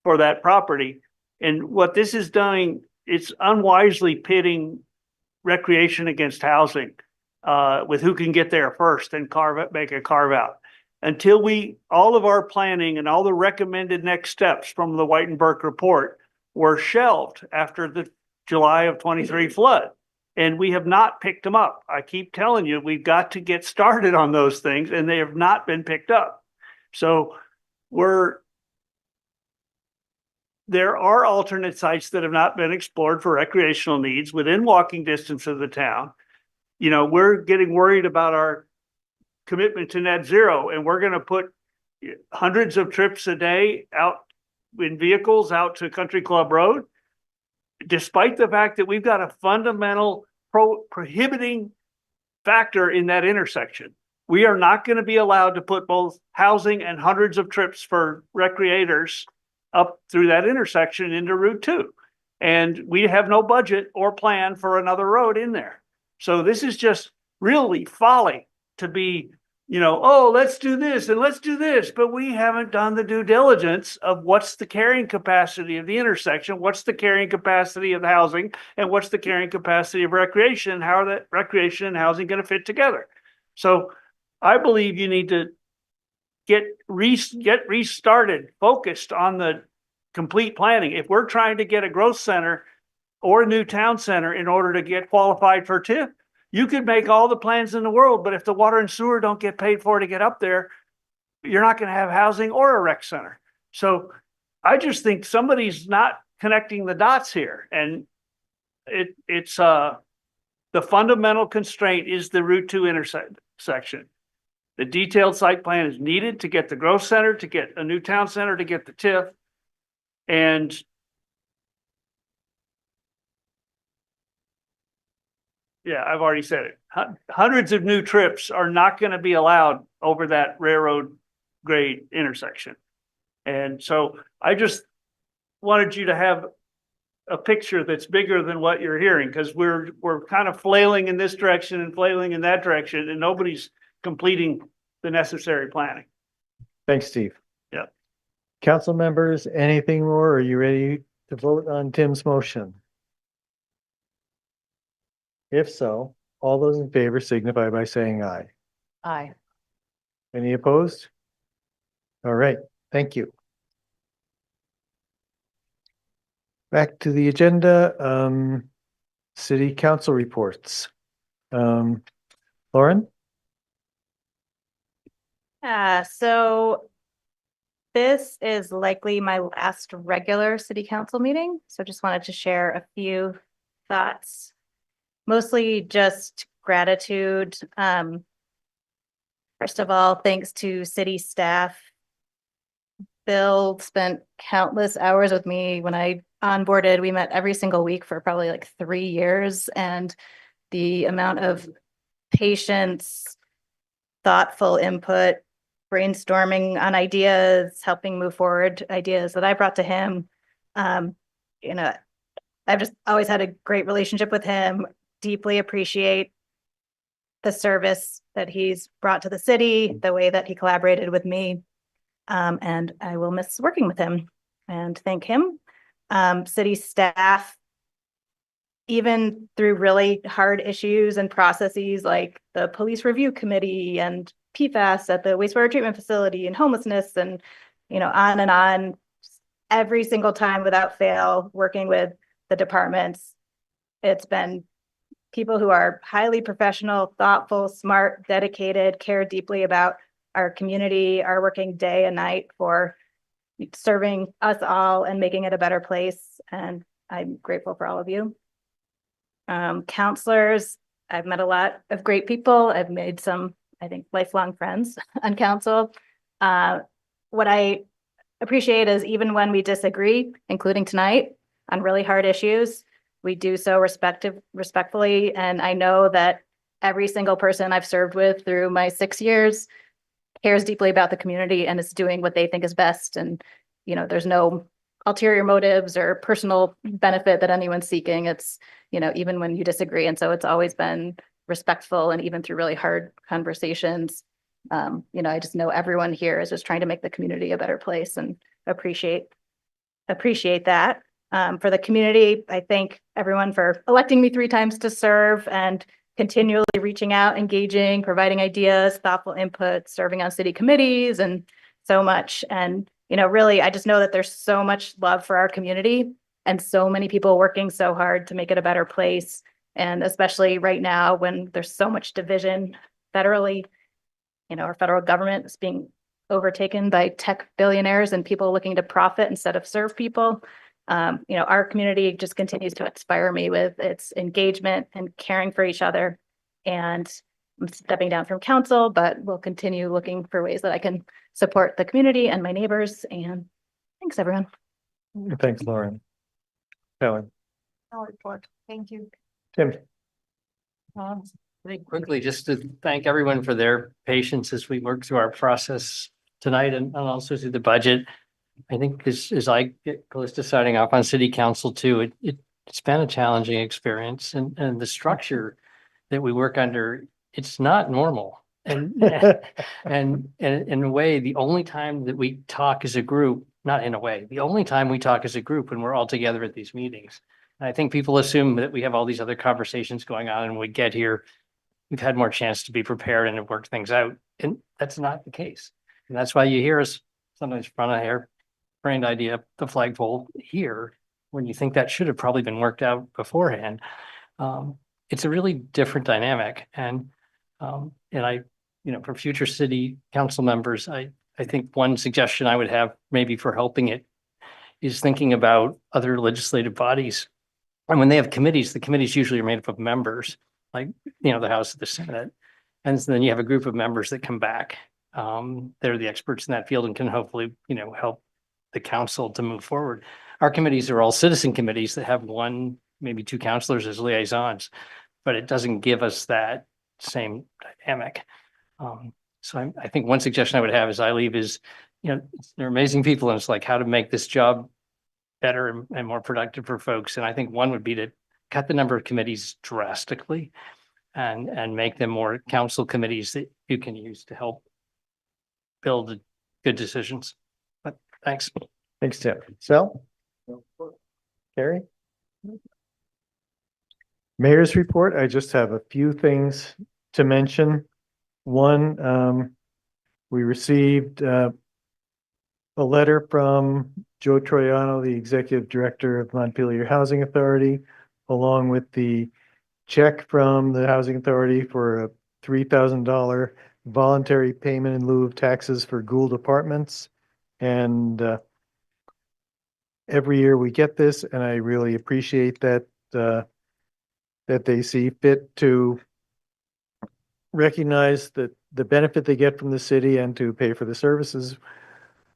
for that property. And what this is doing, it's unwisely pitting recreation against housing with who can get there first and make a carve out. Until all of our planning and all the recommended next steps from the White and Burke report were shelved after the July of 23 flood. And we have not picked them up. I keep telling you, we've got to get started on those things, and they have not been picked up. So there are alternate sites that have not been explored for recreational needs within walking distance of the town. You know, we're getting worried about our commitment to net zero, and we're going to put hundreds of trips a day out in vehicles out to Country Club Road, despite the fact that we've got a fundamental prohibiting factor in that intersection. We are not going to be allowed to put both housing and hundreds of trips for recreators up through that intersection into Route 2. And we have no budget or plan for another road in there. So this is just really folly to be, oh, let's do this and let's do this, but we haven't done the due diligence of what's the carrying capacity of the intersection, what's the carrying capacity of housing, and what's the carrying capacity of recreation, and how are that recreation and housing going to fit together. So I believe you need to get restarted, focused on the complete planning. If we're trying to get a growth center or a new town center in order to get qualified for TIF, you could make all the plans in the world, but if the water and sewer don't get paid for to get up there, you're not going to have housing or a rec center. So I just think somebody's not connecting the dots here. And it's the fundamental constraint is the Route 2 intersection. The detailed site plan is needed to get the growth center, to get a new town center, to get the TIF. And yeah, I've already said it. Hundreds of new trips are not going to be allowed over that railroad grade intersection. And so I just wanted you to have a picture that's bigger than what you're hearing, because we're kind of flailing in this direction and flailing in that direction, and nobody's completing the necessary planning. Thanks, Steve. Yeah. Council members, anything more? Are you ready to vote on Tim's motion? If so, all those in favor signify by saying aye. Aye. Any opposed? All right, thank you. Back to the agenda, city council reports. Lauren? So this is likely my last regular city council meeting, so just wanted to share a few thoughts. Mostly just gratitude. First of all, thanks to city staff. Bill spent countless hours with me when I onboarded. We met every single week for probably like 3 years, and the amount of patience, thoughtful input, brainstorming on ideas, helping move forward ideas that I brought to him. You know, I've just always had a great relationship with him, deeply appreciate the service that he's brought to the city, the way that he collaborated with me. And I will miss working with him and thank him. City staff, even through really hard issues and processes like the police review committee and PFAS at the wastewater treatment facility and homelessness and, on and on, every single time without fail, working with the departments. It's been people who are highly professional, thoughtful, smart, dedicated, care deeply about our community, are working day and night for serving us all and making it a better place. And I'm grateful for all of you. Counselors, I've met a lot of great people. I've made some, I think, lifelong friends on council. What I appreciate is even when we disagree, including tonight, on really hard issues, we do so respectfully. And I know that every single person I've served with through my 6 years cares deeply about the community and is doing what they think is best. And, there's no ulterior motives or personal benefit that anyone's seeking. It's, even when you disagree. And so it's always been respectful, and even through really hard conversations, I just know everyone here is just trying to make the community a better place, and appreciate that. For the community, I thank everyone for electing me 3 times to serve and continually reaching out, engaging, providing ideas, thoughtful input, serving on city committees, and so much. And, really, I just know that there's so much love for our community and so many people working so hard to make it a better place. And especially right now when there's so much division federally, our federal government is being overtaken by tech billionaires and people looking to profit instead of serve people. Our community just continues to inspire me with its engagement and caring for each other. And I'm stepping down from council, but we'll continue looking for ways that I can support the community and my neighbors. And thanks, everyone. Thanks, Lauren. Helen. No report. Thank you. Tim. I think quickly, just to thank everyone for their patience as we work through our process tonight and also through the budget. I think as I get close to signing off on city council too, it's been a challenging experience, and the structure that we work under, it's not normal. And in a way, the only time that we talk as a group, not in a way, the only time we talk as a group when we're all together at these meetings. And I think people assume that we have all these other conversations going on, and when we get here, we've had more chance to be prepared and to work things out. And that's not the case. And that's why you hear us sometimes front a harebrained idea, the flagpole here, when you think that should have probably been worked out beforehand. It's a really different dynamic. And I, for future city council members, I think one suggestion I would have maybe for helping it is thinking about other legislative bodies. And when they have committees, the committees usually are made up of members, like, the House, the Senate. And so then you have a group of members that come back. They're the experts in that field and can hopefully, help the council to move forward. Our committees are all citizen committees that have 1, maybe 2 councilors as liaisons, but it doesn't give us that same dynamic. So I think one suggestion I would have as I leave is, they're amazing people, and it's like how to make this job better and more productive for folks. And I think one would be to cut the number of committees drastically and make them more council committees that you can use to help build good decisions. But thanks. Thanks, Tim. Sal? Carrie? Mayor's report. I just have a few things to mention. One, we received a letter from Joe Troiano, the Executive Director of Montpelier Housing Authority, along with the check from the Housing Authority for a $3,000 voluntary payment in lieu of taxes for Gould Apartments. And every year we get this, and I really appreciate that that they see fit to recognize that the benefit they get from the city and to pay for the services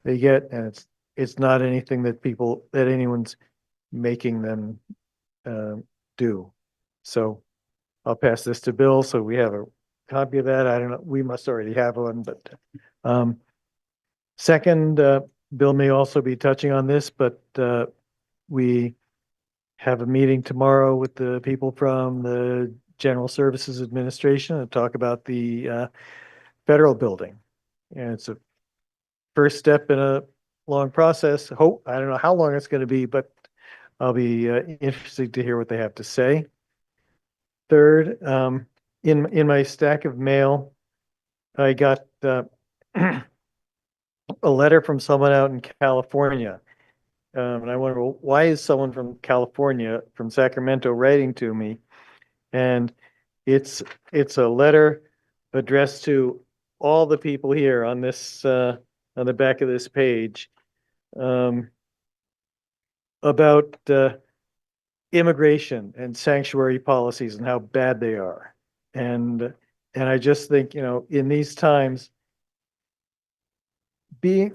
they get. And it's not anything that anyone's making them do. So I'll pass this to Bill, so we have a copy of that. I don't know, we must already have one, but second, Bill may also be touching on this, but we have a meeting tomorrow with the people from the General Services Administration to talk about the federal building. And it's a first step in a long process. I don't know how long it's going to be, but I'll be interested to hear what they have to say. Third, in my stack of mail, I got a letter from someone out in California. And I wonder, well, why is someone from California, from Sacramento, writing to me? And it's a letter addressed to all the people here on this on the back of this page about immigration and sanctuary policies and how bad they are. And I just think, in these times,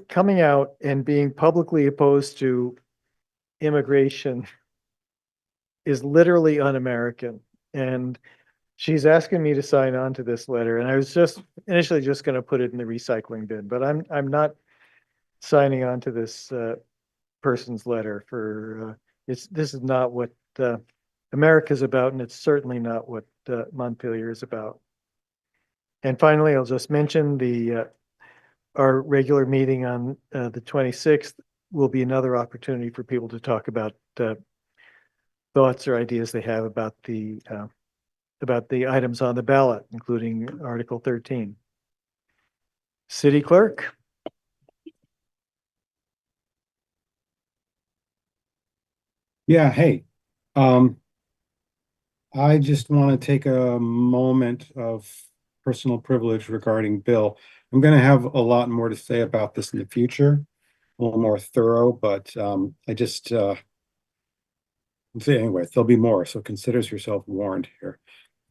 coming out and being publicly opposed to immigration is literally un-American. And she's asking me to sign on to this letter, and I was just initially just going to put it in the recycling bin, but I'm not signing on to this person's letter for this is not what America's about, and it's certainly not what Montpelier is about. And finally, I'll just mention our regular meeting on the 26th will be another opportunity for people to talk about thoughts or ideas they have about the items on the ballot, including Article 13. City Clerk. Yeah, hey. I just want to take a moment of personal privilege regarding Bill. I'm going to have a lot more to say about this in the future, a little more thorough, but I just say anyway, there'll be more, so consider yourself warned here.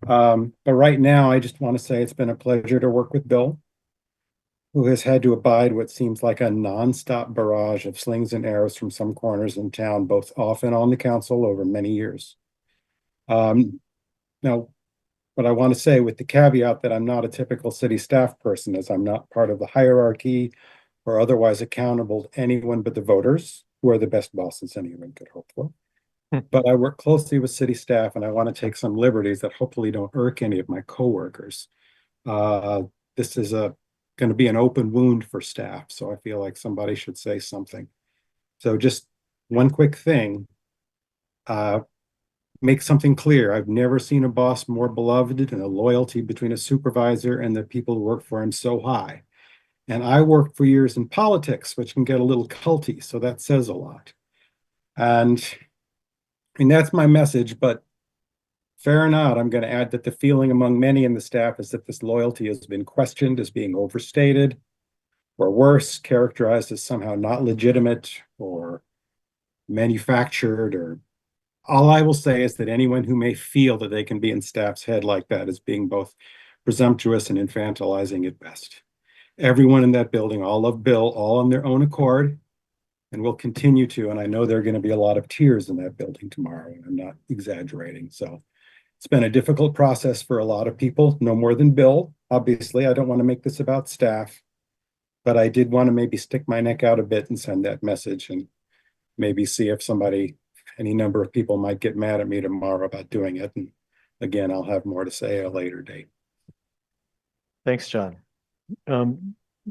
But right now, I just want to say it's been a pleasure to work with Bill, who has had to abide what seems like a nonstop barrage of slings and arrows from some corners in town, both off and on the council over many years. Now, what I want to say with the caveat that I'm not a typical city staff person, as I'm not part of the hierarchy or otherwise accountable to anyone but the voters, who are the best bosses anyone could hope for. But I work closely with city staff, and I want to take some liberties that hopefully don't irk any of my coworkers. This is going to be an open wound for staff, so I feel like somebody should say something. So just one quick thing. Make something clear. I've never seen a boss more beloved, and the loyalty between a supervisor and the people who work for him so high. And I worked for years in politics, which can get a little culty, so that says a lot. And that's my message, but fair or not, I'm going to add that the feeling among many in the staff is that this loyalty has been questioned as being overstated, or worse, characterized as somehow not legitimate or manufactured. Or all I will say is that anyone who may feel that they can be in staff's head like that is being both presumptuous and infantilizing at best. Everyone in that building, all love Bill, all on their own accord, and will continue to. And I know there are going to be a lot of tears in that building tomorrow, and I'm not exaggerating. So it's been a difficult process for a lot of people, no more than Bill. Obviously, I don't want to make this about staff, but I did want to maybe stick my neck out a bit and send that message, and maybe see if any number of people might get mad at me tomorrow about doing it. And again, I'll have more to say at a later date. Thanks, John.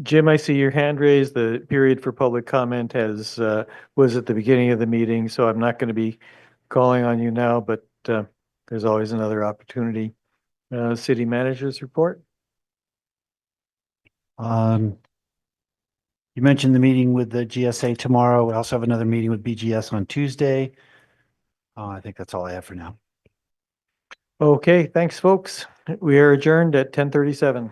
Jim, I see your hand raised. The period for public comment was at the beginning of the meeting, so I'm not going to be calling on you now, but there's always another opportunity. City manager's report. You mentioned the meeting with the GSA tomorrow. We also have another meeting with BGS on Tuesday. I think that's all I have for now. Okay, thanks, folks. We are adjourned at 10:37.